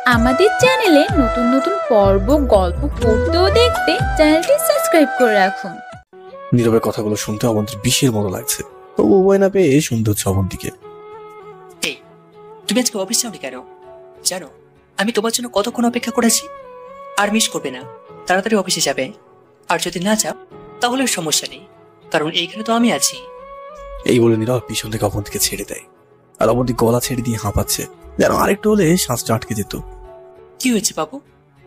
আমাদের চ্যানেলে নতুন নতুন পর্ব, গল্প পড়তে ও দেখতে চ্যানেলটি সাবস্ক্রাইব করে রাখুন। নীরবের কথাগুলো শুনতে অবন্তীর বিষের মতো লাগছে, তবু উপায় না পেয়ে শুনতে হচ্ছে অবন্তীকে। এই, তুমি আজকে অফিস যাওনি কেন? জানো আমি তোমার জন্য কতক্ষণ অপেক্ষা করেছি। আর মিস করবে না, তাড়াতাড়ি অফিসে যাবে। আর যদি না যাও তাহলে সমস্যা নেই, কারণ এইখানে তো আমি আছি। এই বলে নীরব পিছন থেকে অবন্তীকে ছেড়ে দেয়, আর অবন্তী গলা ছেড়ে দিয়ে হাঁপাচ্ছে, যেন আরেকটু হলে শ্বাসটা আটকে যেত। কি হয়েছে বাবু,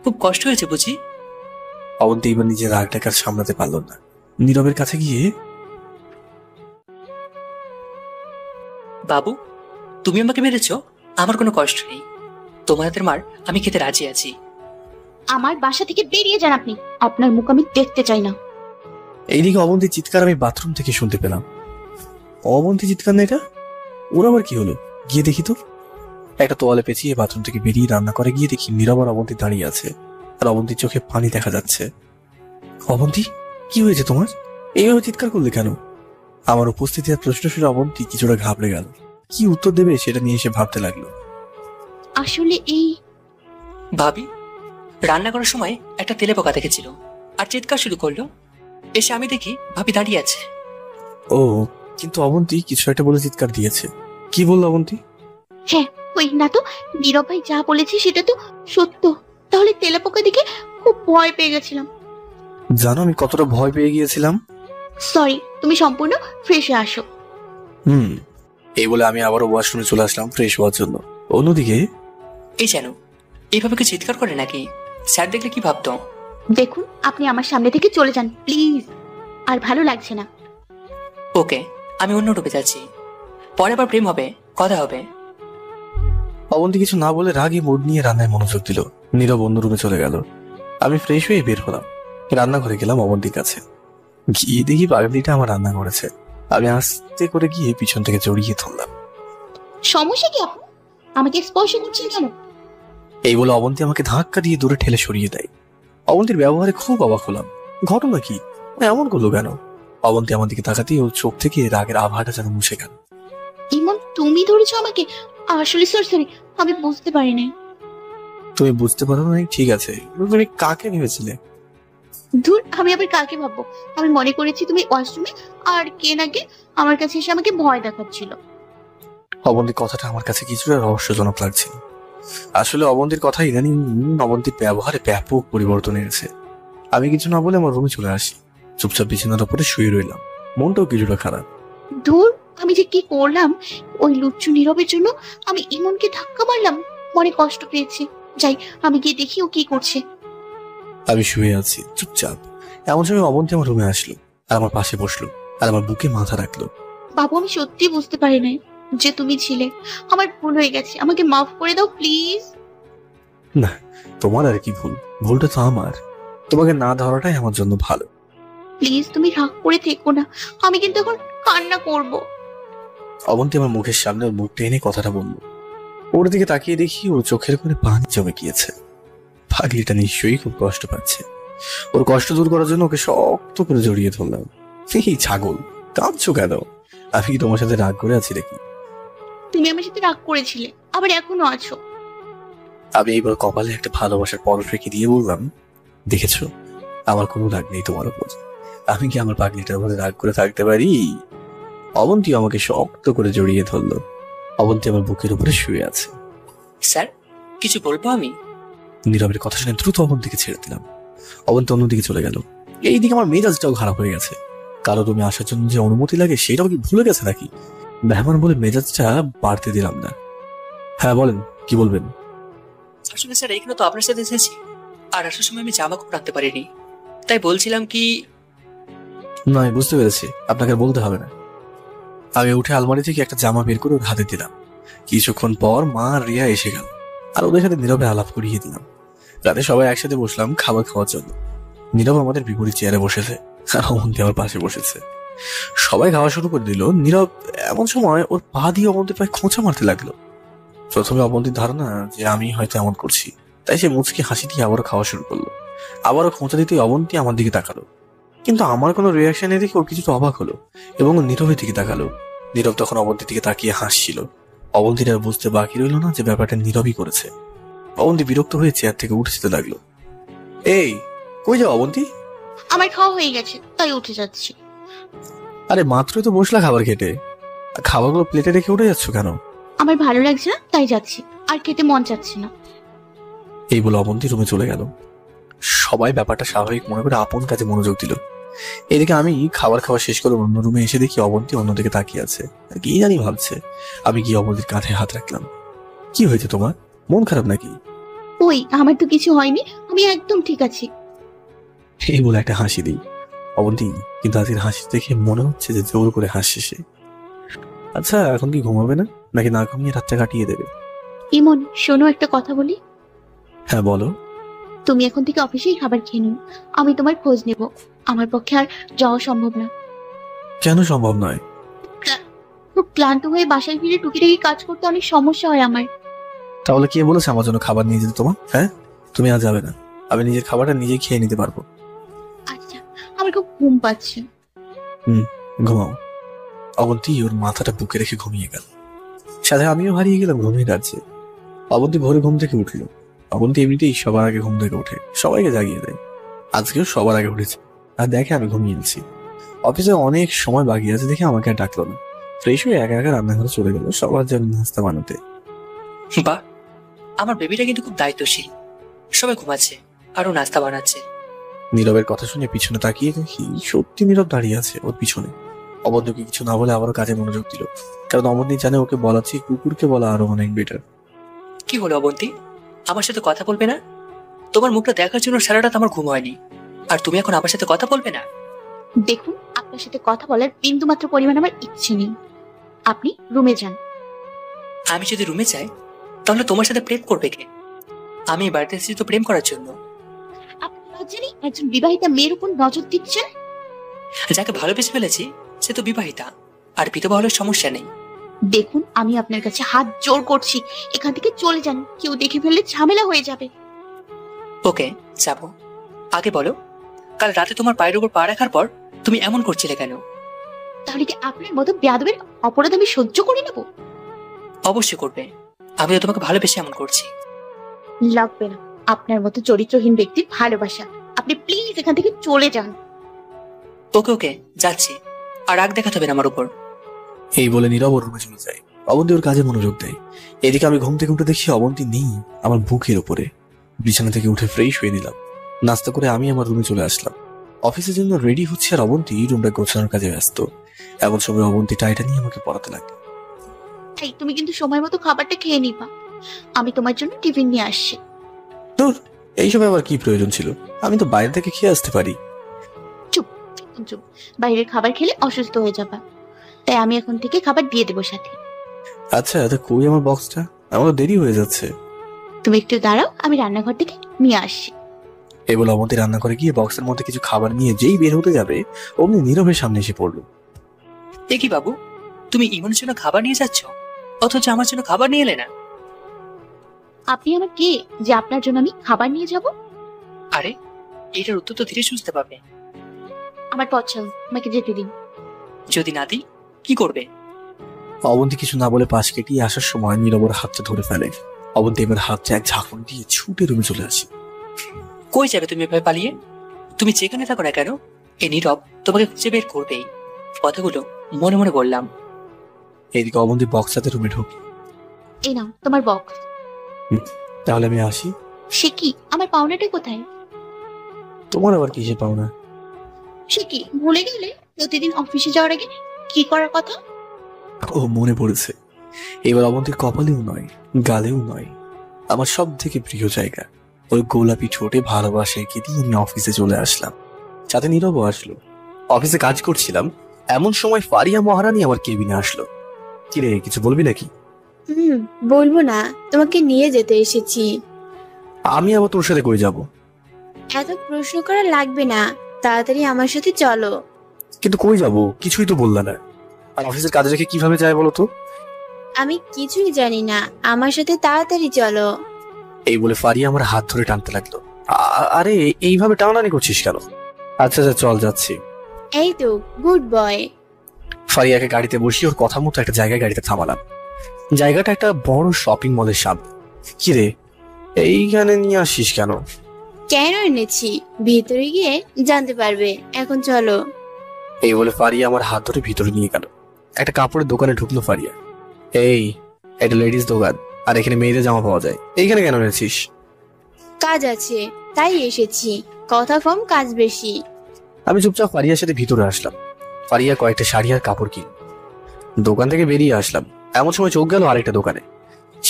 খুব কষ্ট হয়েছে বুঝি? অবন্তী এবার নিজের রাগটাকে আর সামলাতে পারল না, নীরবের কাছে গিয়ে, বাবু তুমি আমাকে মেরেছ, আমার কোনো কষ্ট নেই। তোমার হাতের মার আমি খেতে রাজি আছি। আমার বাসা থেকে বেরিয়ে যান আপনি, আপনার মুখ আমি দেখতে চাই না। এইদিকে অবন্তীর চিৎকার আমি বাথরুম থেকে শুনতে পেলাম। অবন্তী চিৎকার না এটা? ওর আবার কি হলো? গিয়ে দেখি তো। একটা তোয়ালে পেঁচিয়ে বাথরুম থেকে বেরিয়ে রান্না করে গিয়ে দেখি নীরব আর অবন্তী দাঁড়িয়ে আছে, আর অবন্তীর চোখে পানি দেখা যাচ্ছে। অবন্তী, কি হয়েছে তোমার? এইভাবে চিৎকার করলে কেন? আমার উপস্থিতি আর প্রশ্ন শুনে অবন্তী কিছুটা ঘাবড়ে গেল। কি উত্তর দেবে সেটা নিয়ে এসে ভাবতে লাগলো। আসলে এই ভাবি রান্না করার সময় একটা তেলে পোকা দেখেছিল আর চিৎকার শুরু করলো। এসে আমি দেখি ভাবি দাঁড়িয়ে আছে। ও, কিন্তু অবন্তী কিছু একটা বলে চিৎকার দিয়েছে। কি বললো অবন্তী? হ্যাঁ, ওই না তো, নীরব ভাই যা বলেছে সেটা তো সত্য। তাহলে তেলাপোকা দেখে খুব ভয় পেয়ে গেছিলাম। জানো আমি কতটা ভয় পেয়ে গিয়েছিলাম? সরি, তুমি সম্পূর্ণ ফ্রেশ হয়ে আসো। এই বলে আমি আবারও ওয়াশরুমে চলে আসলাম ফ্রেশ হওয়ার জন্য। অন্যদিকে, এই জানো এইভাবে কি চিৎকার করে নাকি? স্যার দেখলে কি ভাবতো? দেখুন, আপনি আমার সামনে থেকে চলে যান প্লিজ, আর ভালো লাগছে না। ওকে, আমি অন্য রূপে যাচ্ছি, পরে আবার প্রেম হবে, কথা হবে। অবন্তী কিছু না বলে রাগে মুড নিয়ে রান্নায় মনোযোগ দিল। নীরব অন্য রুমে চলে গেল। আমি ফ্রেশ হয়ে বের হলাম, রান্নাঘরে গেলাম অবন্তীর কাছে। গিয়ে দেখি পাগলিটা আমার রান্না করেছে। আমি আস্তে করে গিয়ে পিছন থেকে জড়িয়ে ধরলাম। সমস্যা কি আপু? আমাকে স্পর্শ করছেন কেন? এই বলে অবন্তী আমাকে ধাক্কা দিয়ে দূরে ঠেলে সরিয়ে দেয়। অবন্তীর ব্যবহারে খুব অবাক হলাম। ঘটনা কি? এমন করলো কেন? অবন্তী আমার দিকে তাকাতেই ওর চোখ থেকে রাগের আভাটা যেন মুছে গেল। ইমন, তুমি ধরেছো আমাকে? আসলে সরি, আমি বুঝতে পারিনি। তুমি বুঝতে পারো না? ঠিক আছে, তুমি কাকে ভেবেছিলে? ধুর, আমি আবার কাকে ভাববো? আমি মনে করেছি তুমি ওয়াশরুমে, আর কে নাকি আমার কাছে এসে আমাকে ভয় দেখাচ্ছিল। অবন্তীর কথাটা আমার কাছে কিছুটা রহস্যজনক লাগছিল। আসলে অবন্তীর কথা ইদানিং অবন্তীর ব্যবহারে ব্যাপক পরিবর্তন এনেছে। আমি কিছু না বলে আমার রুমে চলে আসি, চুপচাপ বিছানার উপরে শুয়ে রইলাম। মনটাও কিছুটা খারাপ। ধুর, আমি যে কি করলাম! ওই লুচ্চু নীরবের জন্য আমি ইমনকে ধাক্কা মারলাম। মনে কষ্ট পেয়েছি। যাই, আমি গিয়ে দেখি ও কি করছে। আমি শুয়ে আছি চুপচাপ, এমন সময় অবন্তী আমার রুমে আসলো, আর আমার পাশে বসলো, আর আমার বুকে মাথা রাখলো। বাবু, আমি সত্যি বুঝতে পারি নাই যে তুমি ছিলে। আমার ভুল হয়ে গেছে, আমাকে মাফ করে দাও প্লিজ। না, তোমার আর কি ভুল? ভুলটা তো আমার। তোমাকে না ধরাটাই আমার জন্য ভালো। প্লিজ, তুমি রাগ করে থেকো না, আমি কিন্তু এখন কান্না করব। অবন্তী আমার মুখের সামনে ওর মুখ টেনে কথাটা বললো। ওর দিকে তাকিয়ে দেখি ওর চোখের কোণে পানি জমে গিয়েছে। পাগলিটা নিশ্চয়ই খুব কষ্ট পাচ্ছে। ওর কষ্ট দূর করার জন্য ওকে শক্ত করে জড়িয়ে ধরলাম। এই ছাগল, কাঁদছো কেন? আমি কি তোমার সাথে রাগ করে আছি নাকি? তুমি আমার সাথে রাগ করেছিলে, আবার এখনো আছো। আমি এইবার কপালে একটা ভালোবাসার পরশ রেখে দিয়ে বললাম, দেখেছো, আমার কোনো রাগ নেই তোমার উপর। আমি কি আমার পাগলিটার উপরে রাগ করে থাকতে পারি? অবন্তী আমাকে শক্ত করে জড়িয়ে ধরলো। অবন্তী আমার বুকের উপরে শুয়ে আছে। স্যার, কিছু বলবো আমি? নীরবের কথা শুনে দ্রুত অবন্তীকে ছেড়ে দিলাম। অবন্তী অন্যদিকে চলে গেল। এইদিকে আমার মেজাজটাও খারাপ হয়ে গেছে। কারো রুমে আসার জন্য যে অনুমতি লাগে সেটাও কি ভুলে গেছে নাকি? মেহমান বলে মেজাজটা বাড়তে দিলাম না। হ্যাঁ বলেন, কি বলবেন? আসলে স্যার, এখানে তো আপনার সাথে এসেছি, আর আসার সময় আমি জামা কাপড় রাখতে পারিনি, তাই বলছিলাম কি। না, আমি বুঝতে পেরেছি, আপনাকে আর বলতে হবে না। আমি উঠে আলমারি থেকে একটা জামা বের করে ওর হাতে দিলাম। কিছুক্ষণ পর মা আর রিয়া এসে গেল, আর ওদের সাথে নীরবে আলাপ করিয়ে দিলাম। রাতে সবাই একসাথে বসলাম খাবার খাওয়ার জন্য। নীরব আমাদের বিপরীত চেয়ারে বসেছে, আর অমন্তি আমার পাশে বসেছে। সবাই খাওয়া শুরু করে দিল। নীরব এমন সময় ওর পা দিয়ে অবন্তীর পায়ে খোঁচা মারতে লাগলো। প্রথমে অবন্তীর ধারণা যে আমি হয়তো এমন করছি, তাই সে মুচকি হাসি দিয়ে আবারও খাওয়া শুরু করলো। আবারও খোঁচা দিতে অবন্তী আমার দিকে তাকালো, কিন্তু আমার কোনো রিয়াকশন দেখে ও কিছুটা অবাক হলো এবং নীরবের দিকে তাকালো। নীরব তখন অবন্তীর দিকে তাকিয়ে হাসছিল। অবন্তীর আর বুঝতে বাকি রইল না যে ব্যাপারটা নীরবই করেছে। অবন্তী বিরক্ত হয়ে চেয়ার থেকে উঠে যেতে লাগলো। এই, কই যাও অবন্তী? আমার খাওয়া হয়ে গেছে, তাই উঠে যাচ্ছি। আরে মাত্রই তো বসলা খাবার খেতে, আর খাবারগুলো প্লেটে রেখে উঠে যাচ্ছ কেন? আমার ভালো লাগছে না, তাই যাচ্ছি। আর খেতে মন চাচ্ছে না। এই বলে অবন্তী রুমে চলে গেল। সবাই ব্যাপারটা স্বাভাবিক মনে করে আপন কাজে মনোযোগ দিল। এদিকে আমি খাবার খাওয়া শেষ করে অন্য রুমে এসে দেখি অবন্তী অন্যদিকে তাকিয়ে আছে, আর কি জানি ভাবছে। আমি গিয়ে অবন্তীর কাঁধে হাত রাখলাম। কি হয়েছে তোমার? মন খারাপ নাকি? ওই, আমার তো কিছু হয়নি, আমি একদম ঠিক আছি। এই বলে একটা হাসি দিই। অবন্তী কিন্তু আজকের হাসি দেখে মনে হচ্ছে যে জোর করে হাসছে সে। আচ্ছা, এখন কি ঘুমাবে না, নাকি না ঘুমিয়ে রাতটা কাটিয়ে দেবে? ইমন, শোনো, একটা কথা বলি। হ্যাঁ বলো। তুমি এখন থেকে অফিসেই খাবার খেয়ে নিও, আমি তোমার খোঁজ নেব। আমার পক্ষে আর যাওয়া সম্ভব না। কেন সম্ভব নয়? খুব ক্লান্ত হয়ে বাসায় ফিরে টুকিটাকি কাজ করতে অনেক সমস্যা হয় আমার। তাহলে কে বলেছে আমার জন্য খাবার নিয়ে যেতে তোমার? হ্যাঁ, তুমি আর যাবে না, আমি নিজের খাবারটা নিজেই খেয়ে নিতে পারবো। আচ্ছা, আমার খুব ঘুম পাচ্ছে। ঘুমাও। অবন্তী ওর মাথাটা বুকে রেখে ঘুমিয়ে গেল। সাথে আমিও হারিয়ে গেলাম ঘুমিয়ে রাজ্যে। অবন্তী ভোরে ঘুম থেকে উঠলো। অবন্তী এমনিতেই সবার আগে ঘুম থেকে ওঠে, সবাইকে জাগিয়ে দেয়। আজকেও সবার আগে উঠেছে, আর দেখে আমি ঘুমিয়ে আছি। অফিসে অনেক সময় বাকি আছে দেখে আমাকে আর ডাকলো না। ফ্রেশ হয়ে একা একা রান্নাঘরে চলে গেল সবার জন্য নাস্তা বানাতে। বাহ, আমার বেবিটা কিন্তু খুব দায়িত্বশীল। সবাই ঘুমাচ্ছে আরো নাস্তা বানাচ্ছে। নীরবের কথা শুনে পিছনে তাকিয়ে দেখি সত্যি নীরব দাঁড়িয়ে আছে ওর পিছনে। অবন্তীকে কিছু না বলে আবারও কাজে মনোযোগ দিল, কারণ অবন্তী জানে ওকে বলাচ্ছি কুকুরকে বলা আরো অনেক বেটার। কি হলো অবন্তী, আমার সাথে কথা বলবে না? তোমার মুখটা দেখার জন্য সারা রাত আমার ঘুম হয়নি, আর তুমি এখন আমার সাথে কথা বলবে না? দেখুন, আপনার সাথে কথা বলার বিন্দুমাত্র পরিমাণ আমার ইচ্ছে নেই। আপনি রুমে যান। আমি যদি রুমে যাই তাহলে তোমার সাথে প্রেম করবে কে? আমি এই বাড়িতে এসেছি তো প্রেম করার জন্য। আপনি লজ্জা নেই একজন বিবাহিতা মেয়ের উপর নজর দিচ্ছেন? যাকে ভালোবেসে ফেলেছি সে তো বিবাহিতা, আর বিধবা হলে সমস্যা নেই। দেখুন, আমি আপনার কাছে হাত জোর করছি, এখান থেকে চলে যান। কেউ দেখে ফেললে ঝামেলা হয়ে যাবে। ওকে, যাবো। আগে বলো, কাল রাতে তোমার পায়ের উপর পা রাখার পর তুমি এমন করছিলে কেন? তাহলে কি আপনার মতো বেয়াদবের অপরাধ আমি সহ্য করে নেব? অবশ্যই করবে, আমি তো তোমাকে ভালোবেসে এমন করছি। লাগবে না আপনার মতো চরিত্রহীন ব্যক্তির ভালোবাসা। আপনি প্লিজ এখান থেকে চলে যান। ওকে ওকে, যাচ্ছি, আর রাগ দেখাতে হবে না আমার উপর। এই বলে নীরব ওর রুমে চলে যায়। অবন্তী ওর কাজে মনোযোগ দেয়। এদিকে আমি ঘুম থেকে উঠে দেখি অবন্তী নেই আমার বুকের উপরে। বিছানা থেকে উঠে ফ্রেশ হয়ে নিলাম। নাস্তা করে আমি আমার রুমে চলে আসলাম। অফিসের জন্য রেডি হচ্ছে আর অবন্তী রুমটা গোছানোর কাজে ব্যস্ত। এমন সময় অবন্তী টাইটা নিয়ে আমাকে পড়াতে লাগলো। এই, তুমি কিন্তু সময় মতো খাবারটা খেয়ে নিবা। আমি তোমার জন্য টিফিন নিয়ে আসছি। ধুর, এইসব আবার কি প্রয়োজন ছিল? আমি তো বাইরে থেকে খেয়ে আসতে পারি। চুপ, বাইরের খাবার খেলে অসুস্থ হয়ে যাবা, তাই আমি এখন থেকে খাবার দিয়ে দেবো সাথে। আচ্ছা, তা কই আমার বক্সটা? আমার তো দেরি হয়ে যাচ্ছে। তুমি একটু দাঁড়াও, আমি রান্নাঘর থেকে নিয়ে আসছি। এই বলে অবন্তী রান্না করে গিয়ে বক্সের মধ্যে কিছু খাবার নিয়ে যেই বের হতে যাবে অমনি নীরবের সামনে এসে পড়লো। এ কি বাবু, তুমি ইমনের জন্য খাবার নিয়ে যাচ্ছ, অথচ আমার জন্য খাবার নিয়ে এলে না? আপনি আমার কে যে আপনার জন্য আমি খাবার নিয়ে যাব? আরে, এটার উত্তর তো ধীরে সুঝতে পারবে। আমার পছন্দ, আমাকে যেতে দিন। যদি না দিই কি করবে? অবন্তী কিছু না বলে পাশ কেটিয়ে আসার সময় নীরবর হাতটা ধরে ফেলে। অবন্তী এবার হাতটা এক ঝাঁকুনি দিয়ে ছুটে রুমে চলে আসে। কই যাবে তুমি এভাবে পালিয়ে? তুমি যেখানে থাকো না কেন, এই নীরব তোমাকে খুঁজে বের করবেই। কথাগুলো মনে মনে বললাম। এইদিকে অবন্তী বক্স হাতে রুমে ঢোক। এই নাও তোমার বক্স। তাহলে আমি আসি। সে কি, আমার পাওনাটা কোথায়? তোমার আবার কিসে পাওনা? সে কি, ভুলে গেলে প্রতিদিন অফিসে যাওয়ার আগে কি করার কথা? ও মনে পড়েছে। এবার অবন্তীর কপালেও নয়, গালেও নয়, আমার সব থেকে প্রিয় জায়গা ওই গোলাপি ঠোঁটে ভালোবাসায় দিয়ে আমি অফিসে চলে আসলাম। সাথে নীরবও আসলো। অফিসে কাজ করছিলাম, এমন সময় ফারিয়া মহারানী আমার কেবিনে আসলো। কিরে, কিছু বলবি নাকি? বলবো না, তোমাকে নিয়ে যেতে এসেছি। আমি আবার তোর সাথে কই যাব? এত প্রশ্ন করা লাগবে না, তাড়াতাড়ি আমার সাথে চলো। কিন্তু কই যাব কিছুই তো বললা না। আর অফিসের কাজে রেখে কিভাবে যায় বলো তো? আমি কিছুই জানি না, আমার সাথে তাড়াতাড়ি চলো। এই বলে ফারিয়া আমার হাত ধরে টানতে লাগলো। আরে এইভাবে টানাটানি করছিস কেন? আচ্ছা আচ্ছা চল, যাচ্ছি। এই তো গুড বয়। ফারিয়াকে গাড়িতে বসিয়ে ওর কথা মতো একটা জায়গায় গাড়িতে থামালাম। জায়গাটা একটা বড় শপিং মলের সামনে। কিরে, এইখানে নিয়ে আসিস কেন? কেন এনেছি ভিতরে গিয়ে জানতে পারবে। এখন চলো। এই বলে ফারিয়া আমার হাত ধরে ভিতরে নিয়ে গেল। একটা কাপড়ের দোকানে ঢুকলো ফারিয়া। এই, এটা লেডিস দোকান, আর এখানে মেয়েদের জামা পাওয়া যায়। এইখানে কেন এনেছিস? কাজ আছে তাই এসেছি, কথা কম কাজ বেশি। আমি চুপচাপ ফারিয়ার সাথে ভিতরে আসলাম। ফারিয়া কয়েকটা শাড়ি আর কাপড় কিনল। দোকান থেকে বেরিয়ে আসলাম, এমন সময় চোখ গেল আরেকটা দোকানে।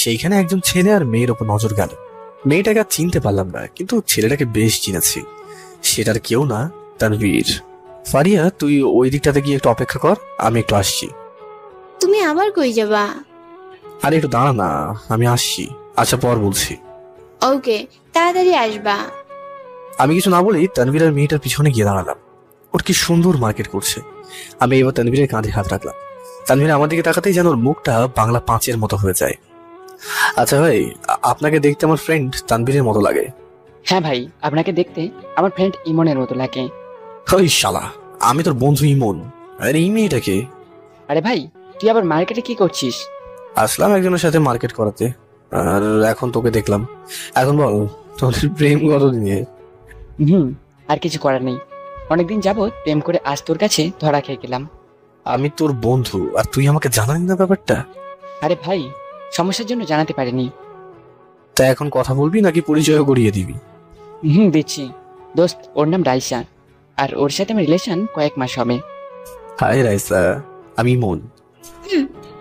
সেইখানে একজন ছেলে আর মেয়ের ওপর নজর গেল। মেয়েটাকে আর চিনতে পারলাম না, কিন্তু ছেলেটাকে বেশ চিনেছি। সেটার কেউ না, তানভীর। ফারিয়া, তুই ওই দিকটাতে গিয়ে একটু অপেক্ষা কর, আমি একটু আসছি। তুমি আবার কই যাবা? আরে একটু দাঁড়া না, আমি আসছি। আচ্ছা, পর বলছি। ওকে, তাড়াতাড়ি আসবা। আমি কিছু না বলেই তানভীর আর মেয়েটার পিছনে গিয়ে দাঁড়ালাম। ওর কি সুন্দর মার্কেট করছে। আমি এবার তানভীরের কাঁধে হাত রাখলাম। তানভীর আমার দিকে তাকাতেই যেন ওর মুখটা বাংলা 5-এর মতো হয়ে যায়। আচ্ছা ভাই, আপনাকে দেখতে আমার ফ্রেন্ড তানভীরের মতো লাগে। হ্যাঁ ভাই, আপনাকে দেখতে আমার ফ্রেন্ড ইমনের মতো লাগে। ওই শালা, আমি তোর বন্ধু ইমন। আরে এই মেয়েটাকে? আরে ভাই, তুই আবার মার্কেটে কি করছিস? আসলাম একজনের সাথে মার্কেট করাতে, আর এখন তোকে দেখলাম। এখন বল, তোদের প্রেম কতদিনে? আর কিছু করার নেই। অনেকদিন যাবত প্রেম করে আজ তোর কাছে ধরা খেয়ে গেলাম। আমি তোর বন্ধু আর তুই আমাকে জানালি না ব্যাপারটা? আরে ভাই, সমস্যার জন্য জানাতে পারিনি। তা এখন কথা বলবি নাকি পরিচয় করিয়ে দিবি? দিচ্ছি। দোস্ত, ওর নাম রাইসা, আর ওর সাথে আমার রিলেশন কয়েক মাস হবে। হাই রাইসা, আমি ইমন।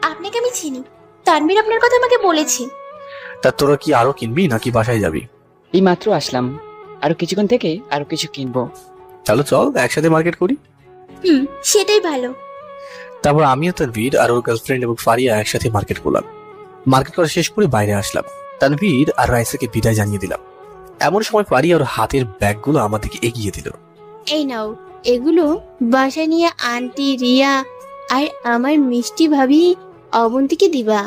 আপনাকে আমি চিনি, তানভীর আপনার কথা আমাকে বলেছি। তা তোরা কি আরো কিনবি নাকি বাসায় যাবি? এই মাত্র আসলাম, আরো কিছুক্ষণ থেকে আরো কিছু কিনবো। চলো চল, একসাথে মার্কেট করি। সেটাই ভালো। তারপর আমিও তানভীর আর ওর গার্লফ্রেন্ড এবং ফারিয়া একসাথে মার্কেট করলাম। মার্কেট করা শেষ করে বাইরে আসলাম। তানভীর আর রাইসাকে বিদায় জানিয়ে দিলাম। এমন সময় ফারিয়া ওর হাতের ব্যাগগুলো আমার দিকে এগিয়ে দিল। এই নাও, এগুলো বাসায় নিয়ে আন্টি রিয়া আর আমার মিষ্টি ভাবি অবন্তীকে দিবা।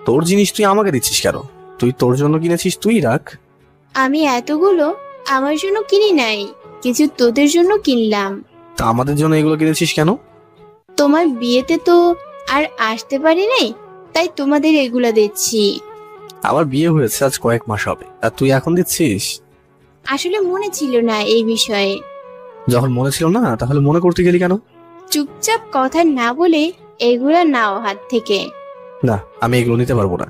তোর জিনিস তুই আমাকে দিচ্ছিস কেন? তুই তোর জন্য কিনেছিস, তুই রাখ। আমি এতগুলো আমার জন্য কিনি নাই, কিছু তোদের জন্য কিনলাম। তা আমাদের জন্য এগুলো কিনেছিস কেন? তোমার বিয়েতে তো আর আসতে পারি নাই, তাই তোমাদের এগুলা দিচ্ছি। আমার বিয়ে হয়েছে আজ কয়েক মাস হবে, আর তুই এখন দিচ্ছিস? আসলে মনে ছিল না এই বিষয়ে। যখন মনে ছিল না, তাহলে মনে করতে গেলি কেন? চুপচাপ কথা না বলে এগুলা নাও হাত থেকে। না, আমি এগুলো নিতে পারবো না।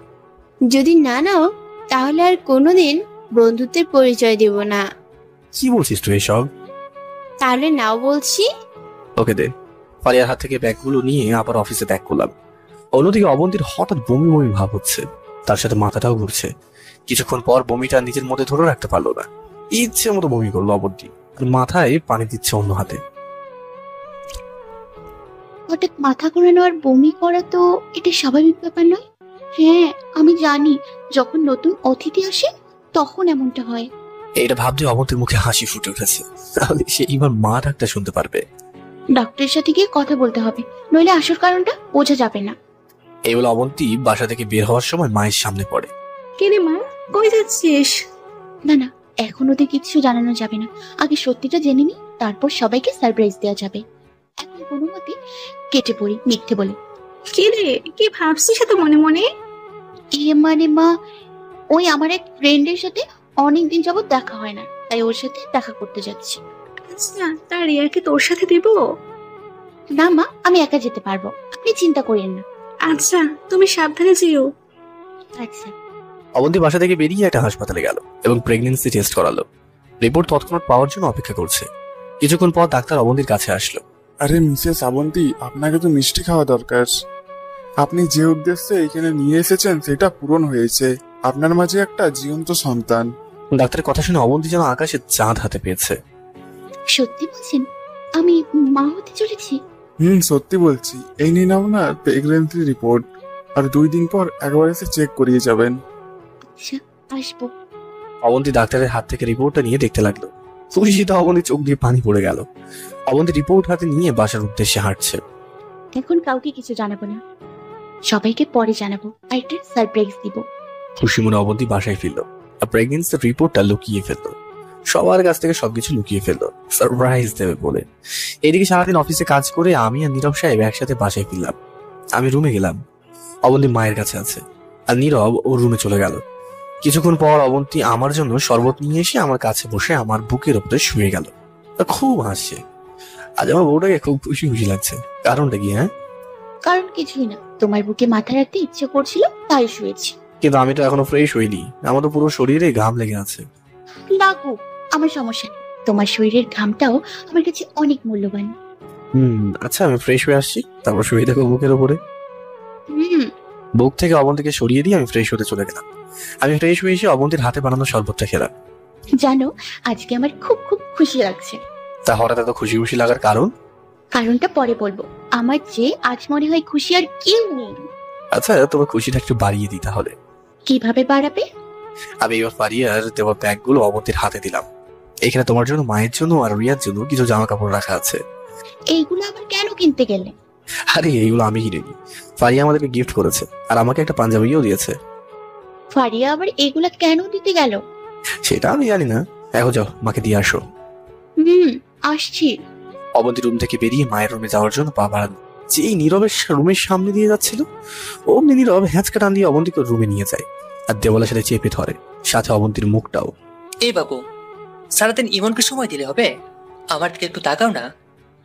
যদি না নাও তাহলে আর কোনোদিন বন্ধুত্বের পরিচয় দেব না। কি বলছিস তুই এসব? তাহলে নাও বলছি। ওকে দে। ফারিয়ার হাত থেকে ব্যাগগুলো নিয়ে আবার অফিসে ব্যাক করলাম। অন্যদিকে অবন্তীর হঠাৎ বমি বমি ভাব হচ্ছে, তার সাথে মাথাটাও ঘুরছে। কিছুক্ষণ পর বমিটা নিজের মধ্যে ধরে রাখতে পারলো না, ইচ্ছে মতো বমি করলো অবন্তী, আর মাথায় পানি দিচ্ছে অন্য হাতে। হঠাৎ মাথা ঘোরানো আর বমি করা তো এটা স্বাভাবিক ব্যাপার নয়। হ্যাঁ, আমি জানি, যখন নতুন অতিথি আসে তখন এমনটা হয়। এটা ভাবতে অবন্তীর মুখে হাসি ফুটে উঠেছে। তাহলে সে এবার মা ডাকটা শুনতে পারবে। ডক্টরের সাথে গিয়ে কথা বলতে হবে, নইলে আসল কারণটা বোঝা যাবে না। এই বলে অবন্তী বাসা থেকে বের হওয়ার সময় মায়ের সামনে পড়ে। কেনে মা, কই যাচ্ছিস? না না, এখন ওদের কিছু জানানো যাবে না। আগে সত্যিটা জেনে নি, তারপর সবাইকে সারপ্রাইজ দেওয়া যাবে। এখন কোনো মতে কেটে পড়ি মিথ্যে বলে। কে রে, কি ভাবছিস এত মনে মনে? মানে মা, ওই আমার এক ফ্রেন্ডের সাথে অনেকদিন যাবত দেখা হয় না, তাই ওর সাথে দেখা করতে যাচ্ছি। আচ্ছা, তার রিয়াকে তোর সাথে দেব? না মা, আমি একা যেতে পারবো, আপনি চিন্তা করেন না। আচ্ছা, তুমি সাবধানে যেও। আচ্ছা। অবন্তী বাসা থেকে বেরিয়ে একটা হাসপাতালে গেল এবং প্রেগন্যান্সি টেস্ট করালো। রিপোর্ট তৎক্ষণাৎ পাওয়ার জন্য অপেক্ষা করছে। কিছুক্ষণ পর ডাক্তার অবন্তীর কাছে আসলো। আরে মিসেস আবন্তী, আপনাকে তো মিষ্টি খাওয়া দরকার। আপনি যে উদ্দেশ্যে এখানে নিয়ে এসেছেন সেটা পূরণ হয়েছে। আপনার মাঝে একটা জীবন্ত সন্তান। ডাক্তারের কথা শুনে অবন্তী যেন আকাশে চাঁদ হাতে পেয়েছে। সত্যি বলছেন আমি মা হতে চলেছি? সত্যি বলছি। এই নিন আপনার প্রেগন্যান্সি রিপোর্ট, আর 2 দিন পর একবার এসে চেক করিয়ে যাবেন। আচ্ছা, আসবো। অবন্তী ডাক্তারের হাত থেকে রিপোর্টটা নিয়ে দেখতে লাগলো। খুশিতে অবন্তীর চোখ দিয়ে পানি পড়ে গেল। অবন্তী রিপোর্ট হাতে নিয়ে বাসার উদ্দেশ্যে হাঁটছে। এখন কাউকে কিছু জানাবো না, সবাইকে পরে জানাবো, আর একটা সারপ্রাইজ দিব। খুশি মনে অবন্তী বাসায় ফিরল আর প্রেগন্যান্সির রিপোর্টটা লুকিয়ে ফেললো। সবার কাছ থেকে সবকিছু লুকিয়ে ফেললো সারপ্রাইজ দেবে বলে। এদিকে সারাদিন অফিসে কাজ করে আমি আর নীরব সাহেব একসাথে বাসায় ফিরলাম। আমি রুমে গেলাম। অবন্তী মায়ের কাছে আছে, আর নীরব ওর রুমে চলে গেল। কিছুক্ষণ পর অবন্তী আমার জন্য শরবত নিয়ে এসে আমার কাছে বসে আমার বুকের উপরে শুয়ে গেল। খুব হাসছে। আজ আমার বউটাকে খুব খুশি খুশি লাগছে। কারণটা কি? হ্যাঁ, কারণ কিছুই না, তোমার বুকে মাথা রাখতে ইচ্ছে করছিল তাই শুয়েছি। কিন্তু আমি তো এখনো ফ্রেশ হইনি, আমার তো পুরো শরীরে ঘাম লেগে আছে। লাগুক, আমার সমস্যা নেই। তোমার শরীরের ঘামটাও আমার কাছে অনেক মূল্যবান। আচ্ছা, আমি ফ্রেশ হয়ে আসছি, তারপর শুয়ে থাকো বুকের উপরে। হুম। বুক থেকে অবন্তীকে সরিয়ে দিয়ে আমি ফ্রেশ হতে চলে গেলাম। আমি ফ্রেশ হয়ে এসে অবন্তীর হাতে বানানো শরবতটা খেলাম। জানো, আজকে আমার খুব খুব খুশি লাগছে। তা হঠাৎ এত খুশি খুশি লাগার কারণ? কারণটা পরে বলবো। আমার যে আজ মনে হয় খুশি আর কেউ নেই। আচ্ছা, তোমার খুশিটা একটু বাড়িয়ে দিই তাহলে। কিভাবে বাড়াবে? আমি এবার ফারিয়ার দেওয়া ব্যাগগুলো অবন্তীর হাতে দিলাম। এখানে তোমার জন্য, মায়ের জন্য আর রিয়ার জন্য কিছু জামা কাপড় রাখা আছে। এইগুলো আবার কেন কিনতে গেলে? আরে এইগুলো আমি কিনিনি, ফারিয়া আমাদেরকে গিফট করেছে, আর আমাকে একটা পাঞ্জাবিও দিয়েছে। ফারিয়া আবার এগুলা কেন দিতে গেল? সেটা আমি জানি না। এখন যাও, মাকে দিয়ে আসো। আসছি। অবন্তী রুম থেকে বেরিয়ে মায়ের রুমে যাওয়ার জন্য পা বাড়াল। যেই নীরবের রুমের সামনে দিয়ে যাচ্ছিল, অমনি নীরব হ্যাঁচকা টান দিয়ে অবন্তীকে রুমে নিয়ে যায় আর দেওয়ালের সাথে চেপে ধরে, সাথে অবন্তীর মুখটাও। এই বাবু, সারাদিন ইমনকে সময় দিলে হবে? আমার দিকে একটু তাকাও না,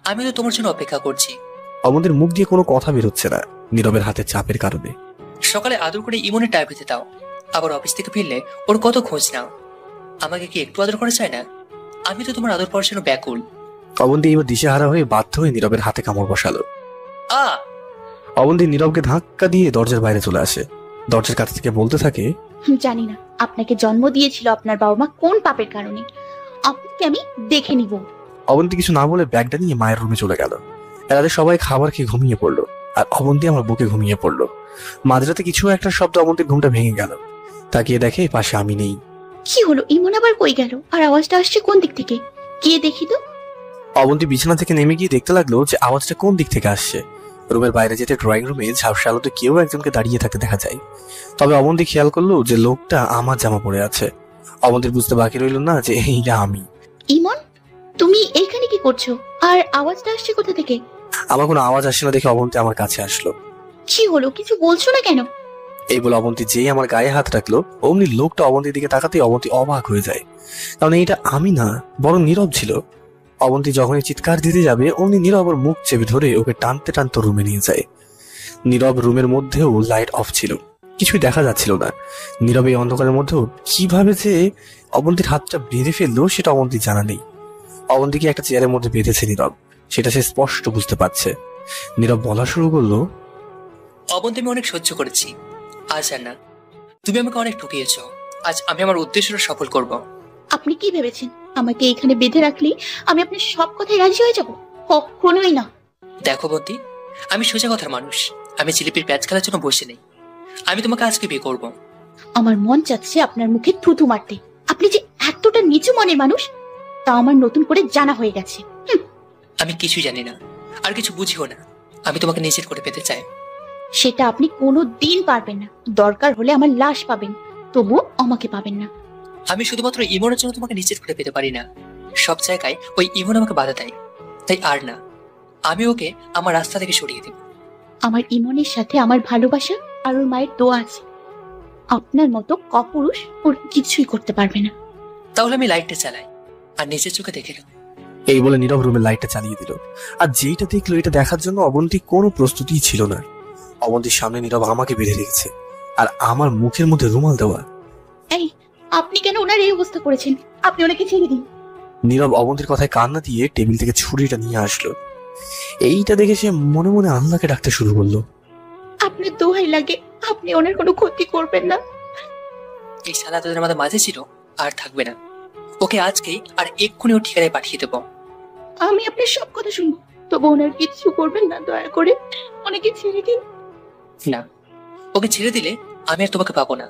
আমি তো তোমার জন্য অপেক্ষা করছি। অবন্তীর মুখ দিয়ে কোনো কথা বেরোচ্ছে না নীরবের হাতে চাপের কারণে। সকালে আদর করে ইমনের টাইপ হতে দাও, আবার অফিস থেকে ফিরলে ওর কত খোঁজ নাও। আমাকে কি একটু আদর করা চায় না? আমি তো তোমার আদর পাওয়ার জন্য ব্যাকুল। অবন্তী এবার দিশেহারা হয়ে বাধ্য হয়ে নীরবের হাতে কামড় বসালো। আ অবন্তী নীরবকে ধাক্কা দিয়ে দরজার বাইরে চলে আসে। দরজার কাছ থেকে বলতে থাকে, জানি না আপনাকে জন্ম দিয়েছিল আপনার বাবা মা কোন পাপের কারণে। আপনাকে আমি দেখে নিব। অবন্তী কিছু না বলে ব্যাগটা নিয়ে মায়ের রুমে চলে গেল। রাতে সবাই খাবার খেয়ে ঘুমিয়ে পড়লো, আর অবন্তী আমার বুকে ঘুমিয়ে পড়লো। মাঝরাতে কিছু একটা শব্দ অবন্তীর ঘুমটা ভেঙে গেল। তাকিয়ে দেখে পাশে আমি নেই। কি হলো, ইমন আবার কই গেল? আর আওয়াজটা আসছে কোন দিক থেকে? গিয়ে দেখি তো। অবন্তী বিছানা থেকে নেমে গিয়ে দেখতে লাগলো যে আওয়াজটা কোন দিক থেকে আসছে। রুমের বাইরে যেতে ড্রয়িং রুমে ঝাপসা আলোতে কেউ একজনকে দাঁড়িয়ে থাকতে দেখা যায়। তবে অবন্তী খেয়াল করলো যে লোকটা আমার জামা পরে আছে। অবন্তীর বুঝতে বাকি রইল না যে এইটা আমি। ইমন, তুমি এইখানে কি করছো? আর আওয়াজটা আসছে কোথা থেকে? আমার কোনো আওয়াজ আসছে না দেখে অবন্তী আমার কাছে আসলো। কি হলো, কিছু বলছো না কেন? এই বলে অবন্তী যেই আমার গায়ে হাত রাখলো, অমনি লোকটা অবন্তীর দিকে তাকাতেই অবন্তী অবাক হয়ে যায়, কারণ এইটা আমি না, বরং নীরব ছিল। অবন্তী যখনই চিৎকার দিতে যাবে, অমনি নীরব ওর মুখ চেপে ধরে ওকে টানতে টানতে রুমে নিয়ে যায়। নীরব রুমের মধ্যেও লাইট অফ ছিল, কিছুই দেখা যাচ্ছিল না। নীরব এই অন্ধকারের মধ্যেও কিভাবে যে অবন্তীর হাতটা বেঁধে ফেললো সেটা অবন্তী জানা নেই। অবন্তীকে একটা চেয়ারের মধ্যে বেঁধেছে নীরব, সেটা সে স্পষ্ট বুঝতে পারছে। নীরব বলা শুরু করলো, অবন্তী, আমি অনেক সহ্য করেছি, আজ আর না। তুমি আমাকে অনেক ঠকিয়েছ, আজ আমি আমার উদ্দেশ্যটা সফল করব। আপনি কি ভেবেছেন আমাকে এখানে বেঁধে রাখলে আমি আপনার সব কথায় রাজি হয়ে যাব? কখনোই না। দেখো বন্তি, আমি সোজা কথার মানুষ, আমি জিলিপির প্যাচ খেলার জন্য বসে নেই। আমি তোমাকে আজকে বিয়ে করব। আমার মন চাচ্ছে আপনার মুখে থুতু মারতে। আপনি যে এতটা নিচু মনের মানুষ তা আমার নতুন করে জানা হয়ে গেছে। আমি কিছুই জানি না, আর কিছু বুঝিও না। আমি তোমাকে নিজের করে পেতে চাই। সেটা আপনি কোনো দিন পারবেন না। দরকার হলে আমার লাশ পাবেন, তবুও আমাকে পাবেন না। আমি শুধুমাত্র ইমনের জন্য তোমাকে নিশ্চিত করে পেতে পারি না। সব জায়গায় ওই ইমন আমাকে বাধা দেয়, তাই আর না, আমি ওকে আমার রাস্তা থেকে সরিয়ে দেব। আমার ইমনের সাথে আমার ভালোবাসা আর ওর মায়ের দোয়া আছে। আপনার মতো কাপুরুষ ওর কিছুই করতে পারবে না। তাহলে আমি লাইটটা চালাই আর নিজের চোখে দেখে নেব। এই বলে নীরব রুমের লাইটটা চালিয়ে দিল। আর যেইটা দেখলো এটা দেখার জন্য অবন্তী কোনো প্রস্তুতি ছিল না। অবন্তীর সামনে নীরব আমাকে বেঁধে রেখেছে, আর আমার মুখের মধ্যে রুমাল দেওয়া। এই, আপনি কেন ওনার এই অবস্থা করেছেন? আপনি ওনাকে ছেড়ে দিন। নীরব অবন্তীর কথায় কান না দিয়ে টেবিল থেকে ছুরিটা নিয়ে আসলো। এইটা দেখে সে মনে মনে আল্লাহকে ডাকতে শুরু করলো। আপনার দোহাই লাগে, আপনি ওনার কোনো ক্ষতি করবেন না। এই শালা তোদের আমাদের মাঝে ছিল, আর থাকবে না। ওকে আজকেই আর এক্ষুনি ওর ঠিকানায় পাঠিয়ে দেবো। আমি আপনার সব কথা শুনবো, তবু ওনার কিছু করবেন না। দয়া করে ওনাকে ছেড়ে দিন। না, ওকে ছেড়ে দিলে আমি আর তোমাকে পাবো না।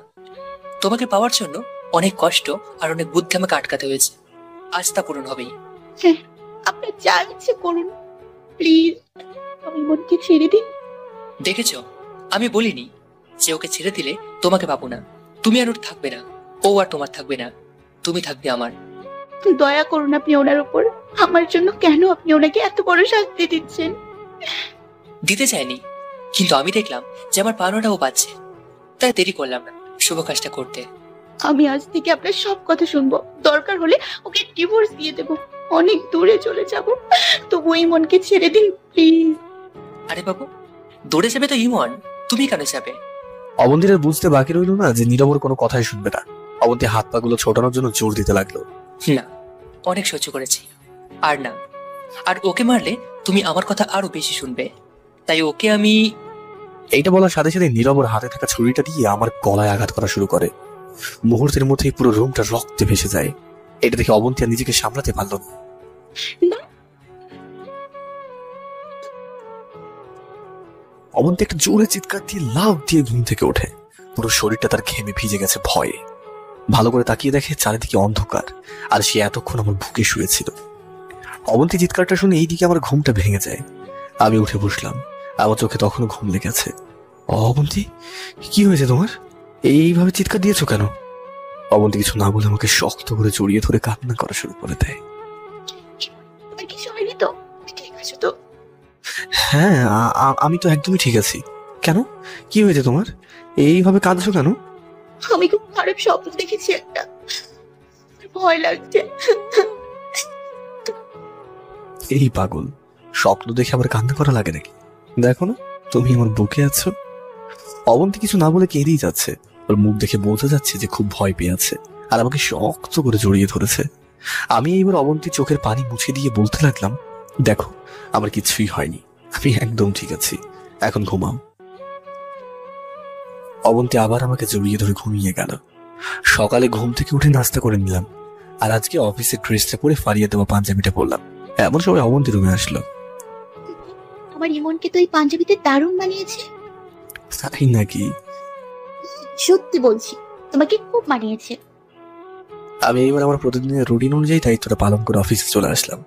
তোমাকে পাওয়ার জন্য অনেক কষ্ট আর অনেক বুদ্ধি আমাকে আটকাতে হয়েছে, আজ তা পূরণ হবেই। হ্যাঁ, আপনি যা ইচ্ছে করুন, প্লিজ আমি মনকে ছেড়ে দিন। দেখেছো, আমি বলিনি যে ওকে ছেড়ে দিলে তোমাকে পাবো না। তুমি আর ওর থাকবে না, ও আর তোমার থাকবে না, তুমি থাকবে আমার। দয়া করুন আপনি ওনার উপর। আমার জন্য কেন আপনি ওনাকে এত বড় শাস্তি দিচ্ছেন? দিতে চাইনি, কিন্তু আমি দেখলাম যে আমার পাওনাটা ও পাচ্ছে, তাই দেরি করলাম না শুভ কাজটা করতে। আমি আজ থেকে আপনার সব কথা শুনবো, দরকার হলে ওকে ডিভোর্স দিয়ে দেব, অনেক দূরে চলে যাব, তবু ইমনকে ছেড়ে দিন প্লিজ। আরে বাবু, দৌড়ে যাবে তো ইমন, তুমি কেন যাবে? অবন্তীর আর বুঝতে বাকি রইল না যে নীরবর কোনো কথাই শুনবে না। অবন্তী হাত পা গুলো ছোটানোর জন্য জোর দিতে লাগলো। না, অনেক সহ্য করেছি, আর না। আর ওকে মারলে তুমি আমার কথা আরো বেশি শুনবে, তাই ওকে আমি... এইটা বলার সাথে সাথে নীরবর হাতে থাকা ছুরিটা দিয়ে আমার গলায় আঘাত করা শুরু করে। মুহূর্তের মধ্যেই পুরো রুমটা রক্তে ভেসে যায়। এটা দেখে অবন্তী আর নিজেকে সামলাতে পারল না। অবন্তী একটা জোরে চিৎকার দিয়ে লাফ দিয়ে ঘুম থেকে ওঠে। পুরো শরীরটা তার ঘেমে ভিজে গেছে ভয়ে। ভালো করে তাকিয়ে দেখে চারিদিকে অন্ধকার, আর সে এতক্ষণ আমার বুকে শুয়েছিল। অবন্তী চিৎকারটা শুনে এইদিকে আমার ঘুমটা ভেঙে যায়। আমি উঠে বসলাম, আমার চোখে তখনও ঘুম লেগে আছে। অবন্তী, কি হয়েছে তোমার? এইভাবে চিৎকার দিয়েছো কেন? অবন্তী কিছু না বলে আমাকে শক্ত করে জড়িয়ে ধরে কান্না করা শুরু করে দেয়। তোমার কিছু হয়নি তো? তুমি ঠিক আছো তো? হ্যাঁ, আমি তো একদমই ঠিক আছি। কেন, কি হয়েছে তোমার? এইভাবে কাঁদছো কেন? আমি খুব খারাপ স্বপ্ন দেখেছি একটা, ভয় লাগছে। এই পাগল, স্বপ্ন দেখে আবার কান্না করা লাগে নাকি? দেখো না, তুমি আমার বুকে আছো। অবন্তী কিছু না বলে কেঁদেই যাচ্ছে। ওর মুখ দেখে বোঝা যাচ্ছে যে খুব ভয় পেয়ে আছে, আর আমাকে শক্ত করে জড়িয়ে ধরেছে। আমি এইবার অবন্তী চোখের পানি মুছে দিয়ে বলতে লাগলাম, দেখো, আমার কিছুই হয়নি, আমি একদম ঠিক আছি, এখন ঘুমাও। অবন্তী আবার আমাকে জড়িয়ে ধরে ঘুমিয়ে গেল। সকালে ঘুম থেকে উঠে নাস্তা করে নিলাম, আর আজকে অফিসের ড্রেসটা পরে ফারিয়ে দেওয়া পাঞ্জাবিটা পরলাম। এমন সময় অবন্তী রুমে আসলো। আমার ইমনকে তো এই পাঞ্জাবিতে দারুণ মানিয়েছে। তাই নাকি? সত্যি বলছি, তোমাকে খুব মানিয়েছে। আমি এইবার আমার প্রতিদিনের রুটিন অনুযায়ী দায়িত্বটা পালন করে অফিসে চলে আসলাম।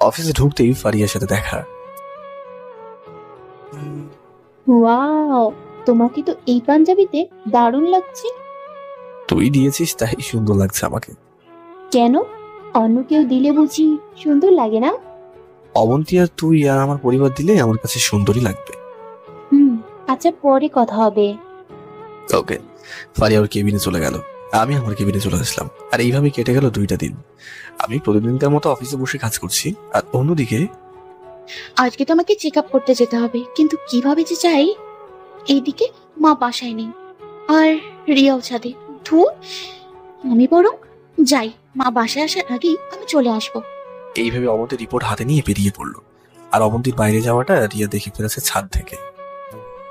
অফিসে ঢুকতেই ফারিয়ার সাথে দেখা। ওয়াও, তোমাকে তো এই পাঞ্জাবিতে দারুণ লাগছে। তুই দিয়েছিস তাই সুন্দর লাগছে আমাকে। কেন, অন্য কেউ দিলে বুঝি সুন্দর লাগে না? অবন্তী আর তুই আর আমার পরিবার দিলে আমার কাছে সুন্দরই লাগবে। আচ্ছা, পরে কথা হবে। ওকে। ফারিয়া ওর কেবিনে চলে গেল, আমি আমার কেবিনে চলে আসলাম। আর এইভাবে কেটে গেল 2টা দিন। আমি প্রতিদিনকার মতো অফিসে বসে কাজ করছি, আর অন্যদিকে আজকে তো আমাকে চেক আপ করতে যেতে হবে, কিন্তু কিভাবে যে যাই? এইদিকে মা বাসায় নেই, আর রিয়াও ছাদে। ধুর, আমি বরং যাই, মা বাসায় আসার আগেই আমি চলে আসবো। এইভাবে অবন্তীর রিপোর্ট হাতে নিয়ে বেরিয়ে পড়লো। আর অবন্তীর বাইরে যাওয়াটা রিয়া দেখে ফেলেছে ছাদ থেকে।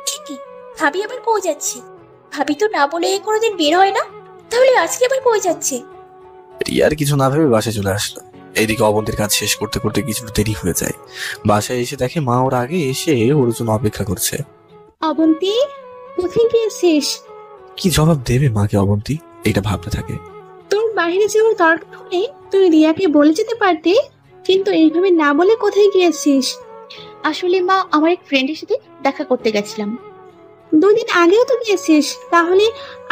ঠিকই, ভাবি আবার কই যাচ্ছে? ভাবি তো না বলে কোনোদিন বের হয় না, তাহলে আজকে আবার কই যাচ্ছে? রিয়ার কিছু না ভেবে বাসায় চলে আসলো। এইদিকে অবন্তীর কাজ শেষ করতে করতে কিছুটা দেরি হয়ে যায়। বাসায় এসে দেখে মা ওর আগে এসে ওর জন্য অপেক্ষা করছে। অবন্তী, কোথায় গিয়েছিস? কি জবাব দেবে মাকে অবন্তী, এটা ভাবতে থাকে। তোর বাইরে যাওয়ার দরকার হলে তুই রিয়াকে বলে যেতে পারতে, কিন্তু এইভাবে না বলে কোথায় গিয়েছিস? আসলে মা, আমার এক ফ্রেন্ডের সাথে দেখা করতে গেছিলাম। 2 দিন আগেও তো গিয়েছিস, তাহলে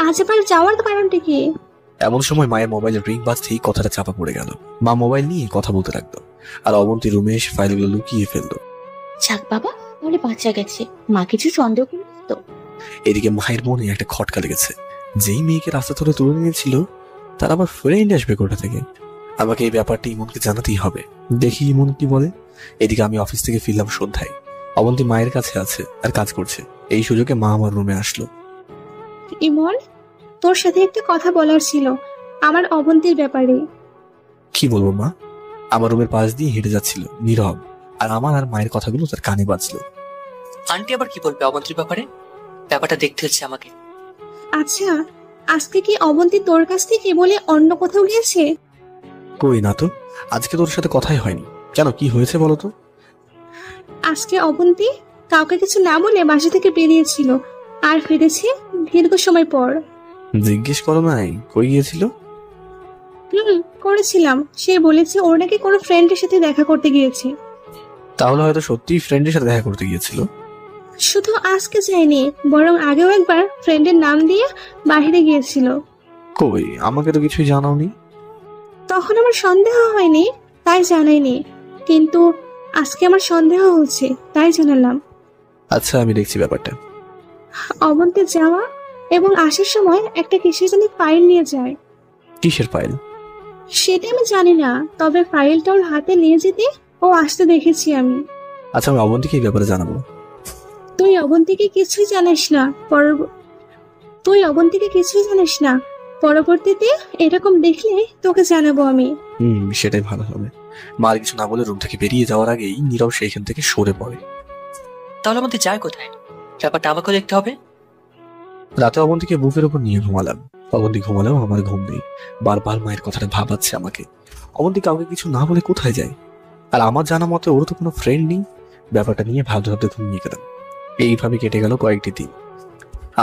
আজ আবার যাওয়ার কারণটা কি? এমন সময় মায়ের মোবাইলের রিং বাজতেই কথাটা চাপা পড়ে গেল। মা মোবাইল নিয়ে কথা বলতে লাগলো, আর অবন্তী রুমে এসে ফাইলগুলো লুকিয়ে ফেললো। যাক বাবা, তাহলে বাচ্চা গেছে, মা কিছু সন্দেহ করবে তো? এদিকে মায়ের মনে একটা খটকা লেগেছে। যেই মেয়েকে রাস্তা ধরে তুলে নিয়েছিল তার আবার ফ্রেন্ড আসবে কোথা থেকে। আমাকে এই ব্যাপারটা ইমনকে জানাতেই হবে, দেখি ইমন কি বলে। এদিকে আমি অফিস থেকে ফিরলাম সন্ধ্যায়। অবন্তী মায়ের কাছে আছে আর কাজ করছে। এই সুযোগে মা আমার রুমে আসলো। ইমন, তোর সাথে একটা কথা বলার ছিল আমার অবন্তীর ব্যাপারে। কি বলবো মা? আমার রুমের পাশ দিয়ে হেঁটে যাচ্ছিল নীরব, আর আমার আর মায়ের কথাগুলো তার কানে বাজলো। আন্টি আবার কি বলবে অবন্তীর ব্যাপারে? ব্যাপারটা দেখতে হচ্ছে আমাকে। আচ্ছা, আজকে কি অবন্তী তোর কাছ থেকে বলে অন্য কোথাও গিয়েছে? কই না তো, আজকে তোর সাথে কথাই হয়নি। কেন, কি হয়েছে বলো তো? আজকে অবন্তী কাউকে কিছু না বলে বাসা থেকে বেরিয়েছিল, আর ফিরেছে দীর্ঘ সময় পর। জিজ্ঞেস করো নাই কই গিয়েছিল? করেছিলাম, সে বলেছে ওর নাকি কোনো ফ্রেন্ডের সাথে দেখা করতে গিয়েছে। তাহলে হয়তো সত্যি ফ্রেন্ডের সাথে দেখা করতে গিয়েছিল। শুধু আজকে যায়নি, বরং আগেও একবার ফ্রেন্ডের নাম দিয়ে বাইরে গিয়েছিল। কই, আমাকে তো কিছুই জানাওনি। তখন আমার সন্দেহ হয়নি, তাই জানাইনি, কিন্তু আজকে আমার সন্দেহ হচ্ছে, তাই জানালাম। আচ্ছা, আমি দেখছি ব্যাপারটা। অবন্তী যাওয়া এবং আসার সময় একটা কিসের জানি ফাইল নিয়ে যায়। কিসের ফাইল? সেটা আমি জানি না, তবে ফাইলটা ওর হাতে নিয়ে যেতে ও আসতে দেখেছি আমি। আচ্ছা, আমি অবন্তীকে এই ব্যাপারে জানাবো। তুই অবন্তীকে কিছুই জানিস না, পরবর্তীতে এরকম দেখলে তোকে জানাবো আমি। সেটাই ভালো হবে। মার কিছু না বলে রুম থেকে বেরিয়ে যাওয়ার আগেই নীরব সেইখান থেকে সরে পড়ে। তাহলে আমাদের যায় কোথায়? ব্যাপারটা আমাকেও দেখতে হবে। রাতে অবন্তীকে বুকের উপর নিয়ে ঘুমালাম। অবন্তী ঘুমালেও আমার ঘুম নেই। বারবার মায়ের কথাটা ভাবাচ্ছে আমাকে। অবন্তী কাউকে কিছু না বলে কোথায় যায়? আর আমার জানা মতে ওর তো কোনো ফ্রেন্ড নেই। ব্যাপারটা নিয়ে ভাবতে ভাবতে ঘুমিয়ে গেলাম। এইভাবে কেটে গেল কয়েকটি দিন।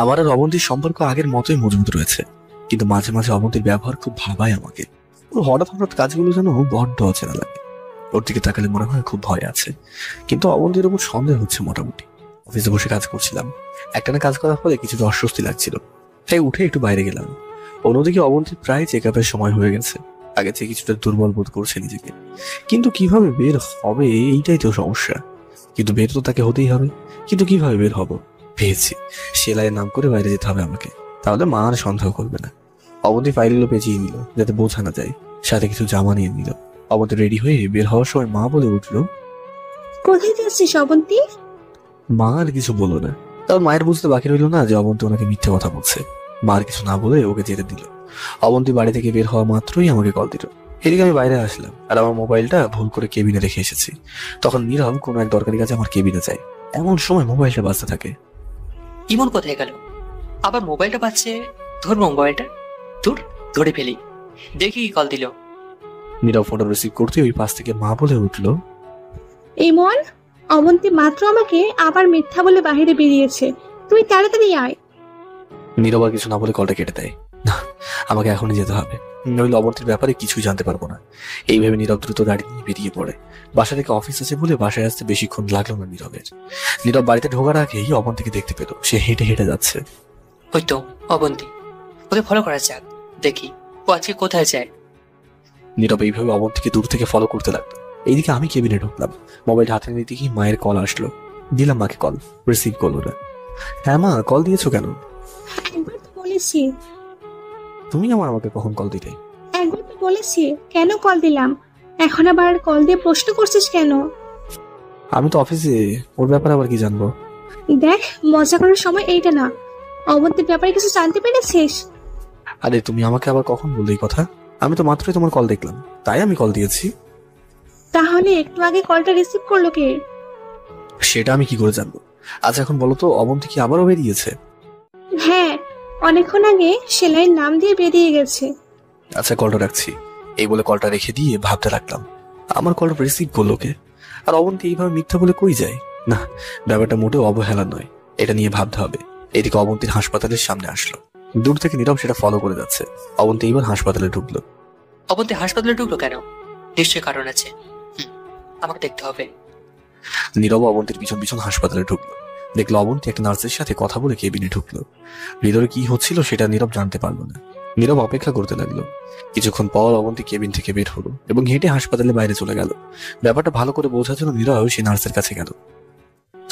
আমার আর অবন্তীর সম্পর্ক আগের মতোই মজবুত রয়েছে, কিন্তু মাঝে মাঝে অবন্তীর ব্যবহার খুব ভাবায় আমাকে। ওর হঠাৎ হঠাৎ কাজগুলো যেন বড্ড অচেনা লাগে। ওর দিকে তাকালে মনে হয় খুব ভয় আছে, কিন্তু অবন্তীর উপর সন্দেহ হচ্ছে। মোটামুটি অফিসে বসে কাজ করছিলাম। একটানা কাজ করার ফলে কিছুটা অস্বস্তি লাগছিল, তাই উঠে একটু বাইরে গেলাম। অন্যদিকে অবন্তীর প্রায় চেক আপের সময় হয়ে গেছে। আগে থেকে কিছুটা দুর্বল বোধ করছে নিজেকে, কিন্তু কিভাবে বের হবে এইটাই তো সমস্যা। কিন্তু বের তো তাকে হতেই হবে, কিন্তু কিভাবে বের হব? পেয়েছি, সেলাইয়ের নাম করে বাইরে যেতে হবে আমাকে, তাহলে মা আর সন্দেহ করবে না। অবন্তী ফাইলগুলো পেঁচিয়ে নিল যাতে বোঝা না যায়, সাথে কিছু জামা নিয়ে নিল। অবন্তী রেডি হয়ে বের হওয়ার সময় মা বলে উঠলো, কোথায় যাচ্ছিস অবন্তী? মা আর কিছু বললো না। তার মায়ের বুঝতে বাকি রইল না যে অবন্তী ওনাকে মিথ্যে কথা বলছে। মা আর কিছু না বলে ওকে যেতে দিল। অবন্তী বাড়ি থেকে বের হওয়া মাত্রই আমাকে কল দিল। এদিকে আমি বাইরে আসলাম, আর আমার মোবাইলটা ভুল করে কেবিনে রেখে এসেছি। তখন নীরব কোনো এক দরকারি কাজে আমার কেবিনে যায়। এমন সময় মোবাইলটা বাজতে থাকে। ইমন কোথায় গেল? আবার মোবাইলটা বাজছে। ধরবো মোবাইলটা, ধরে ফেলি, দেখি কি কল দিল। নীরব ফোনটা রিসিভ করতে ওই পাশ থেকে মা বলে উঠলো, ইমন, অবন্তী মাত্র আমাকে আবার মিথ্যা বলে বাইরে বেরিয়েছে, তুই তাড়াতাড়ি আয়। নীরব আর কিছু না বলে কলটা কেটে দেয়। না, আমাকে এখনই যেতে হবে, নইলে অবন্তীর ব্যাপারে কিছুই জানতে পারবো না। এইভাবে নীরব দ্রুত গাড়ি নিয়ে বেরিয়ে পড়ে। বাসা থেকে অফিস আছে বলে বাসায় আসতে বেশিক্ষণ লাগলো না নীরবের। নীরব বাড়িতে ঢোকার আগেই অবন্তীকে দেখতে পেল, সে হেঁটে হেঁটে যাচ্ছে। ওই তো অবন্তী, ওকে ফলো করা যাক, দেখি ও আজকে কোথায় যায়। নীরব এইভাবে অবন্তীকে দূর থেকে ফলো করতে লাগলো। এইদিকে আমি কেবিনে ঢুকলাম। মোবাইল হাতে নিতে গিয়ে মায়ের কল আসলো। দিলাম মাকে কল, রিসিভ করলো না। হ্যাঁ মা, কল দিয়েছো কেন? একবার তো বলেছি। তুমি আমাকে কখন কল দিলে? একবার তো বলেছি, কেন কল দিলাম? এখন আবার কল দিয়ে প্রশ্ন করছিস কেন? আমি তো অফিসে, ওর ব্যাপারে আবার কি জানবো? দেখ, মজা করার সময় এইটা না। অবন্তীর ব্যাপারে কিছু জানতে পেরেছিস? আরে তুমি আমাকে আবার কখন বললে এই কথা? আমি তো মাত্রই তোমার কল দেখলাম, তাই আমি কল দিয়েছি। তাহলে একটু আগে কলটা রিসিভ করলো কে? সেটা আমি কি করে জানবো? আচ্ছা এখন বলো তো, অবন্তী কি আবারও বেরিয়েছে? হ্যাঁ, অনেকক্ষণ আগে সেলাইয়ের নাম দিয়ে বেরিয়ে গেছে। আচ্ছা, কলটা রাখছি। এই বলে কলটা রেখে দিয়ে ভাবতে লাগলাম, আমার কলটা রিসিভ করলো কে? আর অবন্তী এইভাবে মিথ্যা বলে কই যায়? না, ব্যাপারটা মোটেও অবহেলা নয়, এটা নিয়ে ভাবতে হবে। এদিকে অবন্তীর হাসপাতালের সামনে আসলো। দূর থেকে নীরব সেটা ফলো করে যাচ্ছে। অবন্তী এবার হাসপাতালে ঢুকলো। অবন্তী হাসপাতালে ঢুকলো কেন? নিশ্চয়ই কারণ আছে, আমাকে দেখতে হবে। নীরব অবন্তীর পিছন পিছন হাসপাতালে ঢুকলো। দেখলো অবন্তী একটা নার্সের সাথে কথা বলে কেবিনে ঢুকলো। ভিতরে কি হচ্ছিল সেটা নীরব জানতে পারলো না। নীরব অপেক্ষা করতে লাগলো। কিছুক্ষণ পর অবন্তী কেবিন থেকে বের হলো এবং হেঁটে হাসপাতালের বাইরে চলে গেল। ব্যাপারটা ভালো করে বোঝার জন্য নীরব সেই নার্সের কাছে গেল।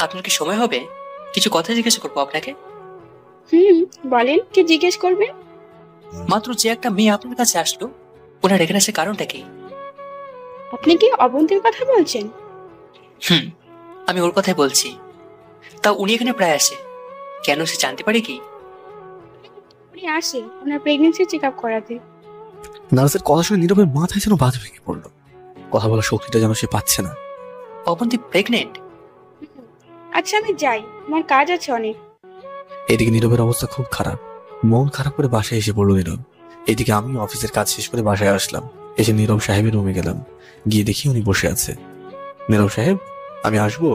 আপনার কি সময় হবে? কিছু কথা জিজ্ঞেস করবো আপনাকে। বলেন, কি জিজ্ঞেস করবেন? মাত্র যে একটা মেয়ে আপনার কাছে আসলো, ওনার এখানে আসার কারণটা কি? আপনি কি অবন্তীর কথা বলছেন? আমি ওর কথাই বলছি। তা উনি এখানে প্রায় আসে কেন, সে জানতে পারে কি? উনি আসে ওনার প্রেগন্যান্সি চেক আপ করাতে। নার্সের কথা শুনে নীরবের মাথায় যেন বাজ ভেঙে পড়লো। কথা বলার শক্তিটা যেন সে পাচ্ছে না। অবন্তী প্রেগনেন্ট? আচ্ছা আমি যাই, আমার কাজ আছে অনেক। এদিকে নীরবের অবস্থা খুব খারাপ। মন খারাপ করে বাসায় এসে পড়লো নীরব। এদিকে আমি অফিসের কাজ শেষ করে বাসায় আসলাম। এসে নীরব সাহেবের রুমে গেলাম। গিয়ে দেখি উনি বসে আছে। নীরব সাহেব, আমি আসবো?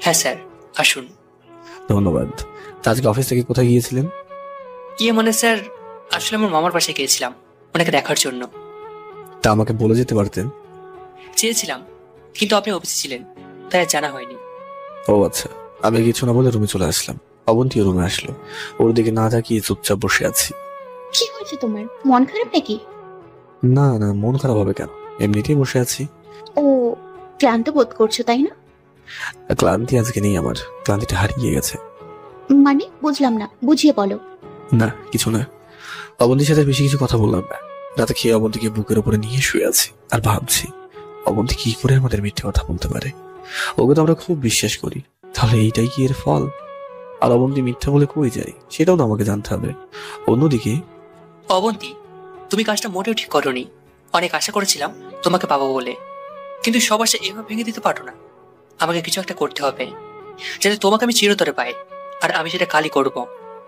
হ্যাঁ স্যার, আসুন। ধন্যবাদ। তা আজকে অফিস থেকে কোথায় গিয়েছিলেন? মানে স্যার, আসলে আমার মামার বাসায় গিয়েছিলাম ওনাকে দেখার জন্য। তা আমাকে বলে যেতে পারতেন। চেয়েছিলাম, কিন্তু আপনি অফিসে ছিলেন, তাই আর জানা হয়নি। ও আচ্ছা, আমি কিছু না বলে রুমে চলে আসলাম। অবন্তীও রুমে আসলো। ওর দিকে না তাকিয়ে চুপচাপ বসে আছি। কি হয়েছে তোমার? মন খারাপ নাকি? না না, মন খারাপ হবে কেন, এমনিতেই বসে আছি। ও, ক্লান্ত বোধ করছো তাই না? ক্লান্তি আজকে নেই, আমার ক্লান্তিটা হারিয়ে গেছে। মানে বুঝলাম না, বুঝিয়ে বলো। না, কিছু না। অবন্তীর সাথে বেশি কিছু কথা বললাম না। রাতে খেয়ে অবন্তীকে বুকের উপরে নিয়ে শুয়ে আছি আর ভাবছি অবন্তী কি করে আমাদের মিথ্যে কথা বলতে পারে। ওকে তো আমরা খুব বিশ্বাস করি, তাহলে এইটাই কি এর ফল? আর অবন্তী মিথ্যা বলে কই যায় সেটাও তো আমাকে জানতে হবে। অন্যদিকে অবন্তী, তুমি কাজটা মোটেও ঠিক করোনি। অনেক আশা করেছিলাম তোমাকে পাবো বলে, কিন্তু সব আশা এভাবে ভেঙে দিতে পারো না। আমাকে কিছু একটা করতে হবে যাতে তোমাকে আমি চিরতরে পাই, আর আমি সেটা কালই করবো।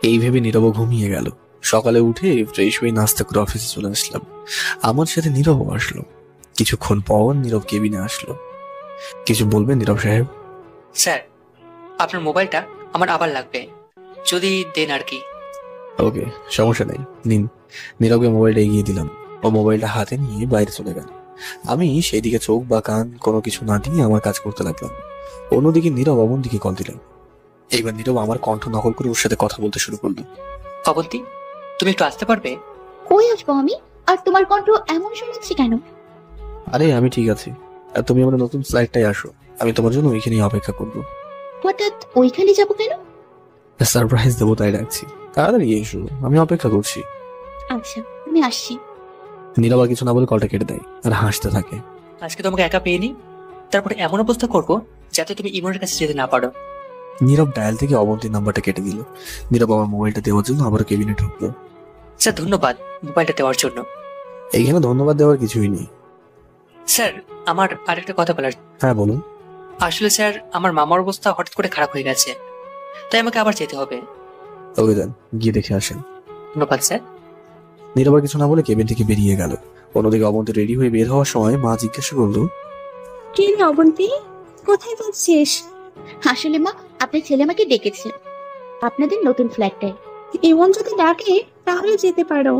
এই ভেবে নীরব ঘুমিয়ে গেল। সকালে উঠে ফ্রেশ হয়ে নাস্তা করে অফিসে চলে আসলাম। আমার সাথে নীরবও আসলো। কিছুক্ষণ পর নীরব কেবিনে আসলো। কিছু বলবেন নীরব সাহেব? স্যার, আপনার মোবাইলটা আমার আবার লাগবে, যদি দেন আর কি। ওকে, সমস্যা নেই, নিন। নীরবকে মোবাইলটা এগিয়ে দিলাম। ও মোবাইলটা হাতে নিয়ে বাইরে চলে গেল। আমি সেই দিকে চোখ বা কান কোনো কিছু না দিয়ে আমার কাজ করতে লাগলাম। অন্যদিকে নীরব অবন্তীকে কল দিলাম। এইবার নীরব আমার কণ্ঠ নকল করে ওর সাথে কথা বলতে শুরু করলো। অবন্তী, তুমি একটু আসতে পারবে? কই আসবো আমি? আর তোমার কণ্ঠ এমন শোনাচ্ছি কেন? আরে আমি ঠিক আছি, আর তুমি আমাদের নতুন ফ্লাইটটাই আসো। আমি তোমার জন্য ওইখানেই অপেক্ষা করবো। হঠাৎ ওইখানে যাবো কেন? সারপ্রাইজ দেবো তাই রাখছি। তাড়াতাড়ি এসো, আমি অপেক্ষা করছি। আচ্ছা, আমি আসছি। নীরব আর কিছু না বলে কলটা কেটে দেয় আর হাসতে থাকে। আজকে তোমাকে একা পেয়ে নি, তারপরে এমন অবস্থা করবো যাতে তুমি ইমনের কাছে যেতে না পারো। নীরব ডায়াল থেকে অবন্তীর নাম্বারটা কেটে দিল। নীরব আমার মোবাইলটা দেওয়ার জন্য আবার কেবিনে ঢুকলো। স্যার, ধন্যবাদ মোবাইলটা দেওয়ার জন্য। এইখানে ধন্যবাদ দেওয়ার কিছুই নেই। স্যার, আমার আরেকটা কথা বলার। হ্যাঁ বলুন। আসলে স্যার, আমার মামার অবস্থা হঠাৎ করে খারাপ হয়ে গেছে, তাই আমাকে আবার যেতে হবে। ওকে দেন, গিয়ে দেখে আসেন। ধন্যবাদ স্যার। নীরব আর কিছু না বলে কেবিন থেকে বেরিয়ে গেল। অন্যদিকে অবন্তী রেডি হয়ে বের হওয়ার সময় মা জিজ্ঞাসা করলো, কে রে অবন্তী, কোথায় যাচ্ছিস? আসলে মা, আপনার ছেলে আমাকে ডেকেছে আপনাদের নতুন ফ্ল্যাটটায়। ইমন যদি ডাকে তাহলে যেতে পারো।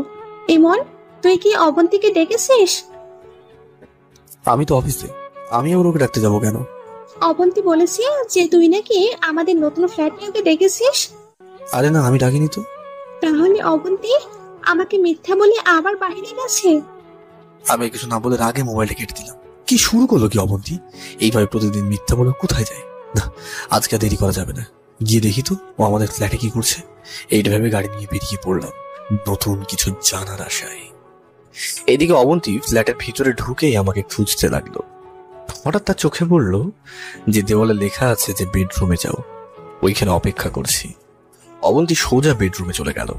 ইমন, তুই কি অবন্তীকে ডেকেছিস? আমি তো অফিসে, আমি আবার ওকে ডাকতে যাবো কেন? অবন্তী বলেছে যে তুই নাকি আমাদের নতুন ফ্ল্যাটে ওকে ডেকেছিস। আরে না, আমি ডাকিনি তো। তাহলে অবন্তী আমাকে মিথ্যা বলে আবার বাইরে গেছে। আমি কিছু না বলে আগে মোবাইলটা কেটে দিলাম। কি শুরু করলো কি অবন্তী? এইভাবে প্রতিদিন মিথ্যা বলে কোথায় যায়? না, আজকে আর দেরি করা যাবে না। গিয়ে দেখি তো ও আমাদের ফ্ল্যাটে কি করছে। এইটা ভেবে গাড়ি নিয়ে বেরিয়ে পড়লাম নতুন কিছু জানার আশায়। এদিকে অবন্তী ফ্ল্যাটের ভিতরে ঢুকেই আমাকে খুঁজতে লাগলো। হঠাৎ তার চোখে পড়লো যে দেওয়ালে লেখা আছে যে বেডরুমে যাও। ওইখানে অপেক্ষা করছি। অবন্তী সোজা বেডরুমে চলে গেল,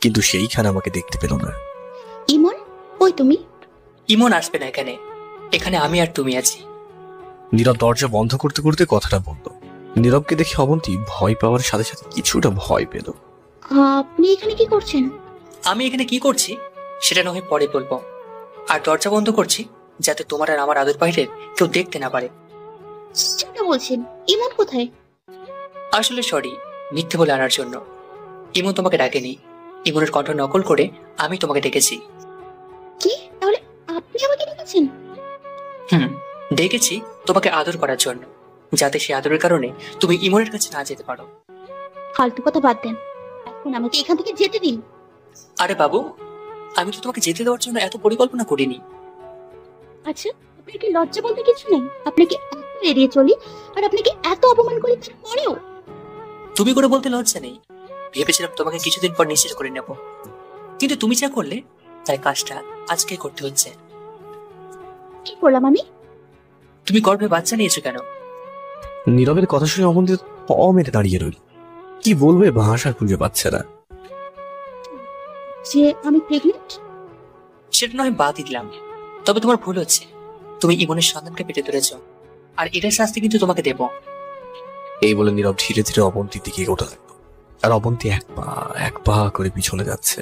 কিন্তু সেইখানে আমাকে দেখতে পেল না। ইমন, ওই তুমি? ইমন আসবে না এখানে, এখানে আমি আর তুমি আছি। নীরব দরজা বন্ধ করতে করতে কথাটা বলল। নীরবকে দেখে অবন্তী ভয় পাওয়ার সাথে সাথে কিছুটা ভয় পেল। আপনি এখানে কি করছেন? আমি এখানে কি করছি সেটা না হয় পরে বলবো। আর দরজা বন্ধ করছি যাতে তোমার আর আমার আদর বাইরের কেউ দেখতে না পারে। সেটা বলছেন? ইমন কোথায়? আসলে সরি, মিথ্যে বলে আনার জন্য। ইমন তোমাকে ডাকেনি, ইমনের কণ্ঠ নকল করে আমি তোমাকে ডেকেছি। কি? তাহলে আপনি আমাকে ডেকেছেন? ডেকেছি তোমাকে আদর করার জন্য, যাতে সে আদরের কারণে তুমি ইমনের কাছে না যেতে পারো। ফালতু কথা বাদ দেন, এখন আমাকে এখান থেকে যেতে দিন। আরে বাবু, আমি তো তোমাকে যেতে দেওয়ার জন্য এত পরিকল্পনা করিনি। আচ্ছা, আপনার কি লজ্জা বলতে কিছু নেই? আপনাকে এত এড়িয়ে চলি আর আপনাকে এত অপমান করি, তারপরেও তুমি করে বলতে লজ্জা নেই। ভেবেছিলাম তোমাকে কিছুদিন পর নিশ্চিত করে নেব, কিন্তু তুমি যা করলে তাই কাজটা আজকে করতে হচ্ছে। কি করলাম আমি? তুমি গর্ভে বাচ্চা নিয়েছো কেন? নীরবের কথা শুনে অবন্তী মেরে দাঁড়িয়ে রইল। কি বলবে ভাষা খুঁজে পাচ্ছে না। যে আমি প্রেগনেন্ট? সেটা নয় বাদই দিলাম, তবে তোমার ভুল হচ্ছে। তুমি ইমনের সন্তানকে পেটে তুলেছ, আর এটার শাস্তি কিন্তু তোমাকে দেব। এই বলে নীরব ধীরে ধীরে অবন্তীর দিকে এগোতে লাগলো, আর অবন্তী এক পা করে পিছনে যাচ্ছে।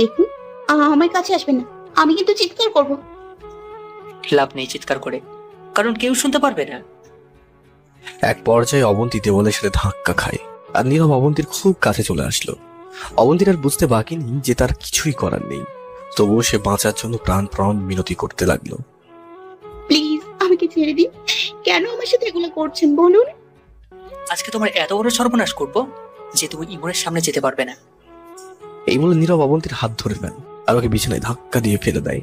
দেখুন, আমার কাছে আসবেন না, আমি কিন্তু চিৎকার করব। লাভ নেই চিৎকার করে, কারণ কেউ শুনতে পারবে না। এক পর্যায়ে অবন্তী দেওয়ালের সাথে ধাক্কা খায়, আর নীরব অবন্তীর খুব কাছে চলে আসলো। অবন্তীর আর বুঝতে বাকি নেই যে তার কিছুই করার নেই, তবুও সে বাঁচার জন্য প্রাণ মিনতি করতে লাগলো। প্লিজ আমাকে ছেড়ে দিন। কেন আমার সাথে এগুলো করছেন বলুন? আজকে তোমার এত বড় সর্বনাশ করবো যে তুমি ইমনের সামনে যেতে পারবে না। এই বলে নীরব অবন্তীর হাত ধরে নেন আর ওকে বিছানায় ধাক্কা দিয়ে ফেলে দেয়।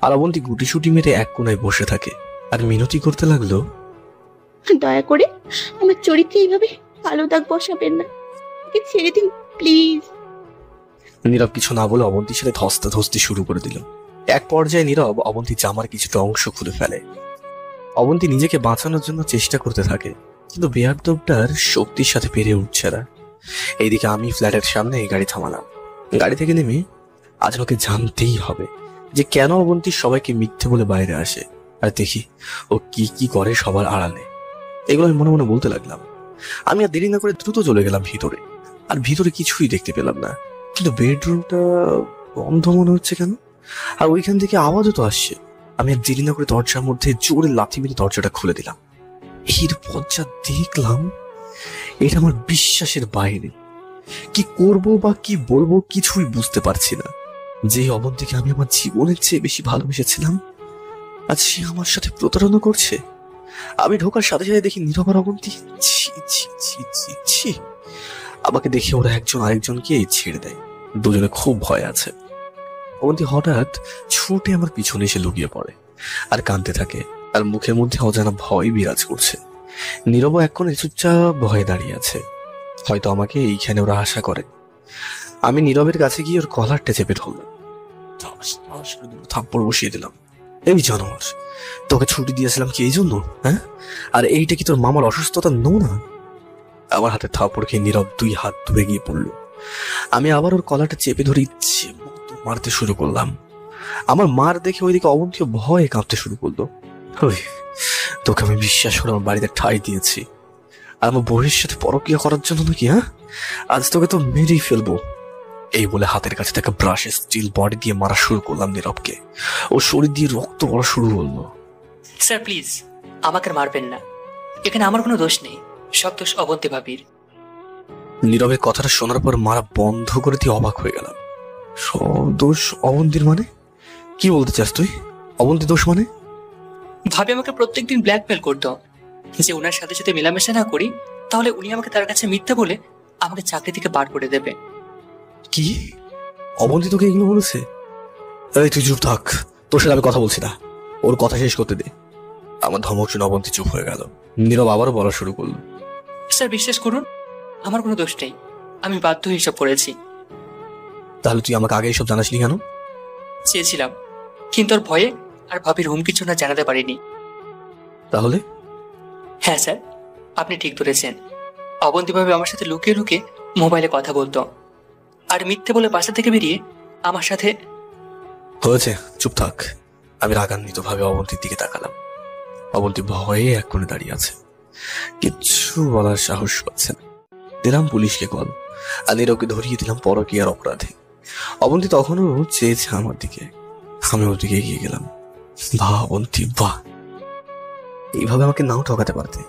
আর অবন্তী গুটিসুটি মেরে এক কোনায় বসে থাকে আর মিনতি করতে লাগলো, দয়া করে আমার চরিত্রে এইভাবে কালো দাগ বসাবেন না, আমাকে ছেড়ে দিন প্লিজ। নীরব কিছু না বলে অবন্তীর সাথে ধস্তাধস্তি শুরু করে দিল। এক পর্যায়ে নীরব অবন্তীর জামার কিছুটা অংশ খুলে ফেলে। অবন্তী নিজেকে বাঁচানোর জন্য চেষ্টা করতে থাকে, কিন্তু বেয়াদবটার শক্তির সাথে পেরে উঠছে না। এইদিকে আমি ফ্ল্যাটের সামনে গাড়ি থামালাম। গাড়ি থেকে নেমে আজ ওকে জানতেই হবে যে কেন অবন্তী সবাইকে মিথ্যে বলে বাইরে আসে, আর দেখি ও কি কি করে সবার আড়ালে। এগুলো আমি মনে মনে বলতে লাগলাম। আমি আর দেরি না করে দ্রুত চলে গেলাম ভিতরে। আর ভিতরে কিছুই দেখতে পেলাম না, কিন্তু বেডরুমটা বন্ধ মনে হচ্ছে কেন, আর ওইখান থেকে আওয়াজও তো আসছে। আমি আর দেরি না করে দরজার মধ্যে জোরে লাথি মেরে দরজাটা খুলে দিলাম। এরপর যা দেখলাম এটা আমার বিশ্বাসের বাইরে। কি করব বা কি বলবো কিছুই বুঝতে পারছি না। যে অবন্তীকে আমি আমার জীবনের চেয়ে বেশি ভালোবেসেছিলাম, আজ সে আমার সাথে প্রতারণা করছে। আমি ঢোকার সাথে সাথে দেখি নীরব আর অবন্তী। ছি ছি ছি ছি ছি। আমাকে দেখে ওরা একজন আরেকজনকে ছেড়ে দেয়। দুজনে খুব ভয় আছে। অবন্তী হঠাৎ ছুটে আমার পিছনে এসে লুকিয়ে পড়ে আর কাঁদতে থাকে, আর মুখের মধ্যে অজানা ভয় বিরাজ করছে। নীরব এক কোণে চুপচাপ ভয়ে দাঁড়িয়ে আছে। হয়তো আমাকে এইখানে ওরা আশা করে। আমি নীরবের কাছে গিয়ে ওর কলারটা চেপে ধরলাম, থাপ্পড় বসিয়ে দিলাম। এই জানোয়ার, তোকে ছুটি দিয়েছিলাম কি এই জন্য? হ্যাঁ, আর এইটা কি তোর মামার অসুস্থতা নো না? আমার হাতে থাপ্পড় খেয়ে নীরব 2 হাত দূরে গিয়ে পড়লো। আমি আবার ওর কলারটা চেপে ধরে ইচ্ছে মতো মারতে শুরু করলাম। আমার মার দেখে ওইদিকে অবন্তীও ভয়ে কাঁপতে শুরু করলো। ওই তোকে আমি বিশ্বাস করে আমার বাড়িতে ঠাঁই দিয়েছি, আর আমার বউয়ের সাথে পরকীয়া করার জন্য নাকি? হ্যাঁ, আজ তোকে তো মেরেই ফেলবো। এই বলে হাতের কাছে থাকা ব্রাশের স্টিল বডি দিয়ে মারা শুরু করলাম নীরবকে। ও শরীর দিয়ে রক্ত পড়া শুরু করলো। স্যার প্লিজ আমাকে আর মারবেন না, এখানে আমার কোনো দোষ নেই, সব দোষ অবন্তী ভাবির। নীরবের কথাটা শোনার পর মারা বন্ধ করে দিয়ে অবাক হয়ে গেলাম। সব দোষ অবন্তীর মানে? কি বলতে চাস তুই? অবন্তী দোষ মানে? ভাবি আমাকে প্রত্যেকদিন ব্ল্যাকমেল করতো যে ওনার সাথে সাথে মেলামেশা না করি তাহলে উনি আমাকে তার কাছে মিথ্যা বলে আমাকে চাকরি থেকে বার করে দেবে। কি? অবন্তী তোকে এগুলো বলেছে? এই তুই চুপ থাক, তোর সাথে আমি কথা বলছি না, ওর কথা শেষ করতে দে। আমার ধমক শুনে অবন্তী চুপ হয়ে গেল। নীরব আবারও বলা শুরু করলো। স্যার বিশ্বাস করুন, আমার কোনো দোষ নেই, আমি বাধ্য হয়ে এসব করেছি। তাহলে তুই আমাকে আগে এসব জানাসনি কেন? চেয়েছিলাম, কিন্তু ওর ভয়ে আর ভাবির হুমকির জন্য জানাতে পারিনি। তাহলে? হ্যাঁ স্যার, আপনি ঠিক ধরেছেন। অবন্তী ভাবে আমার সাথে লুকিয়ে লুকিয়ে মোবাইলে কথা বলতো, আর মিথ্যে বলে বাসা থেকে বেরিয়ে আমার সাথে। হয়েছে, চুপ থাক। আমি রাগান্বিত ভাবে অবন্তীর দিকে তাকালাম। অবন্তী ভয়ে এক কোণে দাঁড়িয়ে আছে, কিচ্ছু বলার সাহস পাচ্ছে না। দিলাম পুলিশকে কল, আর নীরবকে ধরিয়ে দিলাম পরকীয়ার অপরাধে। অবন্তী তখনও চেয়েছে আমার দিকে, আমি ওর দিকে এগিয়ে গেলাম। বাহ অবন্তী বাহ, এইভাবে আমাকে নাও ঠকাতে পারতে।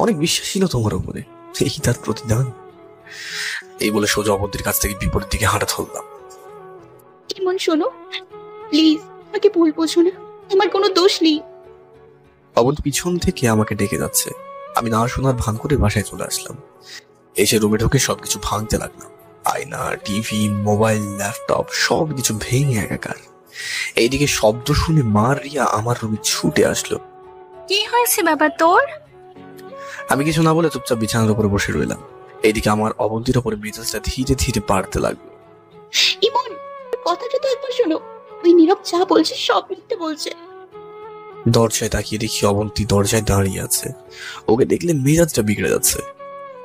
অনেক বিশ্বাস ছিল তোমার উপরে, এই তার প্রতিদান। এই বলে সোজা অবন্তীর কাছ থেকে বিপরীত দিকে হাঁটা ধরলাম। ইমন শোনো প্লিজ, আমাকে ভুল বোঝো না, আমার কোনো দোষ নেই। অবন্তী পিছন থেকে আমাকে ডেকে যাচ্ছে। আমি না শোনার ভান করে বাসায় চলে আসলাম। এসে রুমে ঢুকে সবকিছু ভাঙতে লাগলাম। আয়না, টিভি, মোবাইল, ল্যাপটপ সবকিছু ভেঙে একাকার। এইদিকে শব্দ শুনে মা রিয়া আমার রুমে ছুটে আসলো। কি হয়েছে বাবা তোর? আমি কিছু না বলে চুপচাপ বিছানার উপরে বসে রইলাম। এইদিকে আমার অবন্তীর উপরে মেজাজটা ধীরে ধীরে বাড়তে লাগলো। ইমন, কথাটা তো একবার শোনো, ওই নীরব যা বলছে সব মিথ্যে বলছে। দরজায় তাকিয়ে দেখি অবন্তী দরজায় দাঁড়িয়ে আছে। ওকে দেখলে মেজাজটা বিগড়ে যাচ্ছে।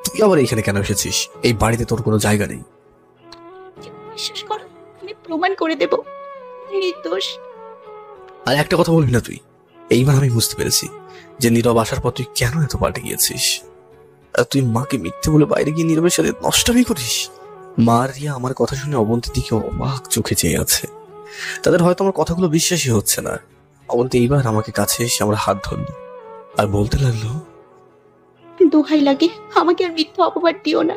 তুই আবার এইখানে কেন এসেছিস? এই বাড়িতে তোর কোনো জায়গা নেই। বিশ্বাস করো, আমি প্রমাণ করে দেব নির্দোষ। আর একটা কথা বলবি না তুই? এইবার আমি বুঝতে পেরেছি যে নীরব আসার পর তুই কেন এত পাল্টে গিয়েছিস। আর তুই মাকে মিথ্যে বলে বাইরে গিয়ে নীরবের সাথে নষ্টামি করিস। মা রিয়া আমার কথা শুনে অবন্তীর দিকে অবাক চোখে চেয়ে আছে। তাদের হয়তো আমার কথাগুলো বিশ্বাসই হচ্ছে না। অবন্তী এইবার আমাকে কাছে এসে আমার হাত ধরল আর বলতে লাগলো, দোহাই লাগে, আমাকে আর মিথ্যে অপবাদ দিও না।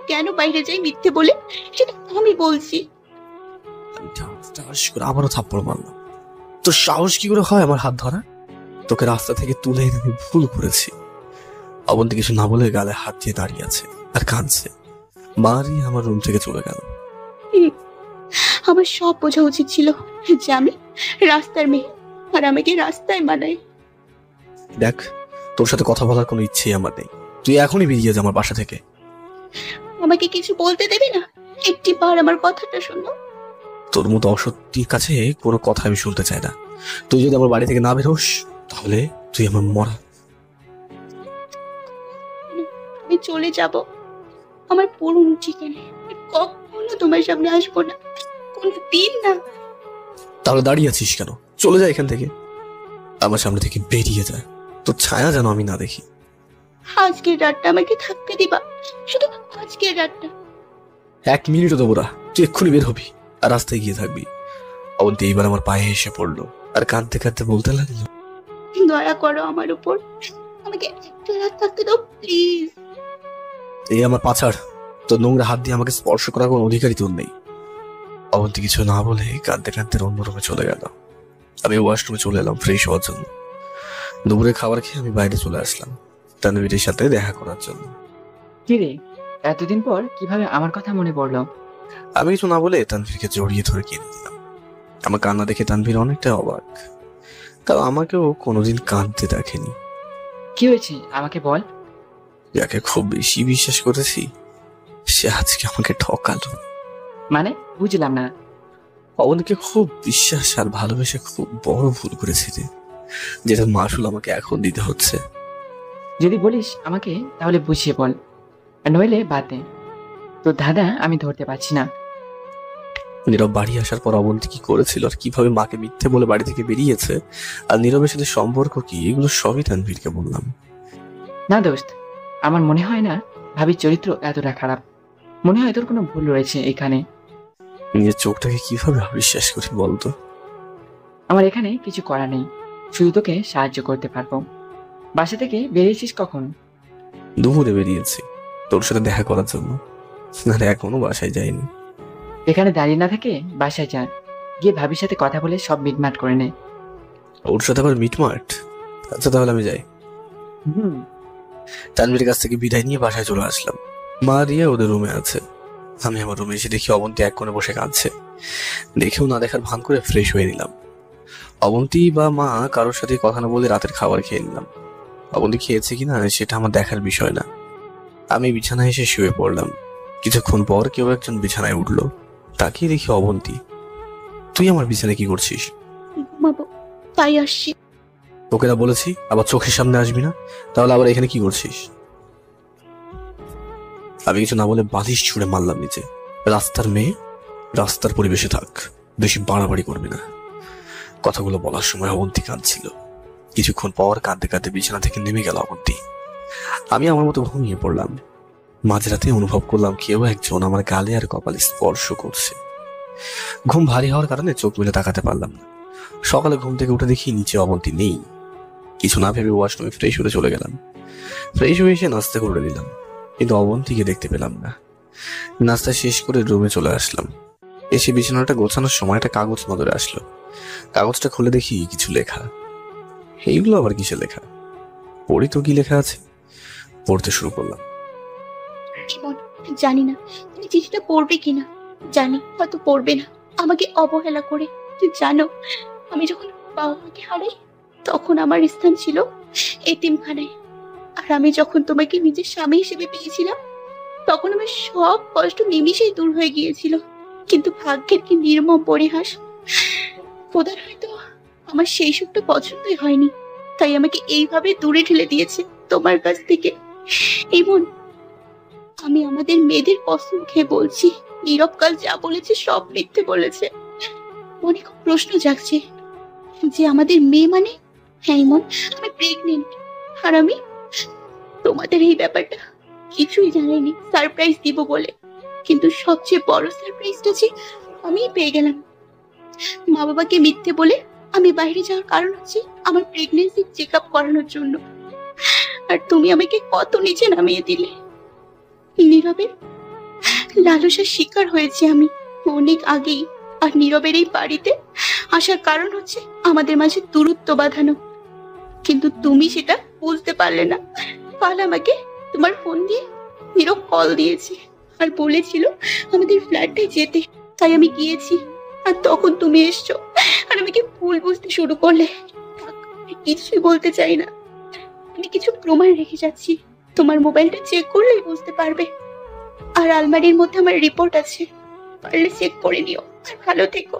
কেন বাইরে যাই মিথ্যে বলে সেটা আমি বলছি। আমি ঠাস করে আবারও থাপ্পড় মারলাম। তোর সাহস কি করে হয় আমার হাত ধরা? তোকে রাস্তা থেকে তুলে এনে আমি ভুল করেছি। অবন্তী কিছু না বলে গালে হাত দিয়ে দাঁড়িয়ে আছে আর কাঁদছে। মা রিয়া আমার রুম থেকে চলে গেল। আমার সব বোঝা উচিত ছিল যে আমি রাস্তার মেয়ে, আর আমাকে রাস্তায় মানায়। দেখ, তোর সাথে কথা বলার কোনো ইচ্ছেই আমার নেই। তুই এখনই বেরিয়ে যা আমার বাসা থেকে। আমাকে কিছু বলতে দেবে না? একটিবার আমার কথাটা শোনো। তোর মতো অসত্যির কাছে কোনো কথা আমি শুনতে চাই না। তুই যদি আমার বাড়ি থেকে না বেরোস তাহলে তুই আমার মরা। আমি চলে যাব আমার পুরনো ঠিকানায়, কখনো তোমার সামনে আসবো না, কোনো দিন না। তাহলে দাঁড়িয়ে আছিস কেন? চলে যা এখান থেকে, আমার সামনে থেকে বেরিয়ে যায়। তোর ছায়া যেন আমি না দেখি। আজকের রাতটা আমাকে থাকতে দিবা, শুধু আজকের রাতটা। 1 মিনিটও দেবো না, তুই এক্ষুনি বের হবি আর রাস্তায় গিয়ে থাকবি। অবন্তী এইবার আমার পায়ে এসে পড়লো আর কাঁদতে কাঁদতে বলতে লাগলো, দয়া করো আমার উপর, আমাকে একটা রাত থাকতে দাও প্লিজ। এই আমার পাছাড়, তোর নোংরা হাত দিয়ে আমাকে স্পর্শ করার কোনো অধিকারই তোর নেই। অবন্তী কিছু না বলে কাঁদতে কাঁদতে অন্য রুমে চলে গেল। আমি ওয়াশরুমে চলে এলাম ফ্রেশ হওয়ার জন্য। দুপুরে খাবার খেয়ে আমি বাইরে চলে আসলাম তানভীরের সাথে দেখা করার জন্য। কি রে, এতদিন পর কিভাবে আমার কথা মনে পড়লো? আমি কিছু না বলে তানভীরকে জড়িয়ে ধরে কেঁদে দিলাম। আমার কান্না দেখে তানভীর অনেকটা অবাক, তাও আমাকেও কোনোদিন কাঁদতে দেখেনি। কি হয়েছে আমাকে বল। যাকে খুব বেশি বিশ্বাস করেছি সে আজকে আমাকে ঠকালো। মানে বুঝলাম না। অবনীকে খুব বিশ্বাস আর ভালোবেসে খুব বড় ভুল করেছে রে, যেটা মাসুল আমাকে এখন দিতে হচ্ছে। যদি বলিস আমাকে তাহলে বুঝিয়ে বল, আর নইলে বাদ দে। তোর দাদা আমি ধরতে পারছি না। নীরব বাড়ি আসার পর অবন্তী কি করেছিল আর কিভাবে মাকে মিথ্যে বলে বাড়ি থেকে বেরিয়েছে আর নীরবের সাথে সম্পর্ক কি, এগুলো সবই তানভীরকে বললাম। না দোস্ত, আমার মনে হয় না ভাবির চরিত্র এতটা খারাপ। মনে হয় তোর কোনো ভুল রয়েছে এখানে। নিজের চোখটাকে কিভাবে অবিশ্বাস করি বলতো? আমার এখানে কিছু করার নেই, শুধু তোকে সাহায্য করতে পারবো। বাসা থেকে বেরিয়েছিস কখন? দুপুরে বেরিয়েছি তোর সাথে দেখা করার জন্য, আর এখনো বাসায় যাইনি। এখানে দাঁড়িয়ে না থেকে বাসায় যা, গিয়ে ভাবির সাথে কথা বলে সব মিটমাট করে নে। ওর সাথে আবার মিটমাট? আচ্ছা তাহলে আমি যাই। তানভীরের কাছ থেকে বিদায় নিয়ে বাসায় চলে আসলাম। মা রিয়া ওদের রুমে আছে। আমি আমার রুমে এসে দেখি অবন্তী এক কোণে বসে কাঁদছে। দেখেও না দেখার ভান করে ফ্রেশ হয়ে নিলাম। অবন্তী বা মা কারোর সাথে কথা না বলে রাতের খাবার খেয়ে নিলাম। অবন্তী খেয়েছে কিনা সেটা আমার দেখার বিষয় না। আমি বিছানায় এসে শুয়ে পড়লাম। কিছুক্ষণ পর কেউ একজন বিছানায় উঠলো। তাকিয়ে দেখি অবন্তী। তুই আমার বিছানায় কি করছিস? ঘুমাবো তাই আসছি। তোকে না বলেছি আবার চোখের সামনে আসবি না, তাহলে আবার এখানে কি করছিস? আমি কিছু না বলে বালিশ ছুঁড়ে মারলাম নিচে। রাস্তার মেয়ে, রাস্তার পরিবেশে থাক, বেশি বাড়াবাড়ি করবি না। কথাগুলো বলার সময় অবন্তী কাঁদছিল। কিছুক্ষণ পর কাঁদতে কাঁদতে বিছানা থেকে নেমে গেল অবন্তী। আমি আমার মতো ঘুমিয়ে পড়লাম। মাঝরাতে অনুভব করলাম কেউ একজন আমার গালে আর কপালে স্পর্শ করছে। ঘুম ভারী হওয়ার কারণে চোখ মেলে তাকাতে পারলাম না। সকালে ঘুম থেকে উঠে দেখি নিচে অবন্তী নেই। কিছু না ভেবে ওয়াশরুমে ফ্রেশ হতে চলে গেলাম। ফ্রেশ হয়ে এসে নাস্তা করে নিলাম, কিন্তু অবন্তীকে দেখতে পেলাম না। নাস্তা শেষ করে রুমে চলে আসলাম। এসে বিছানাটা গোছানোর সময় একটা কাগজ নজরে আসলো। কাগজটা খুলে দেখি কিছু লেখা। এইগুলো আবার কিসে লেখা? পড়ি তো কি লেখা আছে। পড়তে শুরু করলাম। জানি না তুমি চিঠিটা পড়বে কিনা, জানি হয়তো পড়বে না। আমাকে অবহেলা করে, তুই জানো আমি যখন বাবা মাকে হারাই তখন আমার স্থান ছিল এতিমখানায়। আর আমি যখন তোমাকে নিজের স্বামী হিসেবে পেয়েছিলাম তখন আমার সব কষ্ট নিমিষেই দূর হয়ে গিয়েছিল। কিন্তু ভাগ্যের কি নির্মম পরিহাস, খোদার হয়তো আমার সেই সুখটা পছন্দই হয়নি, তাই আমাকে এইভাবে দূরে ঠেলে দিয়েছে তোমার কাছ থেকে। এমন আমি আমাদের মেয়েদের কসম খেয়ে বলছি, নীরব কাল যা বলেছে সব মিথ্যে বলেছে। অনেক প্রশ্ন জাগছে যে আমাদের মেয়ে মানে, হ্যাঁ ইমন আমি প্রেগনেন্ট, আর আমি তোমাদের এই ব্যাপারটা কিছুই জানাইনি সারপ্রাইজ দিব বলে। কিন্তু সবচেয়ে বড় সারপ্রাইজটা যে আমি পেয়ে গেলাম। মা বাবাকে মিথ্যে বলে আমি বাইরে যাওয়ার কারণ হচ্ছে আমার প্রেগনেন্সি চেক আপ করানোর জন্য, আর তুমি আমাকে কত নিচে নামিয়ে দিলে। নীরবের লালসার শিকার হয়েছি আমি অনেক আগেই, আর নীরবের এই বাড়িতে আসার কারণ হচ্ছে আমাদের মাঝে দূরত্ব বাঁধানো। কিন্তু তুমি সেটা বুঝতে পারলে না। কাল আমাকে তোমার ফোন দিয়ে নীরব কল দিয়েছে আর বলেছিল আমাদের ফ্ল্যাটে যেতে, তাই আমি গিয়েছি। আর তখন তুমি এসছো আর আমাকে ভুল বুঝতে শুরু করলে। আমি কিছুই বলতে চাই না, আমি কিছু প্রমাণ রেখে যাচ্ছি, তোমার মোবাইলটা চেক করলেই বুঝতে পারবে। আর আলমারির মধ্যে আমার রিপোর্ট আছে, পারলে চেক করে নিও। আর ভালো থেকো,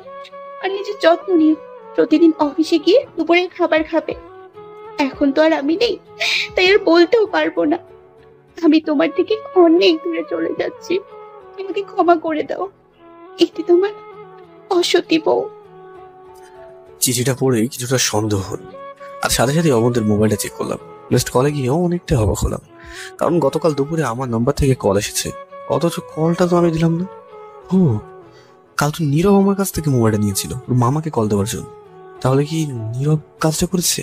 আর নিজের যত্ন নিও। প্রতিদিন অফিসে গিয়ে দুপুরের খাবার খাবে। এখন তো আর আমি নেই, তাই আর বলতেও পারবো না। আমি তোমার থেকে অনেক দূরে চলে যাচ্ছি, আমাকে ক্ষমা করে দাও। এটি তোমার অসতী বউ। চিঠিটা পড়েই কিছুটা সন্দেহ হল, আর সাথে সাথে অবন্তের মোবাইলটা চেক করলাম। মিসড কলে গিয়েও অনেকটা অবাক হলাম, কারণ গতকাল দুপুরে আমার নাম্বার থেকে কল এসেছে, অথচ কলটা তো আমি দিলাম না। ও, কাল তো নীরব আমার কাছ থেকে মোবাইলটা নিয়েছিল ওর মামাকে কল দেওয়ার জন্য। তাহলে কি নীরব কাজটা করেছে?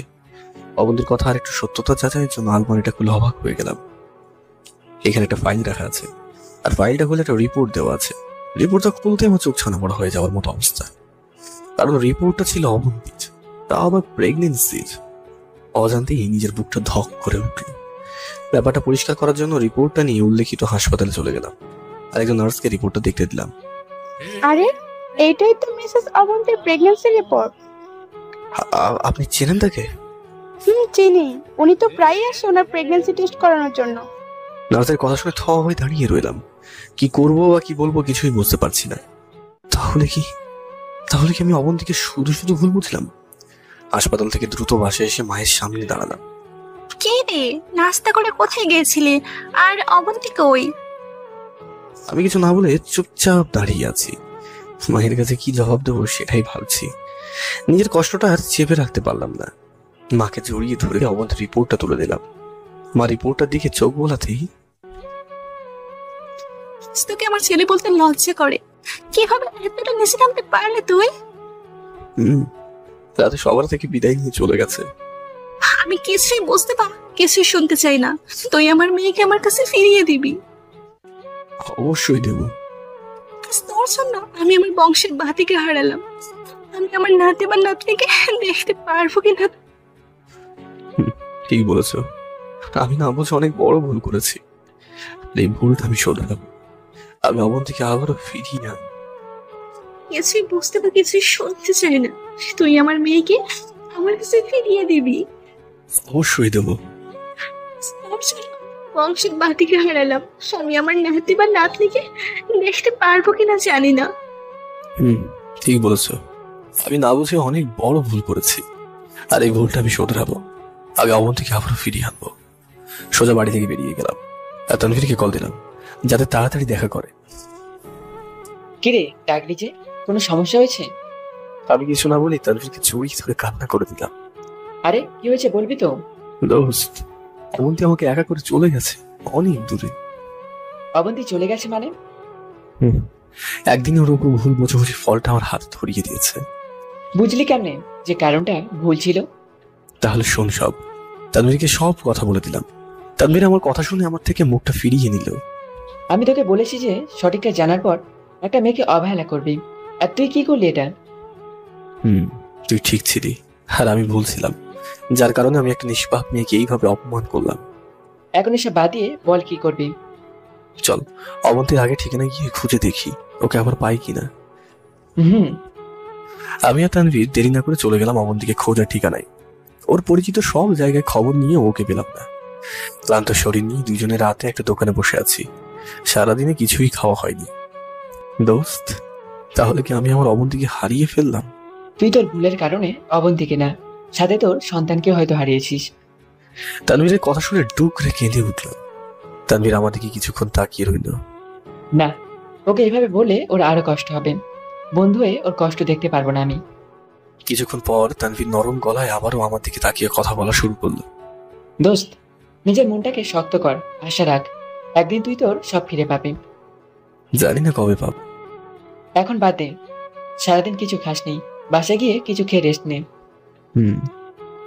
অবন্তের কথা আর একটু সত্যতা যাচাইয়ের জন্য আলমারিটা খুলে অবাক হয়ে গেলাম। এখানে একটা ফাইল রাখা আছে, আর ফাইলটা খুলে একটা রিপোর্ট দেওয়া আছে। রিপোর্টটা খুলতে আমার চোখ ছানা বড় হয়ে যাওয়ার মতো অবস্থা, কারণ রিপোর্টটা ছিল অবন্তীর, তা আবার প্রেগনেন্সির। অজান্তেই নিজের বুকটা ধক করে উঠল। ব্যাপারটা পরিষ্কার করার জন্য রিপোর্টটা নিয়ে উল্লেখিত হাসপাতালে চলে গেলাম, আর একজন নার্সকে রিপোর্টটা দেখতে দিলাম। আরে এইটাই তো মিসেস অবন্তীর প্রেগন্যান্সি রিপোর্ট। আপনি চেনেন তাকে? চিনি, উনি তো প্রায়ই আসে ওনার প্রেগন্যান্সি টেস্ট করানোর জন্য। নার্সের কথা শুনে থ হয়ে দাঁড়িয়ে রইলাম। কি করবো বা কি বলবো কিছুই বুঝতে পারছি না। তাহলে কি আমি অবন্তীকে শুধু শুধু ভুল বুঝলাম? হাসপাতাল থেকে দ্রুত বাসায় এসে মায়ের সামনে দাঁড়ালাম। কে রে, নাস্তা করে কোথায় গিয়েছিলি? আর অবন্তী কই? আমি কিছু না বলে চুপচাপ দাঁড়িয়ে আছি। মায়ের কাছে কি জবাব দেবো সেটাই ভাবছি। নিজের কষ্টটা আর চেপে রাখতে পারলাম না। মাকে জড়িয়ে ধরে অবন্তীর রিপোর্টটা তুলে দিলাম। মা রিপোর্টটার দিকে চোখ বোলাতেই, তোকে আমার ছেলে বলতে লজ্জা করে। কিভাবে এতটা নিচে নামতে পারলে তুই? রাতে সবার থেকে বিদায় নিয়ে চলে গেছে। আমি কিছুই বুঝতে কিছুই শুনতে চাই না। তুই আমার মেয়েকে আমার কাছে ফিরিয়ে দিবি। অবশ্যই দেব। তোর জন্য আমি আমার বংশের বাতিকে হারালাম। আমি আমার নাতি বা নাতনিকে দেখতে পারবো কিনা। ঠিক বলেছ, আমি না বুঝে অনেক বড় ভুল করেছি। এই ভুলটা আমি শোধরাবো। আমি অবন্তীকে আবারও ফিরিয়ে আনবো। কিছুই বুঝতে বা কিছুই শুনতে চাই না। তুই আমার মেয়েকে আমার কাছে ফিরিয়ে দিবি। অবশ্যই দেবো। বংশের বাতিকে হারালাম, আমি আমার নাতি বা নাতনিকে দেখতে পারবো কিনা জানি না। ঠিক বলেছ, আমি না বুঝে অনেক বড় ভুল করেছি, আর এই ভুলটা আমি শোধরাবো। আমি অবন্তীকে আবারও ফিরিয়ে আনবো। সোজা বাড়ি থেকে বেরিয়ে গেলাম, আর তানভীরকে কল দিলাম যাতে তাড়াতাড়ি দেখা করে। কিরে ডাকলি যে, কোনো সমস্যা হয়েছে? আমি কিছু না বলি তানভীরকে জড়িয়ে ধরে কান্না করে দিলাম। আরে কি হয়েছে বলবি তো? দোস্ত, অবন্তী আমাকে একা করে চলে গেছে অনেক দূরে। অবন্তী চলে গেছে মানে? একদিন ওর উপর ভুল বোঝাবুঝি ফলটা আমার হাত ধরিয়ে দিয়েছে। বুঝলি কেমনে যে কারণটা ভুল ছিল? তাহলে শোন সব। তানভীরকে সব কথা বলে দিলাম। তানভীর আমার কথা শুনে আমার থেকে মুখটা ফিরিয়ে নিল। আমি তোকে বলেছি যে সঠিকটা জানার পর একটা মেয়েকে অবহেলা করবি, আর তুই কি করলি এটা? তুই ঠিক ছিলি, আর আমি ভুল ছিলাম, যার কারণে আমি একটা নিষ্পাপ মেয়েকে এইভাবে অপমান করলাম। এখন এসব বাদ দিয়ে বল কি করবি? চল অবন্তীর আগে ঠিকানা গিয়ে খুঁজে দেখি ওকে আবার পাই কিনা। আমি আর তানভীর দেরি না করে চলে গেলাম অবন্তীকে খোঁজার ঠিকানায়। ওর পরিচিত সব জায়গায় খবর নিয়ে ওকে পেলাম না। ক্লান্ত শরীর নিয়ে দুজনে রাতে একটা দোকানে বসে আছি। সারাদিনে কিছুই খাওয়া হয়নি। দোস্ত, তাহলে কি আমি আমার অবন্তীকে হারিয়ে ফেললাম? তুই তোর ভুলের কারণে অবন্তীকে না, সাথে তোর সন্তানকে হয়তো হারিয়েছিস। তানভীরের কথা শুনে ডুকরে কেঁদে উঠলাম। তানভীর আমার দিকে কিছুক্ষণ তাকিয়ে রইল। না, ওকে এইভাবে বলে ওর আরো কষ্ট হবে। বন্ধু হয়ে ওর কষ্ট দেখতে পারবো না আমি। কিছুক্ষণ পর তানভীর নরম গলায় আবারও আমার দিকে তাকিয়ে কথা বলা শুরু করলো। দোস্ত, নিজের মনটাকে শক্ত কর, আশা রাখ, একদিন তুই তোর সব ফিরে পাবি। জানি না কবে পাব। এখন বাদ দে, সারাদিন কিছু খাসনি, বাসায় গিয়ে কিছু খেয়ে রেস্ট নে।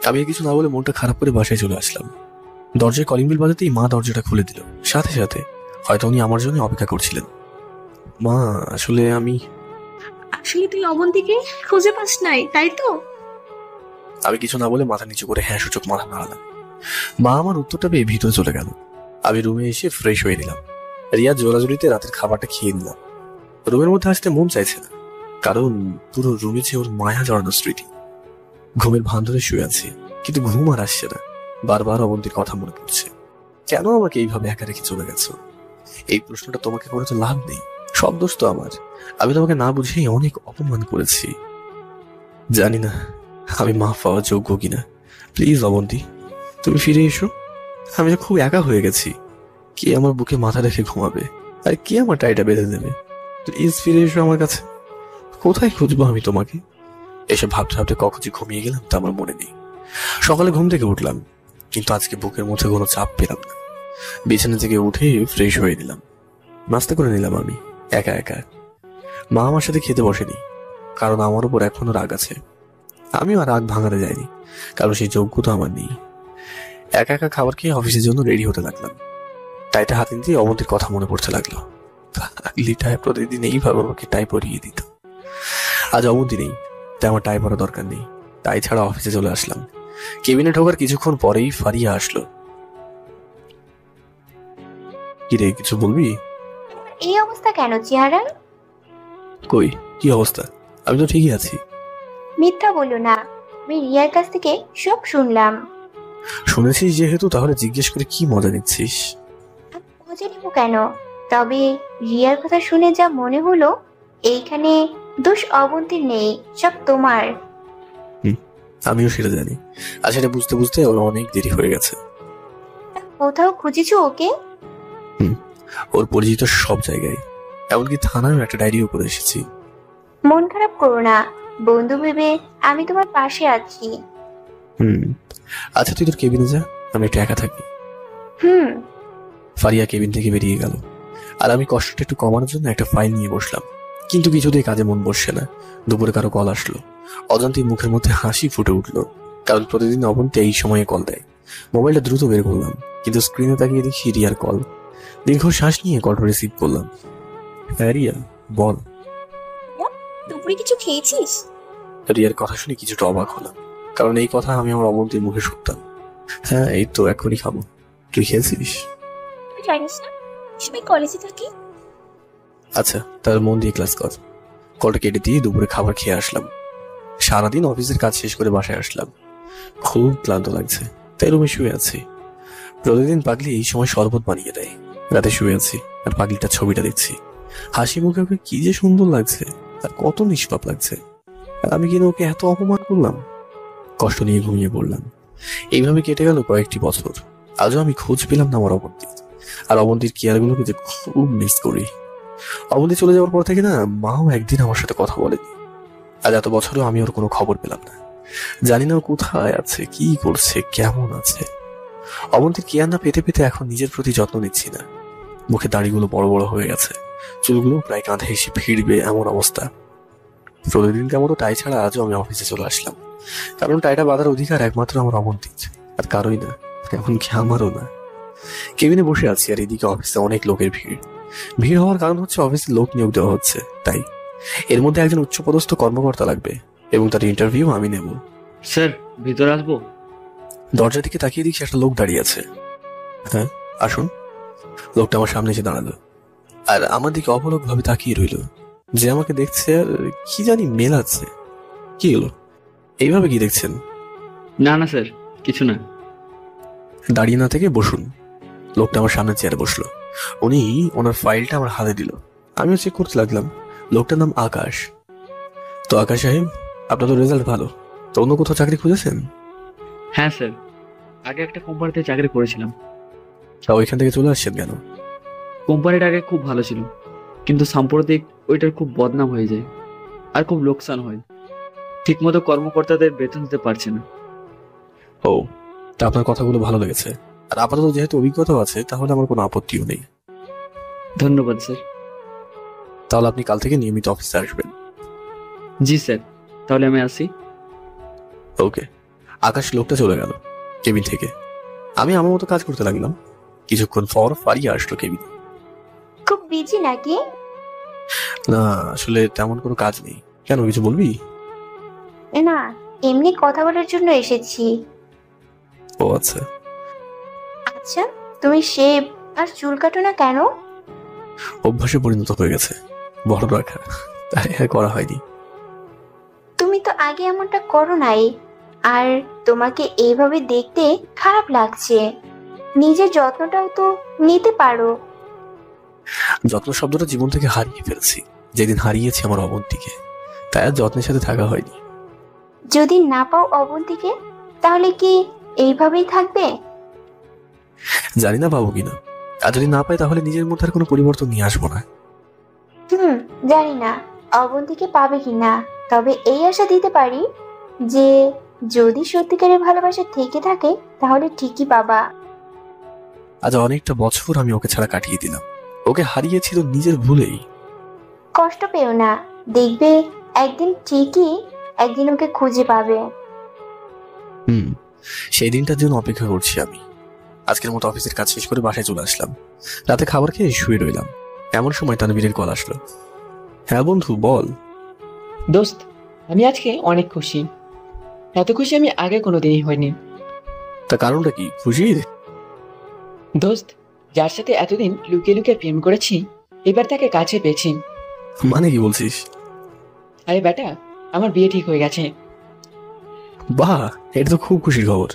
আমি কিছু না বলে মনটা খারাপ করে বাসায় চলে আসলাম। দরজায় কলিং বেল বাজাতেই মা দরজাটা খুলে দিল। সাথে সাথে হয়তো উনি আমার জন্য অপেক্ষা করছিলেন। মা, আসলে তুই অবন্তীকে খুঁজে পাস নাই, তাই তো? আমি কিছু না বলে মাথা নিচু করে হ্যাঁ সূচক মাথা নাড়ালাম। মা আমার উত্তরটা পেয়ে ভিতরে চলে গেল। আমি রুমে এসে ফ্রেশ হয়ে নিলাম। রিয়া জোরাজুরিতে রাতের খাবারটা খেয়ে নিলাম। রুমের মধ্যে আসতে মন চাইছে না, কারণ পুরো রুমে যে ওর মায়া জড়ানো স্মৃতি। ঘুমের ভান ধরে শুয়ে আছি, কিন্তু ঘুম আর আসছে না। বারবার অবন্তীর কথা মনে পড়ছে। কেন আমাকে এইভাবে একা রেখে চলে গেছো? এই প্রশ্নটা তোমাকে করে তো লাভ নেই, সব দোষ তো আমার। আমি তোমাকে না বুঝেই অনেক অপমান করেছি। জানি না আমি মাফ পাওয়ার যোগ্য কিনা। প্লিজ অবন্তী, তুমি ফিরে এসো। আমি তো খুব একা হয়ে গেছি। কে আমার বুকে মাথা রেখে ঘুমাবে, আর কে আমার টাইটা বেঁধে দেবে? প্লিজ ফিরে এসো আমার কাছে। কোথায় খুঁজবো আমি তোমাকে? এসব ভাবতে ভাবতে কখন যে ঘুমিয়ে গেলাম তা আমার মনে নেই। সকালে ঘুম থেকে উঠলাম, কিন্তু আজকে বুকের মধ্যে কোনো চাপ পেলাম না। বিছানা থেকে উঠে ফ্রেশ হয়ে নিলাম, নাস্তা করে নিলাম আমি একা একা। মা আমার সাথে খেতে বসেনি, কারণ আমার উপর এখনো রাগ আছে। আমিও আর রাগ ভাঙাতে যাইনি, কারণ সেই যোগ্যতা আমার নেই। একা একা খাবার খেয়ে অফিসের জন্য রেডি হতে লাগলাম। টাইটা হাতে নিতেই অবন্তীর কথা মনে পড়তে লাগলো। লিটায় প্রতিদিন এইভাবে আমাকে টাই পরিয়ে দিত। আজ অবন্তী নেই, তাই আমার টাই পরা দরকার নেই। টাই ছাড়া অফিসে চলে আসলাম। কেবিনে ঢোকার কিছুক্ষণ পরেই ফারিয়া আসলো। কিরে, কিছু বলবি? এই অবস্থা কেন চেহারা? কই, কি অবস্থা? আমি তো ঠিকই আছি। মিথ্যা বলো না, আমি রিয়ার কাছ থেকে সব শুনলাম। শুনেছিস যেহেতু, তাহলে জিজ্ঞেস করে কি মজা নিচ্ছিস? মজা নিব কেন? তবে রিয়ার কথা শুনে যা মনে হলো, এইখানে দোষ অবন্তীর নেই, সব তোমার। আমিও সেটা জানি, আর সেটা বুঝতে বুঝতে ওর অনেক দেরি হয়ে গেছে। কোথাও খুঁজেছো ওকে? ওর পরিচিত সব জায়গায়, এমনকি থানায় একটা ডায়েরিও করে এসেছি। মন খারাপ করো না, বন্ধু ভেবে আমি তোমার পাশে আছি। আচ্ছা, তুই তোর কেবিনে যা, আমি একটু একা থাকি। ফারিয়া কেবিন থেকে বেরিয়ে গেল, আর আমি কষ্টটা একটু কমানোর জন্য একটা ফাইল নিয়ে বসলাম। কিন্তু কিছুতেই কাজে মন বসছে না। দুপুরে কারো কল আসলো। অজান্তেই মুখের মধ্যে হাসি ফুটে উঠলো, কারণ প্রতিদিন অবন্তী এই সময়ে কল দেয়। মোবাইলটা দ্রুত বের করলাম, কিন্তু স্ক্রিনে তাকিয়ে দেখি রিয়ার কল। দীর্ঘ শ্বাস নিয়ে কলটা রিসিভ করলাম। হ্যাঁ রিয়া, বল। দুপুরে কিছু খেয়েছিস? রিয়ার কথা শুনে কিছুটা অবাক হলাম, কারণ এই কথা আমি আমার অবন্তীর মুখে শুনতাম। হ্যাঁ, এই তো এখনই খাবো। তুই খেয়েছিস? তুই জানিস না সবাই কলেজে থাকি। আচ্ছা, তাহলে মন দিয়ে ক্লাস কর। কলটা কেটে দিয়ে দুপুরে খাবার খেয়ে আসলাম। সারাদিন অফিসের কাজ শেষ করে বাসায় আসলাম, খুব ক্লান্ত লাগছে, তাই রুমে শুয়ে আছি। প্রতিদিন পাগলি এই সময় শরবত বানিয়ে দেয়। রাতে শুয়ে আছি আর পাগলিটার ছবিটা দেখছি। হাসি মুখে ওকে কি যে সুন্দর লাগছে, আর কত নিষ্পাপ লাগছে। আর আমি কিনা ওকে এত অপমান করলাম। কষ্ট নিয়ে ঘুমিয়ে পড়লাম। এইভাবে কেটে গেল কয়েকটি বছর। আজও আমি খোঁজ পেলাম না আমার অবন্তীর। আর অবন্তীর কেয়ারগুলোকে যে খুব মিস করি। অবন্তী চলে যাওয়ার পর থেকে না, মাও একদিন আমার সাথে কথা বলেনি। আজ এত বছরও আমি ওর কোনো খবর পেলাম না। জানি না ও কোথায় আছে, কি করছে, কেমন আছে। অবন্তীর কেয়ার না পেতে পেতে এখন নিজের প্রতি যত্ন নিচ্ছি না। মুখে দাড়িগুলো বড় বড় হয়ে গেছে, চুলগুলো প্রায় কাঁধে এসে ভিড়বে এমন অবস্থা। প্রতিদিনকার মতো টাই ছাড়া আজও আমি অফিসে চলে আসলাম, কারণ টাইটা বাঁধার অধিকার একমাত্র আমার অবন্তীর, আর কারোই না, এমনকি আমারও না। কেবিনে বসে আছি, আর এদিকে অফিসে অনেক লোকের ভিড়। ভিড় হওয়ার কারণ হচ্ছে অফিসে লোক নিয়োগ দেওয়া হচ্ছে, তাই এর মধ্যে একজন উচ্চপদস্থ কর্মকর্তা লাগবে, এবং তার ইন্টারভিউ আমি নেব। স্যার, ভিতরে আসবো? দরজার দিকে তাকিয়ে দেখছি একটা লোক দাঁড়িয়ে আছে। হ্যাঁ, আসুন। লোকটা আমার সামনে এসে দাঁড়ালো, আর আমার দিকে অপলক ভাবে তাকিয়ে রইল, যে আমাকে দেখছে আর কি জানি মেলাচ্ছে। কি হলো, এইভাবে কি দেখছেন? না না স্যার, কিছু না। দাঁড়িয়ে না থেকে বসুন। লোকটা আমার সামনে চেয়ারে বসলো। উনি ওনার ফাইলটা আমার হাতে দিল। আমিও চেক করতে লাগলাম। লোকটার নাম আকাশ। তো আকাশ সাহেব, আপনার তো রেজাল্ট ভালো, তো অন্য কোথাও চাকরি খুঁজেছেন? হ্যাঁ স্যার, আগে একটা কোম্পানিতে চাকরি করেছিলাম। তা ওইখান থেকে চলে আসছেন কেন? কোম্পানিটা আগে খুব ভালো ছিল, কিন্তু সাম্প্রতিক ওইটার খুব বদনাম হয়ে যায়, আর খুব লোকসান হয়। ঠিকমতো কর্মকর্তাদের বেতন দিতে পারছে না। ও, তা আপনার কথাগুলো ভালো লেগেছে, আর আপাতত যেহেতু অভিজ্ঞতাও আছে, তাহলে আমার কোনো আপত্তিও নেই। ধন্যবাদ স্যার। তাহলে আপনি কাল থেকে নিয়মিত অফিসে আসবেন। জি স্যার, তাহলে আমি আসি। ওকে। আকাশ লোকটা চলে গেল কেবিন থেকে। আমি আমার মতো কাজ করতে লাগলাম। কিছুক্ষণ পর ফারিয়া আসলো কেবিনে। খুব বিজি নাকি? না, আসলে তেমন কোনো কাজ নেই। কেন, কিছু বলবি? না, এমনি কথা বলার জন্য এসেছি। ও আচ্ছা। আচ্ছা, তুমি শেভ আর চুল কাটো না কেন? অভ্যাসে পরিণত হয়ে গেছে, বড় রাখা, তাই আর করা হয়নি। তুমি তো আগে এমনটা করো নাই, আর তোমাকে এইভাবে দেখতে খারাপ লাগছে। নিজের যত্নটাও তো নিতে পারো। যত্ন শব্দটা জীবন থেকে হারিয়ে ফেলছি যেদিন হারিয়েছি আমার অবন্তীকে, তাই আর যত্নের সাথে থাকা হয়নি। যদি না পাও অবন্তীকে, তাহলে কি এইভাবেই থাকবে? জানি না পাবো কিনা, আর যদি না পাই তাহলে নিজের মধ্যে আর কোনো পরিবর্তন নিয়ে আসবো না। জানি না অবন্তীকে পাবে কিনা, তবে এই আশা দিতে পারি যে যদি সত্যিকারের ভালোবাসা থেকে থাকে তাহলে ঠিকই পাবা। আজ অনেকটা বছর আমি ওকে ছাড়া কাটিয়ে দিলাম, ওকে হারিয়েছি তো নিজের ভুলেই। কষ্ট পেও না, দেখবে একদিন ঠিকই একদিন ওকে খুঁজে পাবে। সেই দিনটার জন্য অপেক্ষা করছি আমি। আজকের মতো অফিসের কাজ শেষ করে বাসায় চলে আসলাম। রাতে খাবার খেয়ে শুয়ে রইলাম, এমন সময় তানভীরের কল আসলো। হ্যাঁ বন্ধু বল। দোস্ত, আমি আজকে অনেক খুশি। এত খুশি আমি আগে কোনোদিনই হইনি। তা কারণটা কি খুশির? দোস্ত, যার সাথে এতদিন লুকিয়ে লুকিয়ে প্রেম করেছি, এবার তাকে কাছে পেয়েছি। মানে কি বলছিস? আরে বেটা, আমার বিয়ে ঠিক হয়ে গেছে। বাহ, এটা তো খুব খুশির খবর।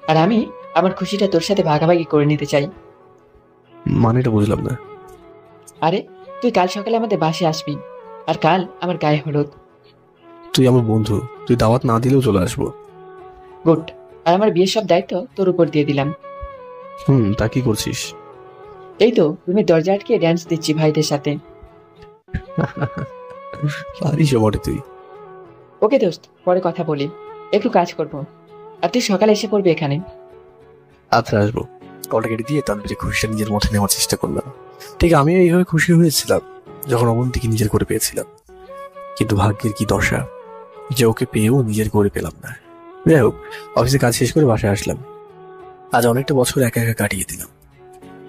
আর আমি আমার খুশিটা তোর সাথে ভাগাভাগি করে নিতে চাই। মানেটা বুঝলাম না। আরে তুই কাল সকালে আমাদের বাসে আসবি, আর কাল আমার গায়ে হলুদ। তুই আমার বন্ধু, তুই দাওয়াত না দিলেও চলে আসবো। গুড। আর আমার বিয়ের সব দায়িত্ব তোর উপর দিয়ে দিলাম। তা কি করছিস? এই তো রুমে দরজা আটকে ড্যান্স দিচ্ছি ভাইদের সাথে। পারিস বটে তুই। ওকে দোস্ত, পরে কথা বলি, একটু কাজ করব। আর তুই সকালে এসে পড়বি এখানে। আচ্ছা আসবো। কলটা কেটে দিয়ে তানভীরের খুশিটা নিজের মধ্যে নেওয়ার চেষ্টা করলাম। ঠিক আমিও এইভাবে খুশি হয়েছিলাম যখন অবন্তীকে নিজের করে পেয়েছিলাম, কিন্তু ভাগ্যের কি দশা যে ওকে পেয়েও নিজের করে পেলাম না। যাই হোক, অফিসে কাজ শেষ করে বাসায় আসলাম। আজ অনেকটা বছর একা একা কাটিয়ে দিলাম,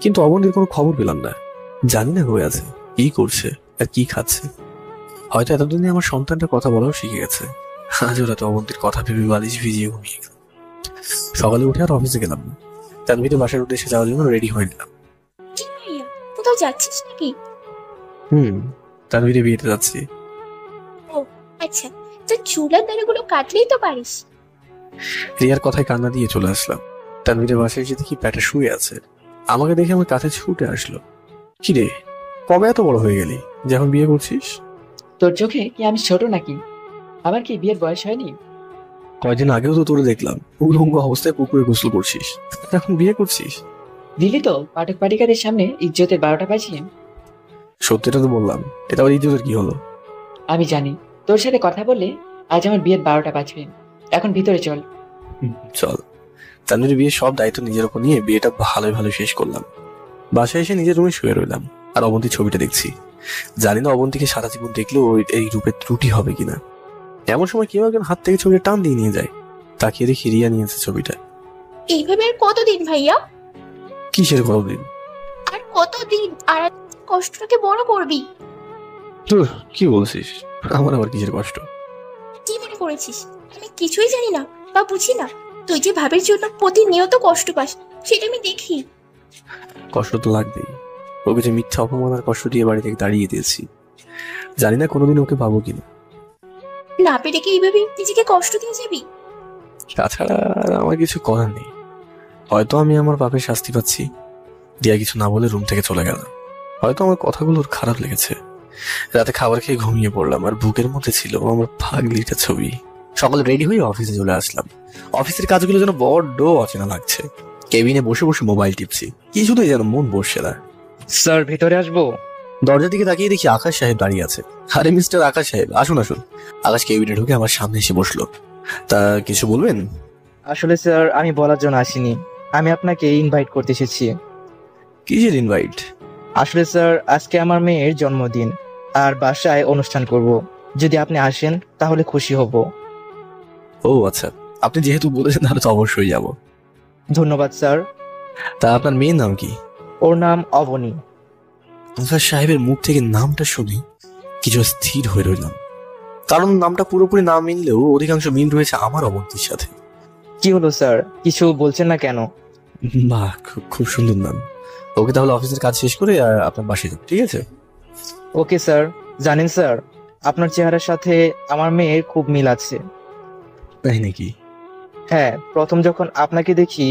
কিন্তু অবন্তীর কোনো খবর পেলাম না। জানি না কই আছে, কি করছে আর কি খাচ্ছে। হয়তো এতদিনে আমার সন্তানটা কথা বলাও শিখে গেছে। আজ ওরা তো অবন্তীর কথা ভেবে বালিশ ভিজিয়ে ঘুমিয়ে গেল। সকালে উঠে আর অফিসে গেলাম না, তানভীরের বাসার উদ্দেশ্যে যাওয়ার জন্য রেডি হয়ে নিলাম। কি ভাইয়া, কোথাও যাচ্ছিস নাকি? তানভীরের বিয়েতে যাচ্ছি। ও আচ্ছা, তো চুলার দাঁড়াগুলো কাটলেই তো পারিস। রিয়ার কথায় কান্না দিয়ে চলে আসলাম। তানভীরের বাসায় এসে দেখি প্যাটা শুয়ে আছে। আমাকে দেখে আমার কাছে ছুটে আসলো। কি রে, কবে এত বড় হয়ে গেলি যে এখন বিয়ে করছিস? তোর চোখে কি আমি ছোট নাকি? আমার কি বিয়ের বয়স হয়নি? কয়দিন আগেও তো তোরে দেখলাম উলঙ্গ অবস্থায় পুকুরে গোসল করছিস, এখন বিয়ে করছিস? দিলি তো পাঠক পাঠিকাদের সামনে ইজ্জতের 12টা বাজিয়ে। সত্যিটা তো বললাম, এটা আবার ইজ্জতের কি হলো? আমি জানি তোর সাথে কথা বললে আজ আমার বিয়ের 12টা বাজবে। এখন ভিতরে চল। চল। তানভীরের বিয়ের সব দায়িত্ব নিজের উপর নিয়ে বিয়েটা ভালোই ভালো শেষ করলাম। বাসায় এসে নিজের রুমে শুয়ে রইলাম আর অবন্তীর ছবিটা দেখছি। জানি না অবন্তীকে সারা জীবন দেখলেও এই রূপের ত্রুটি হবে কিনা। এমন সময় কেউ একজন হাত থেকে ছবিটা টান দিয়ে নিয়ে যায়। তাকিয়ে দেখি রিয়া নিয়েছে ছবিটা। এইভাবে আর কতদিন ভাইয়া? কিসের কতদিন? আর কতদিন? আর কষ্টটাকে বড় করবি? তুই কি বলছিস? আমার আবার কিসের কষ্ট? কি মনে করেছিস আমি কিছুই জানি না বা বুঝি না? তুই যে ভাবের জন্য প্রতিনিয়ত কষ্ট পাস সেটা আমি দেখি। কষ্ট তো লাগবেই। ওকে যে মিথ্যা অপমান আর কষ্ট দিয়ে বাড়ি থেকে তাড়িয়ে দিয়েছি, জানি না কোনোদিন ওকে পাবো কিনা। না পেরে কি এইভাবে নিজেকে কষ্ট দিয়ে যাবি? তাছাড়া আর আমার কিছু করার নেই। হয়তো আমি আমার পাপের শাস্তি পাচ্ছি। দিয়া কিছু না বলে রুম থেকে চলে গেল। হয়তো আমার কথাগুলোর খারাপ লেগেছে। রাতে খাবার খেয়ে ঘুমিয়ে পড়লাম আর বুকের মধ্যে ছিল আমার পাগলিটা ছবি। সকালে রেডি হয়ে অফিসে চলে আসলাম। অফিসের কাজগুলো যেন বড্ড অচেনা লাগছে। কেবিনে বসে বসে মোবাইল টিপছি, কিছুতেই যেন মন বসছে না। স্যার ভেতরে আসবো? দরজা দিকে তাকিয়ে দেখি আকাশ সাহেব দাঁড়িয়ে আছে। আরে মিস্টার আকাশ সাহেব, আসুন আসুন। আকাশ কেবিনে ঢুকে আমার সামনে এসে বসলো। তা কিছু বলবেন? আসলে স্যার আমি বলার জন্য আসিনি, আমি আপনাকে ইনভাইট করতে এসেছি। কিসের ইনভাইট? আসলে স্যার আজকে আমার মেয়ের জন্মদিন আর বাসায় অনুষ্ঠান করব। যদি আপনি আসেন তাহলে খুশি হব। ও আচ্ছা, আপনি যেহেতু বলেছেন তাহলে তো অবশ্যই যাব। ধন্যবাদ স্যার। তা আপনার মেয়ের নাম কি? ওর নাম অবনী। আকাশ সাহেবের মুখ থেকে নামটা শুনে কিছু স্থির হয়ে রইলাম, কারণ নামটা পুরোপুরি না মিললেও অধিকাংশ মিল রয়েছে আমার অবন্তীর সাথে। কি হলো স্যার, কিছু বলছেন না কেন? বাহ, খুব সুন্দর নাম। ওকে তাহলে অফিসের কাজ শেষ করে আপনার বাসায় যাবো, ঠিক আছে? Okay sir. জানেন স্যার, আপনার চেহারার সাথে আমার মেয়ের খুব মিল আছে। তাই নাকি? হ্যাঁ, প্রথম যখন আপনাকে দেখি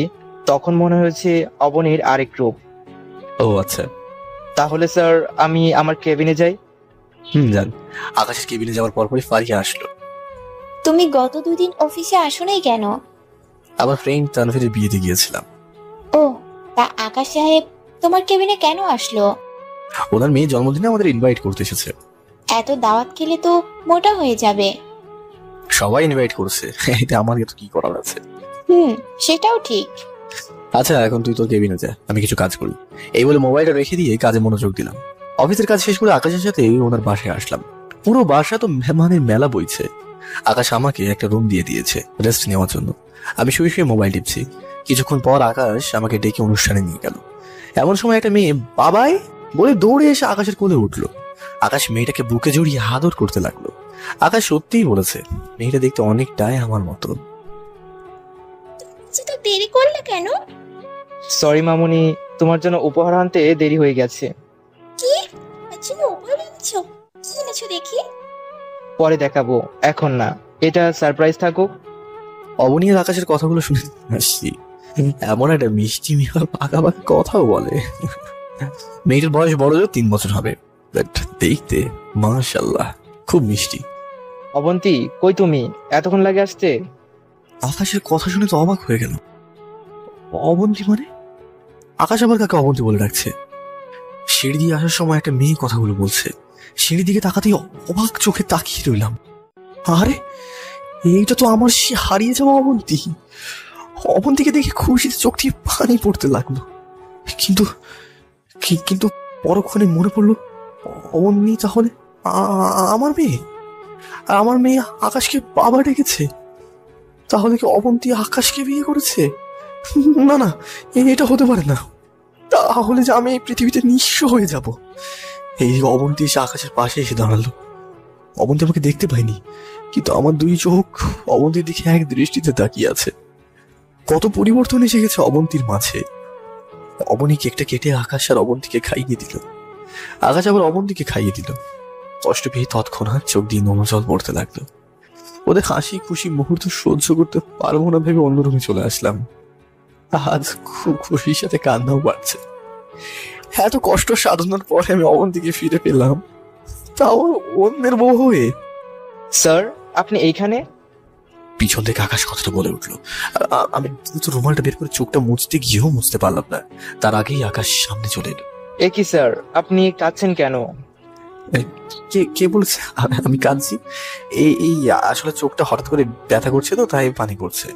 তখন মনে হয়েছে অবনীর আরেক রূপ। ও আচ্ছা, তাহলে স্যার আমি আমার কেবিনে যাই। যান। আকাশের কেবিনে যাওয়ার পরপরই ফারিয়া আসলো। তুমি গত 2 দিন অফিসে আসো নাই কেন? আমার ফ্রেন্ড তানভীরের বিয়েতে গিয়েছিলাম। ও, তা আকাশ সাহেব তোমার কেবিনে কেন আসলো? ওনার মেয়ে জন্মদিনে আমাদের ইনভাইট করতে এসেছে। এত দাওয়াত খেলে তো মোটা হয়ে যাবে। সবাই ইনভাইট করছে, এতে আমার এত কি করার আছে? সেটাও ঠিক। আচ্ছা, এখন তুই তোর কেবিনে যা, আমি কিছু কাজ করি। এই বলে মোবাইলটা রেখে দিয়ে কাজে মনোযোগ দিলাম। অফিসের কাজ শেষ করে আকাশের সাথে ওনার বাসায় আসলাম। পুরো বাসা তো মেহমানের মেলা বইছে। আকাশ আমাকে একটা রুম দিয়ে দিয়েছে রেস্ট নেওয়ার জন্য। আমি শুয়ে শুয়ে মোবাইল টিপছি। কিছুক্ষণ পর আকাশ আমাকে ডেকে অনুষ্ঠানে নিয়ে গেল। এমন সময় একটা মেয়ে বাবাই বলে দৌড়ে এসে আকাশের কোলে উঠলো। আকাশ মেয়েটাকে বুকে জড়িয়ে আদর করতে লাগলো। আকাশ সত্যিই বলেছে, মেয়েটা দেখতে অনেকটাই আমার মতো। তো দেরি করলে কেন? সরি মামুনি, তোমার জন্য উপহার আনতে দেরি হয়ে গেছে। কি আচ্ছা, উপহার এনেছো? কি এনেছো দেখি? পরে দেখাবো, এখন না। এটা সারপ্রাইজ থাকুক। অবনীর আকাশের কথাগুলো শুনে হাসছি। এমন একটা মিষ্টি মেয়ে পাকা পাকা কথাও বলে। মেয়েটার বয়স বড় 3 বছর হবে, দেখতে মাশাআল্লাহ খুব মিষ্টি। অবন্তী, কই তুমি? এতক্ষণ লাগে আসতে? আকাশের কথা শুনে তো অবাক হয়ে গেল। অবন্তী মানে? আকাশ আবার কাকে অবন্তী বলে ডাকছে? সিঁড়ি দিয়ে আসার সময় একটা মেয়ে কথাগুলো বলছে। সিঁড়ি দিকে তাকাতেই অবাক চোখে তাকিয়ে রইলাম। আরে, এইটা তো আমার সে হারিয়ে যাওয়া অবন্তী। অবন্তীকে দেখে খুশিতে চোখ দিয়ে পানি পড়তে লাগলো। কিন্তু কিন্তু পরক্ষণে মনে পড়লো, অবনী তাহলে আমার মেয়ে। আর আমার মেয়ে আকাশকে বাবা ডেকেছে। তাহলে কি অবন্তী আকাশকে বিয়ে করেছে? না না, এটা হতে পারে না। তাহলে যে আমি এই পৃথিবীতে নিঃস্ব হয়ে যাব। এই অবন্তী এসে আকাশের পাশে এসে দাঁড়ালো। অবন্তী আমাকে দেখতে পাইনি, কিন্তু আমার 2 চোখ অবন্তীর দিকে এক দৃষ্টিতে তাকিয়ে আছে। কত পরিবর্তন এসে গেছে অবন্তীর মাঝে। অবনী কেকটা কেটে আকাশ আর অবন্তীকে খাইয়ে দিল। আকাশ আবার অবন্তীকে খাইয়ে দিল। কষ্ট পেয়ে তৎক্ষণাৎ চোখ দিয়ে নোনজল পড়তে লাগলো। ওদের হাসি খুশি মুহূর্ত সহ্য করতে পারবো না ভেবে অন্য রুমে চলে আসলাম। আজ খুব খুশির সাথে কান্নাও পাচ্ছে। এত কষ্ট সাধনার পরে আমি অবন্তীকে ফিরে পেলাম, তাও অন্যের বউ হয়ে। স্যার, আপনি এইখানে? পিছন থেকে আকাশ কথাটা বলে উঠলো। আমি তো রুমালটা বের করে চোখটা মুছতে গিয়েও মুছতে পারলাম না। তার আগেই আকাশ সামনে চলে এলো। এ কি স্যার, আপনি কাঁদছেন কেন? কে বলছে আমি কাঁদছি? এই আসলে চোখটা হঠাৎ করে ব্যথা করছে, তো তাই পানি পড়ছে।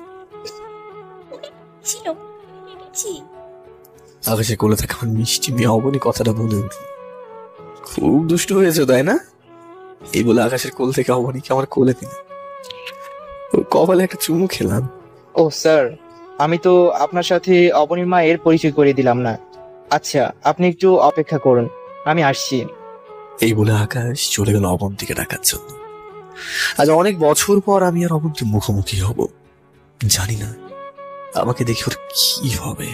আকাশের কোলে থাকা আমার মিষ্টি মেয়ে অবনী কথাটা বলে উঠল। খুব দুষ্ট হয়েছে তাই না? এই বলে আকাশের কোল থেকে অবনীকে আমার কোলে দিল। কপালে একটা চুমু খেলাম। ও স্যার, আমি তো আপনার সাথে অবনীর মায়ের পরিচয় করে দিলাম না। আচ্ছা, আপনি একটু অপেক্ষা করুন, আমি আসছি। এই বলে আকাশ চলে গেল অবন্তীকে ডাকার জন্য। আজ অনেক বছর পর আমি আর অবন্তী মুখোমুখি হব। জানি না আমাকে দেখে ওর কি হবে।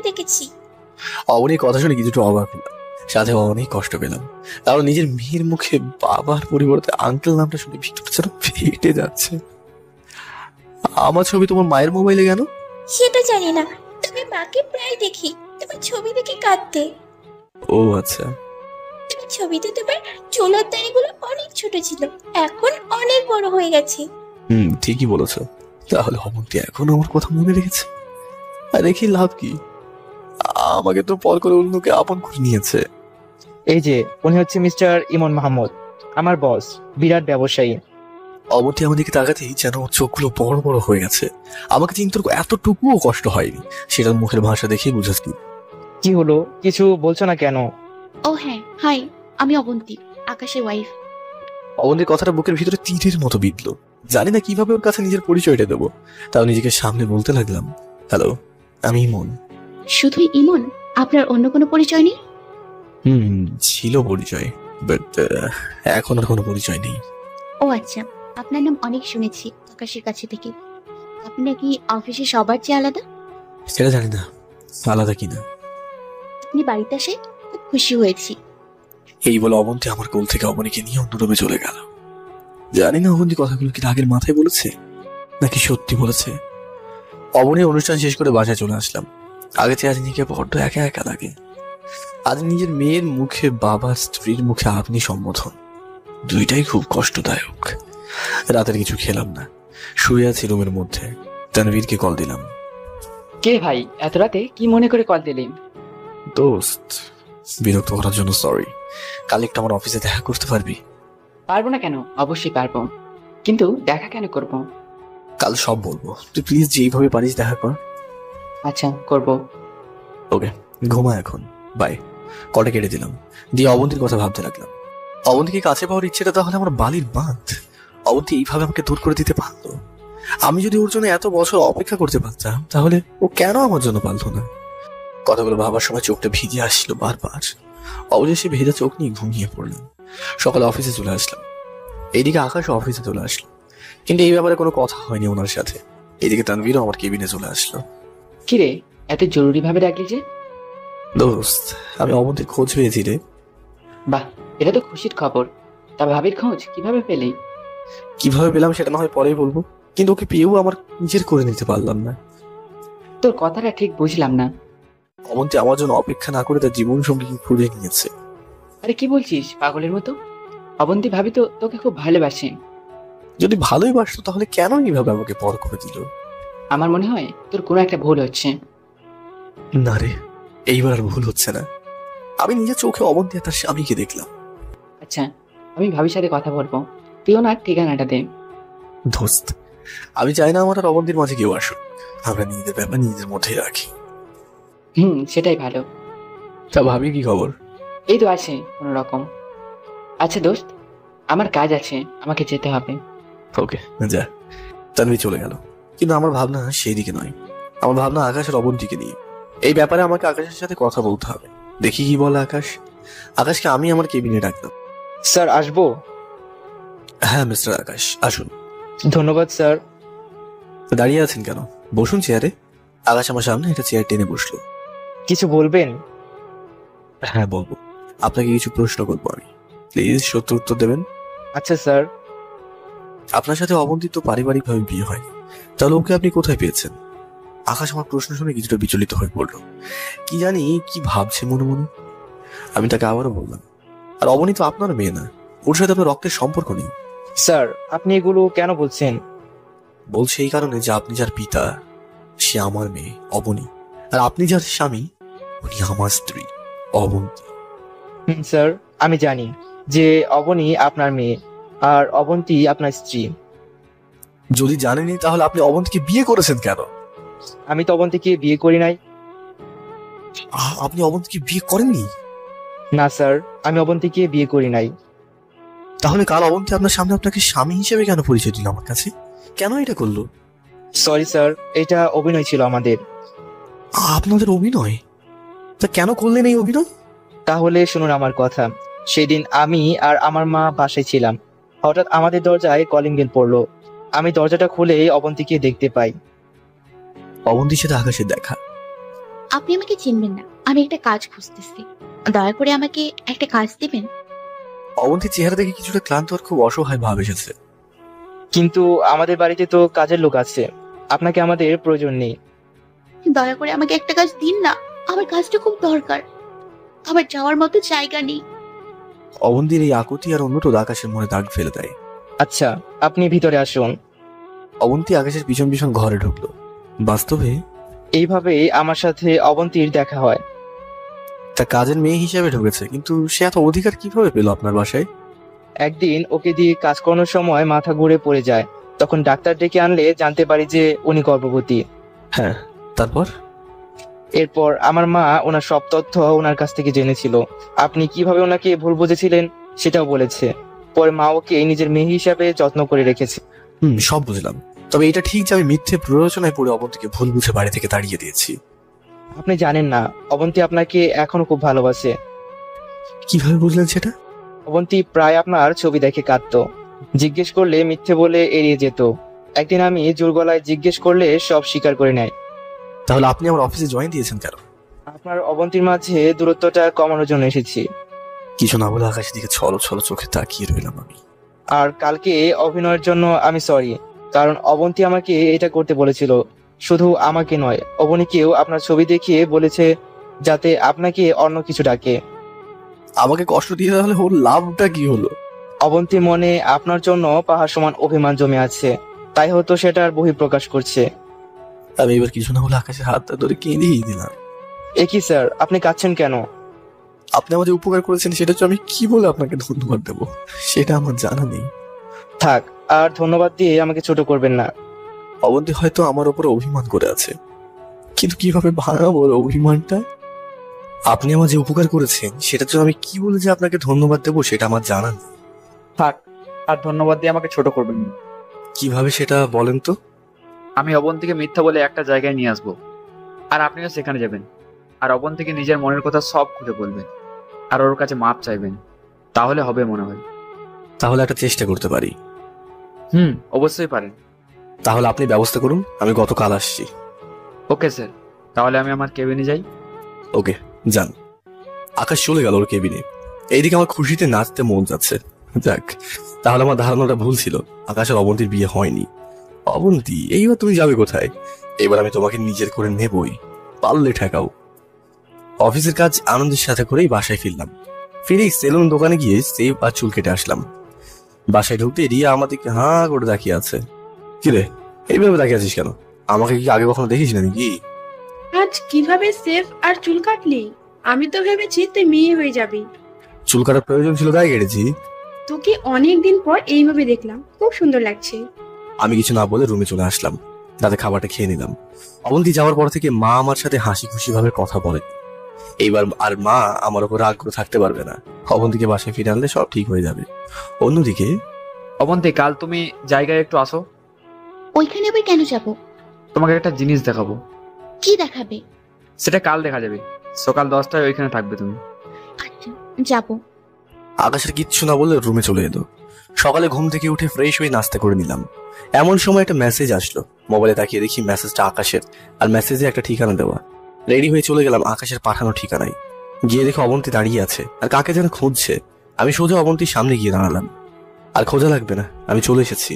দেখেছি অবনীর কথা শুনে কিছুটা অবাক হলাম, সাথে অনেক কষ্ট পেলাম। কারণ নিজের মেয়ের মুখে বাবার পরিবর্তে আঙ্কেল নামটা শুনে ভিতরটা যেন ফেটে যাচ্ছে। আমার ছবি তোমার মায়ের মোবাইলে কেন? সেটা জানি না, তবে মাকে প্রায় দেখি তোমার ছবি দেখে কাঁদতে। ও আচ্ছা। তোমার ছবিতে তোমার চুলের দাড়িগুলো অনেক ছোট ছিল, এখন অনেক বড় হয়ে গেছে। ঠিকই বলেছো। তাহলে অবন্তী এখন আমার কথা মনে রেখেছে। আর রেখে লাভ কি? আমাকে তো পর করে অন্যকে আপন করে নিয়েছে। এই যে উনি হচ্ছে মিস্টার ইমন মাহমুদ, আমার বস, বিরাট ব্যবসায়ী। অবন্তী আমাদেরকে তাকাতেই যেন চোখগুলো বড় বড় হয়ে গেছে। আমাকে চিন্তা এতটুকুও কষ্ট হয়নি, সেটার মুখের ভাষা দেখেই বুঝেছি। কি হলো, কিছু বলছো না কেন? ও হ্যাঁ, হাই, আমি অবন্তী, আকাশের ওয়াইফ। অবন্তীর কথাটা বুকের ভিতরে তীরের মতো বিঁধল। জানি না কিভাবে ওর কাছে নিজের পরিচয়টা দেবো। তাও নিজেকে সামনে বলতে লাগলাম, হ্যালো, আমি ইমন। শুধুই ইমন? আপনার অন্য কোনো পরিচয় নেই? ছিল পরিচয়, বাট এখন আর কোনো পরিচয় নেই। ও আচ্ছা, আপনার নাম অনেক শুনেছি আকাশের কাছে থেকে। আপনি নাকি অফিসে সবার চেয়ে আলাদা? সেটা জানি না আলাদা কিনা। আপনি বাড়িতে আসে খুব খুশি হয়েছি। এই বলে অবন্তী আমার কোল থেকে অবনীকে নিয়ে অন্য রুমে চলে গেল। জানি না অবন্তী কথাগুলো কি রাগের মাথায় বলেছে নাকি সত্যি বলেছে। অবনীর অনুষ্ঠান শেষ করে বাসায় চলে আসলাম। আগে চেয়ে আজনিকে বড্ড একা একা লাগে। আজ নিজের মেয়ের মুখে বাবার, স্ত্রীর মুখে আপনি সম্বোধন, দুইটাই খুব কষ্টদায়ক। রাতের কিছু খেলাম না, শুয়ে আছি রুমের মধ্যে। তানভীরকে কল দিলাম। কে ভাই, এত রাতে কি মনে করে কল দিলি? দোস্ত, বিরক্ত করার জন্য সরি। কাল একটু আমার অফিসে দেখা করতে পারবি? পারবো না কেন, অবশ্যই পারবো, কিন্তু দেখা কেন করব? কাল সব বলবো, তুই প্লিজ যেইভাবে পারিস দেখা কর। আচ্ছা, করব। ওকে, ঘুমা এখন, বাই। কলটা কেটে দিলাম, দিয়ে অবন্তীর কথা ভাবতে লাগলাম। অবন্তীকে কাছে পাওয়ার ইচ্ছেটা তাহলে আমার বালির বাঁধ। অবন্তী এইভাবে আমাকে দূর করে দিতে পারতো। আমি যদি ওর জন্য এত বছর অপেক্ষা করতে পারতাম, তাহলে ও কেন আমার জন্য পারতো না? কথাগুলো ভাবার সময় চোখটা ভিজে আসছিল বারবার। অবশেষে ভেজা চোখ নিয়ে ঘুমিয়ে পড়লাম। সকালে অফিসে চলে আসলাম। এইদিকে আকাশ অফিসে চলে আসলো, কিন্তু এই ব্যাপারে কোনো কথা হয়নি ওনার সাথে। এইদিকে তানভীরও আমার কেবিনে চলে আসলো। কিরে, এত জরুরি ভাবে ডাকলি যে? দোস্ত, আমি অবন্তীর খোঁজ পেয়েছি রে। বাহ, এটা তো খুশির খবর। তা ভাবির খোঁজ কিভাবে পেলি? কিভাবে পেলাম সেটা না হয় পরেই বলবো, কিন্তু ওকে পেয়েও আমার নিজের করে নিতে পারলাম না। তোর কথাটা ঠিক বুঝলাম না। অবন্তী আমার জন্য অপেক্ষা না করে তার জীবন সঙ্গীকে খুঁজে নিয়েছে। আরে কি বলছিস পাগলের মতো? অবন্তী ভাবি তো তোকে খুব ভালোবাসে। যদি ভালোই বাসতো তাহলে কেন এইভাবে আমাকে পর করে দিল? আমার মনে হয় তোর কোনো একটা ভুল হচ্ছে। না রে, এইবার আর ভুল হচ্ছে না। আমি নিজের চোখে অবন্তী আর তার স্বামীকে দেখলাম। আচ্ছা, আমি ভাবির সাথে কথা বলবো, তুই ওনার ঠিকানাটা দে। দোস্ত, আমি চাই না আমার আর অবন্তীর মাঝে কেউ আসুক। আমরা নিজেদের ব্যাপার নিজেদের মধ্যেই রাখি। সেটাই ভালো। তা ভাবি কি খবর? এই তো আছে কোন রকম। আচ্ছা দোস্ত, আমার কাজ আছে, আমাকে যেতে হবে। ওকে, যা। তানভীর চলে গেল, কিন্তু আমার ভাবনা সেই দিকে নয়। আমার ভাবনা আকাশের অবন্তীকে নিয়ে। এই ব্যাপারে আমাকে আকাশের সাথে কথা বলতে হবে। দেখি কি বলে আকাশ। আকাশকে আমি আমার কেবিনে ডাকলাম। স্যার, আসবো? হ্যাঁ মিস্টার আকাশ, আসুন। ধন্যবাদ স্যার। দাঁড়িয়ে আছেন কেন? বসুন চেয়ারে। আকাশ আমার সামনে একটা চেয়ার টেনে বসলো। কিছু বলবেন? হ্যাঁ বলবো। আপনাকে কিছু প্রশ্ন করবো আমি, প্লিজ সত্য উত্তর দেবেন। আচ্ছা স্যার। আপনার সাথে অবন্তীর তো পারিবারিক ভাবে বিয়ে হয়নি, তাহলে ওকে আপনি কোথায় পেয়েছেন? আকাশ আমার প্রশ্ন শুনে কিছুটা বিচলিত হয়ে পড়লো। কি জানি কি ভাবছে মনে মনে। আমি তাকে আবারও বললাম, আর অবনী তো আপনার মেয়ে না, ওর সাথে আপনার রক্তের সম্পর্ক নেই। স্যার, আপনি এগুলো কেন বলছেন? বলছে এই কারণে যে আপনি যার পিতা সে আমার মেয়ে অবনী, আর আপনি যার স্বামী উনি আমার স্ত্রী অবন্তী। স্যার, আমি জানি যে অবনী আপনার মেয়ে আর অবন্তী আপনার স্ত্রী। যদি জানেনই তাহলে আপনি অবন্তীকে বিয়ে করেছেন কেন? আমি তো অবন্তীকে বিয়ে করি নাই। আপনি অবন্তীকে বিয়ে করেননি? না স্যার, আমি অবন্তীকে বিয়ে করি নাই। তাহলে কাল অবন্তী আপনার সামনে আপনাকে স্বামী হিসেবে কেন পরিচয় দিল আমার কাছে? কেন এটা করলো? সরি স্যার, এটা অভিনয় ছিল আমাদের। আপনাদের অভিনয়? তা কেন করলেন এই অভিনয়? তাহলে শুনুন আমার কথা। সেদিন আমি আর আমার মা বাসায় ছিলাম। হঠাৎ আমাদের দরজায় কলিং বেল পড়লো। আমি দরজাটা খুলে অবন্তীকে দেখতে পাই। অবন্তীর সাথে আকাশের দেখা। আপনি আমাকে চিনবেন না, আমি একটা কাজ খুঁজতেছি, দয়া করে আমাকে একটা কাজ দিবেন। অবন্তীর চেহারা দেখে কিছুটা ক্লান্ত আর খুব অসহায় ভাব এসেছে। কিন্তু আমাদের বাড়িতে তো কাজের লোক আছে, আপনাকে আমাদের প্রয়োজন নেই। দয়া করে আমাকে একটা কাজ দিন না, আমার কাজটা খুব দরকার, আমার যাওয়ার মতো জায়গা নেই। অবন্তীর এই আকুতি আর অনুরোধ আকাশের মনে দাগ ফেলে দেয়। আচ্ছা, আপনি ভিতরে আসুন। অবন্তী আকাশের পিছন পিছন ঘরে ঢুকলো। বাস্তবে এইভাবে আমার সাথে অবন্তীর দেখা হয়। তা কাজের মেয়ে হিসেবে ঢুকেছে, কিন্তু সে এত অধিকার কিভাবে পেল আপনার বাসায়? একদিন ওকে দিয়ে কাজ করানোর সময় মাথা ঘুরে পড়ে যায়। তখন ডাক্তার ডেকে আনলে জানতে পারি যে উনি গর্ভবতী। হ্যাঁ, তারপর? এরপর আমার মা ওনার সব তথ্য ওনার কাছ থেকে জেনেছিল। আপনি কিভাবে ওনাকে ভুল বুঝেছিলেন সেটাও বলেছে। পরে মা ওকে নিজের মেয়ে হিসাবে যত্ন করে রেখেছে। সব বুঝলাম, তবে এটা ঠিক যে আমি মিথ্যে প্ররোচনায় পড়ে অবন্তীকে ভুল বুঝে বাড়ি থেকে তাড়িয়ে দিয়েছি। আপনি জানেন না, অবন্তী আপনাকে এখনো খুব ভালোবাসে। কিভাবে বুঝলেন সেটা? অবন্তী প্রায় আপনার ছবি দেখে কাঁদতো। জিজ্ঞেস করলে মিথ্যে বলে এড়িয়ে যেত। একদিন আমি জোর গলায় জিজ্ঞেস করলে সব স্বীকার করে নেয়। তাহলে আপনি আমার অফিসে জয়েন দিয়েছেন কেন? আপনার অবন্তীর মাঝে দূরত্বটা কমানোর জন্য এসেছি। কিছু না বলে আকাশের দিকে ছলো ছলো চোখে তাকিয়ে রইলাম আমি। আর কালকে অভিনয়ের জন্য আমি সরি, কারণ অবন্তী আমাকে এটা করতে বলেছিল। শুধু আমাকে নয়, অবনীকেও আপনার ছবি দেখিয়ে বলেছে যাতে আপনাকে অন্য কিছু ডাকে। আমাকে কষ্ট দিয়ে তাহলে ওর লাভটা কি হলো? অবন্তী মনে আপনার জন্য পাহাড় সমান অভিমান জমে আছে, তাই হয়তো সেটার বহিঃপ্রকাশ করছে। আমি এবার কিছু না বলে আকাশের হাতটা ধরে কেঁদেই দিলাম। এ কি স্যার, আপনি কাঁদছেন কেন? আপনি আমাদের উপকার করেছেন, সেটা হচ্ছে আমি কি বলে আপনাকে ধন্যবাদ দেব সেটা আমার জানা নেই। থাক, আর ধন্যবাদ দিয়ে আমাকে ছোট করবেন না। অবন্তী হয়তো আমার উপর অভিমান করে আছে, কিন্তু কিভাবে ভাঙাবো ওর অভিমানটা? আপনি আমার যে উপকার করেছেন সেটার জন্য আমি কি বলে যে আপনাকে ধন্যবাদ দেবো সেটা আমার জানা নেই। থাক, আর ধন্যবাদ দিয়ে আমাকে ছোট করবেন না। কিভাবে সেটা বলেন তো? আমি অবন্তীকে মিথ্যা বলে একটা জায়গায় নিয়ে আসবো, আর আপনিও সেখানে যাবেন, আর অবন্তীকে নিজের মনের কথা সব খুলে বলবেন, আর ওর কাছে মাপ চাইবেন। তাহলে হবে মনে হয়। তাহলে একটা চেষ্টা করতে পারি। অবশ্যই পারেন। তাহলে আপনি ব্যবস্থা করুন, আমি গতকাল আসছি। ওকে স্যার, তাহলে আমি আমার কেবিনে যাই। ওকে, যান। আকাশ চলে গেল ওর কেবিনে। এইদিকে আমার খুশিতে নাচতে মন যাচ্ছে। যাক, তাহলে আমার ধারণাটা ভুল ছিল, আকাশের অবন্তীর বিয়ে হয়নি। অবন্তী, এইবার তুমি যাবে কোথায়? এবার আমি তোমাকে নিজের করে নেবই, পারলে ঠেকাও। অফিসের কাজ আনন্দের সাথে করেই বাসায় ফিরলাম। ফিরেই সেলুন দোকানে গিয়ে সেভ আর চুল কেটে আসলাম। বাসায় ঢুকতে রিয়া আমাদেরকে হাঁ করে তাকিয়ে আছে। কিরে, এইভাবে তাকিয়ে আছিস কেন? আমাকে কি আগে কখনো দেখিস না নাকি? আজ কিভাবে সেফ আর চুল কাটলি? আমি তো ভেবেছি তুই মেয়ে হয়ে যাবি। চুল কাটার প্রয়োজন ছিল তাই কেটেছি। তোকে অনেকদিন পর এইভাবে দেখলাম, খুব সুন্দর লাগছে। আমি কিছু না বলে রুমে চলে আসলাম, তাতে খাবারটা খেয়ে নিলাম। অবন্তী যাওয়ার পর থেকে মা আমার সাথে হাসি খুশি ভাবে কথা বলে। এইবার আর মা আমার উপর রাগ করে থাকতে পারবে না। অবন্তীকে বাসায় ফিরে আনলে সব ঠিক হয়ে যাবে। অন্যদিকে অবন্তী, কাল তুমি জায়গায় একটু আসো। ওইখানে আবার কেন যাব? তোমাকে একটা জিনিস দেখাবো। কি দেখাবে? সেটা কাল দেখা যাবে, সকাল 10টায় ওইখানে থাকবে তুমি। আচ্ছা, যাব। আকাশের কিচ্ছু না বলে রুমে চলে এলো। সকালে ঘুম থেকে উঠে ফ্রেশ হয়ে নাস্তা করে নিলাম। এমন সময় একটা মেসেজ আসলো। মোবাইলে তাকিয়ে দেখি মেসেজটা আকাশের, আর মেসেজে একটা ঠিকানা দেওয়া। রেডি হয়ে চলে গেলাম আকাশের পাঠানো ঠিকানায়। গিয়ে দেখে অবন্তী দাঁড়িয়ে আছে আর কাকে যেন খুঁজছে। আমি সোজা অবন্তীর সামনে গিয়ে দাঁড়ালাম। আর খোঁজা লাগবে না, আমি চলে এসেছি।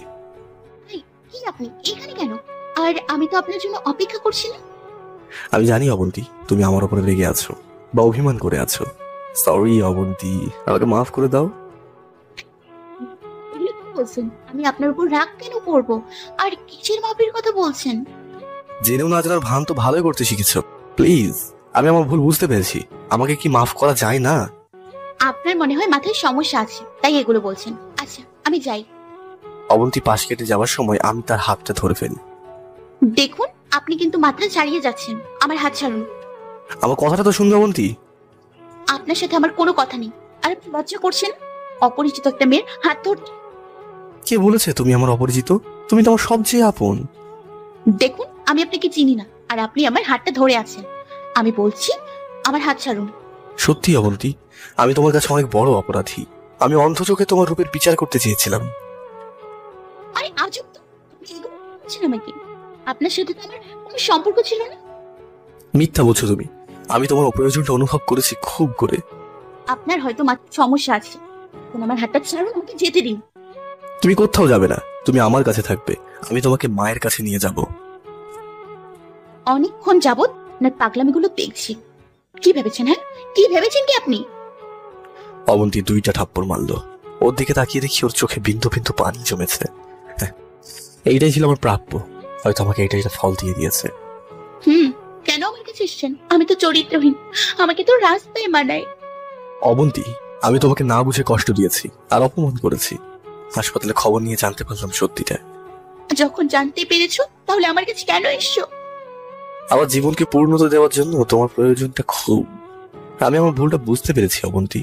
কি আপনি এখানে কেন? আর আমি তো আপনার জন্য অপেক্ষা করছি না। আমি জানি অবন্তী, তুমি আমার উপরে রেগে আছো বা অভিমান করে আছো। সরি অবন্তী, আমাকে মাফ করে দাও। এগুলো কি বলছেন? আমি আপনার উপর রাগ কেন করব? আর কিসের মাপের কথা বলছেন? জেনেও না জানার ভান তো ভালোই করতে শিখেছো। প্লিজ, আমি আমার ভুল বুঝতে পেরেছি, আমাকে কি মাফ করা যায় না? আপনার মনে হয় মাথায় সমস্যা আছে, তাই এগুলো বলছেন। আচ্ছা, আমি যাই। অবন্তী পাশ কেটে যাওয়ার সময় আমি তার হাতটা ধরে ফেলি। দেখুন, আপনি কিন্তু মাত্রা ছাড়িয়ে যাচ্ছেন। আমার হাত ছাড়ুন। আমার কথাটা তো শুনবে অবন্তী। আপনার সাথে আমার কোনো কথা নেই। আর আপনি লজ্জা করছেন অপরিচিত একটা মেয়ের হাত ধরতে? কে বলেছে তুমি আমার অপরিচিত? তুমি তো আমার সবচেয়ে আপন। দেখুন, আমি আপনাকে চিনি না, আর আপনি আমার হাতটা ধরে আছেন। আমি বলছি, আমার হাত ছাড়ুন। সত্যি অবন্তী, আমি তোমার কাছে অনেক বড় অপরাধী। আমি অন্ধ চোখে তোমার রূপের বিচার করতে চেয়েছিলাম। আরে আজব তো, আপনি এগুলো বলছেন আমাকে? আপনার সাথে তো আমার কোনো সম্পর্ক ছিল না। মিথ্যা বলছো তুমি। আমি তোমার অপ্রয়োজনটা অনুভব করেছি খুব করে। আপনার হয়তো মাথায় সমস্যা আছে। এখন আমার হাতটা ছাড়ুন, আমাকে যেতে দিন। তুমি কোথাও যাবে না, তুমি আমার কাছে থাকবে। আমি তোমাকে মায়ের কাছে নিয়ে যাব। অনেকক্ষণ যাবত আপনার পাগলামিগুলো দেখছি। কি ভেবেছেন? হ্যাঁ, কি ভেবেছেন কি আপনি? অবন্তী 2টা থাপ্পড় মারলো। ওর দিকে তাকিয়ে দেখি ওর চোখে বিন্দু বিন্দু পানি জমেছে। এইটাই ছিল আমার প্রাপ্য, হয়তো আমাকে এটাই ফল দিয়ে দিয়েছে। কেন আমার কাছে এসেছেন? আমি তো চরিত্রহীন, আমাকে তো রাস্তায় মানায়। অবন্তী, আমি তোমাকে না বুঝে কষ্ট দিয়েছি আর অপমান করেছি। হাসপাতালে খবর নিয়ে জানতে পারলাম সত্যিটা। যখন জানতে পেরেছো, তাহলে আমার কাছে কেন এসছো? আমার জীবনকে পূর্ণতা দেওয়ার জন্য তোমার প্রয়োজনটা খুব। আমি আমার ভুলটা বুঝতে পেরেছি অবন্তী।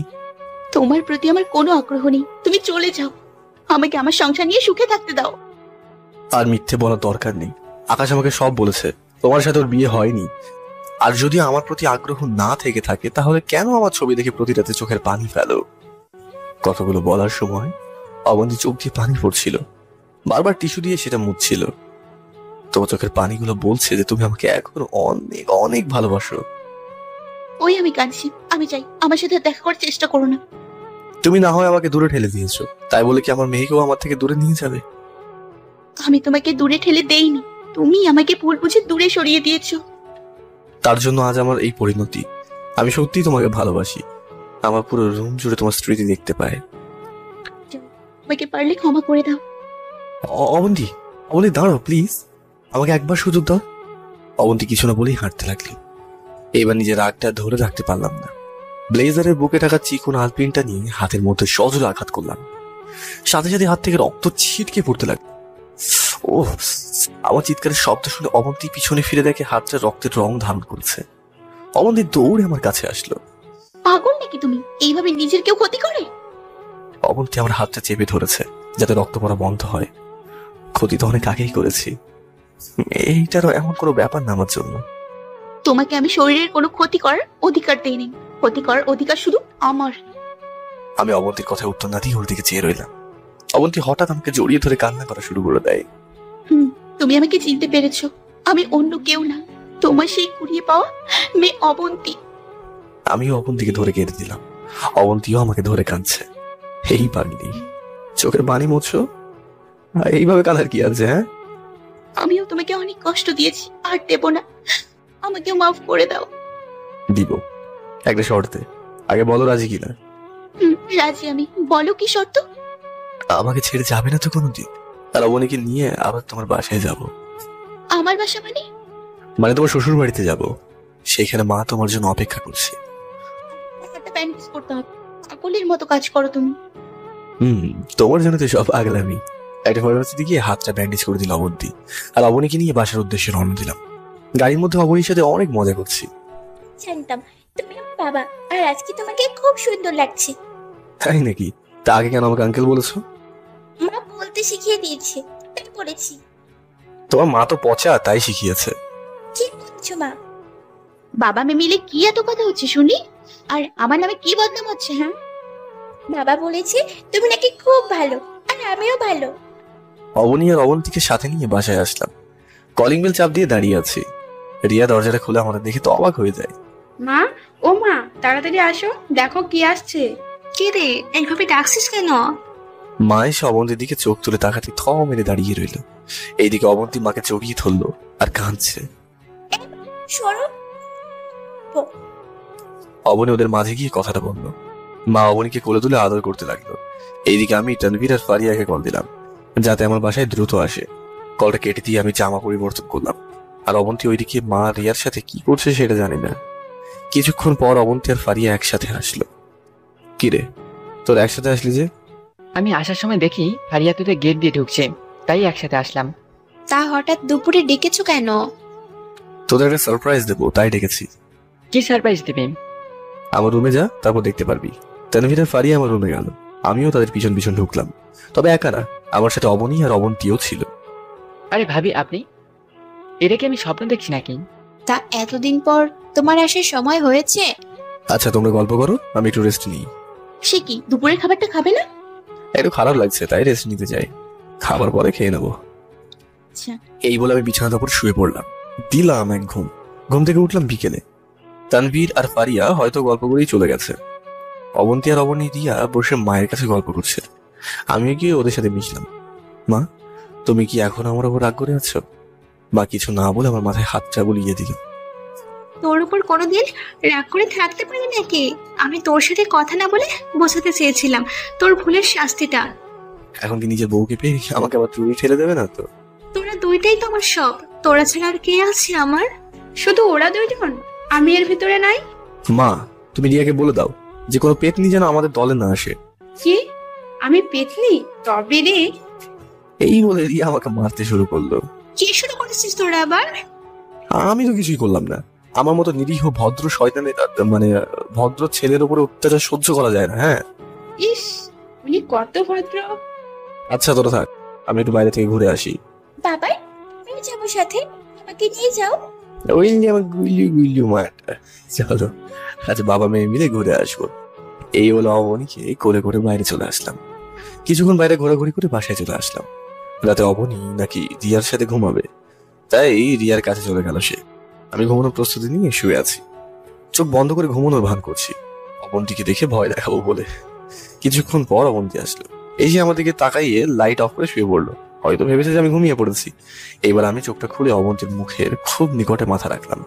তোমার প্রতি আমার কোনো আগ্রহ নেই, তুমি চলে যাও। আমাকে আমার সংসার নিয়ে সুখে থাকতে দাও। আর মিথ্যে বলার দরকার নেই। আকাশ আমাকে সব বলেছে, তোমার সাথে ওর বিয়ে হয়নি। আর যদি আমার প্রতি আগ্রহ না থেকে থাকে, তাহলে কেন আমার ছবি দেখে প্রতি রাতে চোখের পানি ফেলো? কথাগুলো বলার সময় অবন্তী চোখ দিয়ে পানি পড়ছিল, বারবার টিস্যু দিয়ে সেটা মুছছিল। তোমার চোখের পানিগুলো বলছে যে তুমি আমাকে এখন অনেক অনেক ভালোবাসো। ওই আমি কাঁদছি, আমি চাই। আমার সাথে দেখা করার চেষ্টা করো না। তুমি না হয় আমাকে দূরে ঠেলে দিয়েছো, তাই বলে কি আমার মেয়েকেও আমার থেকে দূরে নিয়ে যাবে? আমি তোমাকে দূরে ঠেলে দেইনি, তুমি আমাকে ভুল বুঝে দূরে সরিয়ে দিয়েছো। তার জন্য আজ আমার এই পরিণতি। আমি সত্যিই তোমাকে ভালোবাসি। আমার পুরো রুম জুড়ে তোমার স্মৃতি দেখতে পায়। আমাকে পারলে ক্ষমা করে দাও। অবন্তী, অবন্তী দাঁড়াও প্লিজ, আমাকে একবার সুযোগ দাও। অবন্তী কিছু না বলেই হাঁটতে লাগলো। এবার নিজের রাগটা ধরে রাখতে পারলাম না। ব্লেজারের বুকে থাকা চিকন আলপিনটা নিয়ে হাতের মধ্যে সজোরে আঘাত করলাম। সাথে সাথে হাত থেকে রক্ত ছিটকে পড়তে লাগলো। ও, আমার চিৎকারের শব্দ শুনে অবন্তী পিছনে ফিরে দেখে হাতটা রক্তের রং ধারণ করেছে। অবন্তী দৌড়ে আমার কাছে আসলো। পাগল নাকি তুমি? এইভাবে নিজের কেউ ক্ষতি করে? অবন্তী আমার হাতটা চেপে ধরেছে যাতে রক্ত পড়া বন্ধ হয়। ক্ষতি তো অনেক আগেই করেছি, এইটারও এমন কোনো ব্যাপার না আমার জন্য। তোমাকে আমি শরীরের কোনো ক্ষতি করার অধিকার দেইনি। ক্ষতি করার অধিকার শুধু আমার। আমি অবন্তীর কথায় উত্তর না দিয়ে ওর দিকে চেয়ে রইলাম। অবন্তী হঠাৎ আমাকে জড়িয়ে ধরে কান্না করা শুরু করে দেয়। তুমি আমাকে চিনতে পেরেছো। আমি অন্য কেউ না, তোমার সেই কুড়িয়ে পাওয়া মেয়ে অবন্তী। আমিও অবন্তীকে ধরে কেঁদে দিলাম। অবন্তীও আমাকে ধরে কাঁদছে। এই পাগলি, চোখের পানি মুছছো? এইভাবে কাঁদার কি আছে? হ্যাঁ, আমিও তোমাকে অনেক কষ্ট দিয়েছি, আর দেব না। আমাকেও মাফ করে দাও। দিব, একটা শর্তে। আগে বলো রাজি কিনা। রাজি আমি। বলো কি শর্ত? আমাকে ছেড়ে যাবে না তো কোনোদিন? আর অবনীকে নিয়ে আবার তোমার বাসায় যাব। আমার বাসা মানে? মানে তোমার শ্বশুর বাড়িতে যাব। সেখানে মা তোমার জন্য অপেক্ষা করছে। একটা প্যান্টিস করতে হবে। পাগলের মতো কাজ করো তুমি। তোমার জন্য তো সব আগলামি। একটা ফার্মেসিতে গিয়ে হাতটা ব্যান্ডেজ করে দিল অবন্তী, আর অবনীকে নিয়ে বাসার উদ্দেশ্যে রওনা দিলাম। গাড়ির মধ্যে অবনীর সাথে অনেক মজা করছি। জানতাম তুমি আমার বাবা, আর আজকে তোমাকে খুব সুন্দর লাগছে। তাই নাকি? তা আগে কেন আমাকে আঙ্কেল বলেছো? মা বলতে শিখিয়ে দিয়েছে, তাই বলেছি। তোমার মা তো পচা, তাই শিখিয়েছে। কি বলছো মা? বাবা মেয়ে মিলে কি এত কথা হচ্ছে শুনি? আর আমার নামে কি বদনাম হচ্ছে? হ্যাঁ, বাবা বলেছে তুমি নাকি খুব ভালো, আর আমিও ভালো। অবনী আর অবন্তীকে সাথে নিয়ে বাসায় আসলাম। কলিং বেল চাপ দিয়ে দাঁড়িয়ে আছি। রিয়া দরজাটা খুলে আমাদের দেখে তো অবাক হয়ে যায়। মা, ও মা, তাড়াতাড়ি আসো, দেখো কি আসছে। কে রে, এইভাবে ডাকছিস কেন? মা এসে অবন্তীর দিকে চোখ তুলে তাকাতে থ মেরে দাঁড়িয়ে রইল। এইদিকে অবন্তী মাকে জড়িয়ে ধরলো আর কাঁদছে। সরো। অবনী ওদের মাঝে গিয়ে কথাটা বললো। মা অবনীকে কোলে তুলে আদর করতে লাগলো। এইদিকে আমি তানভীর আর ফারিয়াকে কল দিলাম যাতে আমার বাসায় দ্রুত আসে। কলটা কেটে দিয়ে আমি জামা পরিবর্তন করলাম। আর অবন্তী ওইদিকে মা রিয়ার সাথে কি করছে সেটা জানি না। কিছুক্ষণ পর অবন্তী আর ফারিয়া একসাথে আসলো। কিরে, তোর একসাথে আসলি যে? আমি আসার সময় দেখি ফারিয়া তোদের গেট দিয়ে ঢুকছে, তাই একসাথে আসলাম। তা হঠাৎ দুপুরে ডেকেছো কেন? তোদের একটা সারপ্রাইজ দেবো, তাই ডেকেছি। কি সারপ্রাইজ দেবে? আমার রুমে যা, তারপর দেখতে পারবি। তানভীর আর ফারিয়া আমার রুমে গেল। আমিও তাদের পিছন পিছন ঢুকলাম। তবে একা না, আমার সাথে অবনী আর অবন্তীও ছিল। আরে ভাবি, আপনি? এটা কি আমি স্বপ্ন দেখছি নাকি? তা এতদিন পর তোমার আসার সময় হয়েছে? আচ্ছা তোমরা গল্প করো, আমি একটু রেস্ট নিই। সে কি, দুপুরের খাবারটা খাবে না? একটু খারাপ লাগছে, তাই রেস্ট নিতে চাই। খাবার পরে খেয়ে নেবো। আচ্ছা। এই বলে আমি বিছানার উপর শুয়ে পড়লাম। দিলাম এক ঘুম। ঘুম থেকে উঠলাম বিকেলে। তানভীর আর ফারিয়া হয়তো গল্প করেই চলে গেছে। অবন্তী আর অবনী রিয়া বসে মায়ের কাছে গল্প করছে। আমিও গিয়ে ওদের সাথে মিশলাম। মা, তুমি কি এখন আমার উপর রাগ করে আছো? মা কিছু না বলে আমার মাথায় হাতটা বুলিয়ে দিল। তোর উপর কোনোদিন রাগ করে থাকতে পারি নাকি? আমি তোর সাথে কথা না বলে বোঝাতে চেয়েছিলাম তোর ভুলের শাস্তিটা। এখন কি নিজের বউকে পেয়ে আমাকে আবার তুমি ঠেলে দেবে না তো? তোরা দুইটাই তো আমার সব। তোরা ছাড়া আর কে আছে আমার? শুধু ওরা দুইজন, আমি এর ভিতরে নাই। মা, তুমি রিয়াকে বলে দাও যে কোনো পেতনি যেন আমাদের দলে না আসে। কি? আমি পেতনি? তবে রে। এই বলে রিয়া আমাকে মারতে শুরু করলো। কি শুরু করেছিস তোরা আবার? আমি তো কিছুই করলাম না। আমার মতো নিরীহ ভদ্র শয়তানের মানে ভদ্র ছেলের উপরে অত্যাচার সহ্য করা যায় না। হ্যাঁ, ইস, উনি কত ভদ্র। আচ্ছা তোরা থাক, আমি একটু বাইরে থেকে ঘুরে আসি। বাবা, আমি যাবো সাথে, আমাকে নিয়ে যাও। ওই যে আমার গুইলু গুইলু মাটা, চলো আচ্ছা বাবা মেয়ে মিলে ঘুরে আসবো। এই হলো অবনীকে কোলে করে বাইরে চলে আসলাম। কিছুক্ষণ বাইরে ঘোরাঘুরি করে বাসায় চলে আসলাম। রাতে অবনী নাকি রিয়ার সাথে ঘুমাবে, তাই রিয়ার কাছে চলে গেল সে। আমি ঘুমানোর প্রস্তুতি নিয়ে শুয়ে আছি। চোখ বন্ধ করে ঘুমানোর ভান করছি অবন্তীকে দেখে ভয় দেখাবো বলে। কিছুক্ষণ পর অবন্তী আসলো। এই যে আমার দিকে তাকাইয়ে লাইট অফ করে শুয়ে পড়লো। হয়তো ভেবেছে যে আমি ঘুমিয়ে পড়েছি। এইবার আমি চোখটা খুলে অবন্তীর মুখের খুব নিকটে মাথা রাখলাম।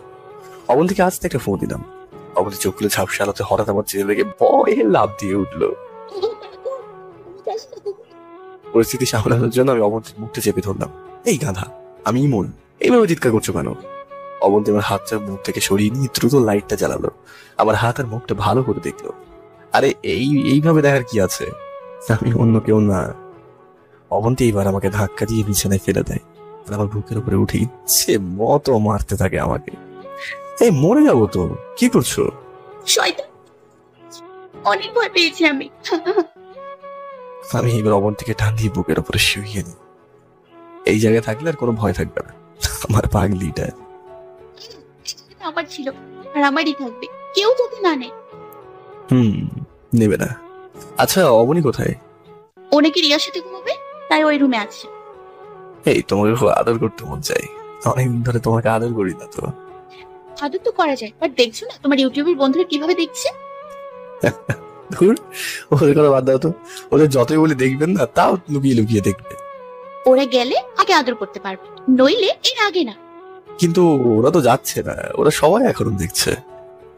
অবন্তীকে আস্তে একটা ফোন দিলাম। অবন্তী চোখ খুলে ঝাপসা আলোতে হঠাৎ আমার চেয়ে লেগে ভয়ে লাফ দিয়ে উঠলো। পরিস্থিতি সামলানোর জন্য আমি অবন্তীর মুখটা চেপে ধরলাম। এই গাধা, আমি ইমন, এইভাবে চিৎকার করছো কেন? অবন্তী আমার হাতটা মুখ থেকে সরিয়ে নিয়ে দ্রুত লাইটটা জ্বালালো। আমার হাত আর মুখটা ভালো করে দেখলো। আরে এইভাবে দেখার কি আছে? আমি অন্য কেউ না। অবন্তী এইবার আমাকে ধাক্কা দিয়ে বিছানায় ফেলে দেয় আর আমার বুকের উপরে উঠে ইচ্ছে মতো মারতে থাকে আমাকে। এই মরে যাবো তো, কি করছো? শয়তান, অনেক ভয় পেয়েছি আমি। আমি এবার অবন্তীকে টান দিয়ে বুকের উপরে শুইয়ে নিই। এই জায়গায় থাকলে আর কোনো ভয় থাকবে না। আমার পাগলিটা আমার ছিল আর আমারই থাকবে, কেউ যদি না নেয়। নেবে না। আচ্ছা, অবনী কোথায়? ও নাকি রিয়ার সাথে ঘুমাবে, তাই ওই রুমে আছে। এই তোমাকে খুব আদর করতে মন চাই, অনেকদিন ধরে তোমাকে আদর করি না তো। আদর তো করা যায়, বাট দেখছো না তোমার ইউটিউবের বন্ধুরা কিভাবে দেখছে। ধুর, ওদের কথা বাদ দাও তো। ওদের যতই বলে দেখবেন না, তাও লুকিয়ে লুকিয়ে দেখবে। ওরা গেলে আগে আদর করতে পারবে, নইলে এর আগে না। কিন্তু ওরা তো যাচ্ছে না, ওরা সবাই এখনো দেখছে।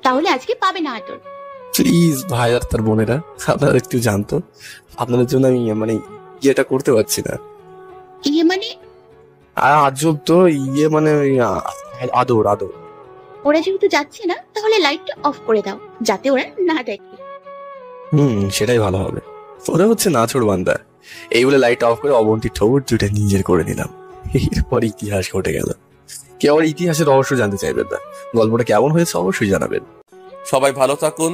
তাহলে আজকে পাবে না আদর। প্লিজ ভাই আর তার বোনেরা, আপনারা একটু জানতো, আপনাদের জন্য আমি মানে ইয়েটা করতে পারছি না। ইয়ে মানে? আজব তো, ইয়ে মানে আদর আদর। ওরা যেহেতু যাচ্ছে না, তাহলে লাইটটা অফ করে দাও, যাতে ওরা না দেখে। সেটাই ভালো হবে। ওরা হচ্ছে নাছোড় বান্দা। এই বলে লাইট অফ করে অবন্তীর ঠোঁট দুটা নিজের করে নিলাম। এরপর ইতিহাস ঘটে গেল। কেউ আর ইতিহাসের রহস্য জানতে চাইবেন না, গল্পটা কেমন হয়েছে অবশ্যই জানাবেন। সবাই ভালো থাকুন।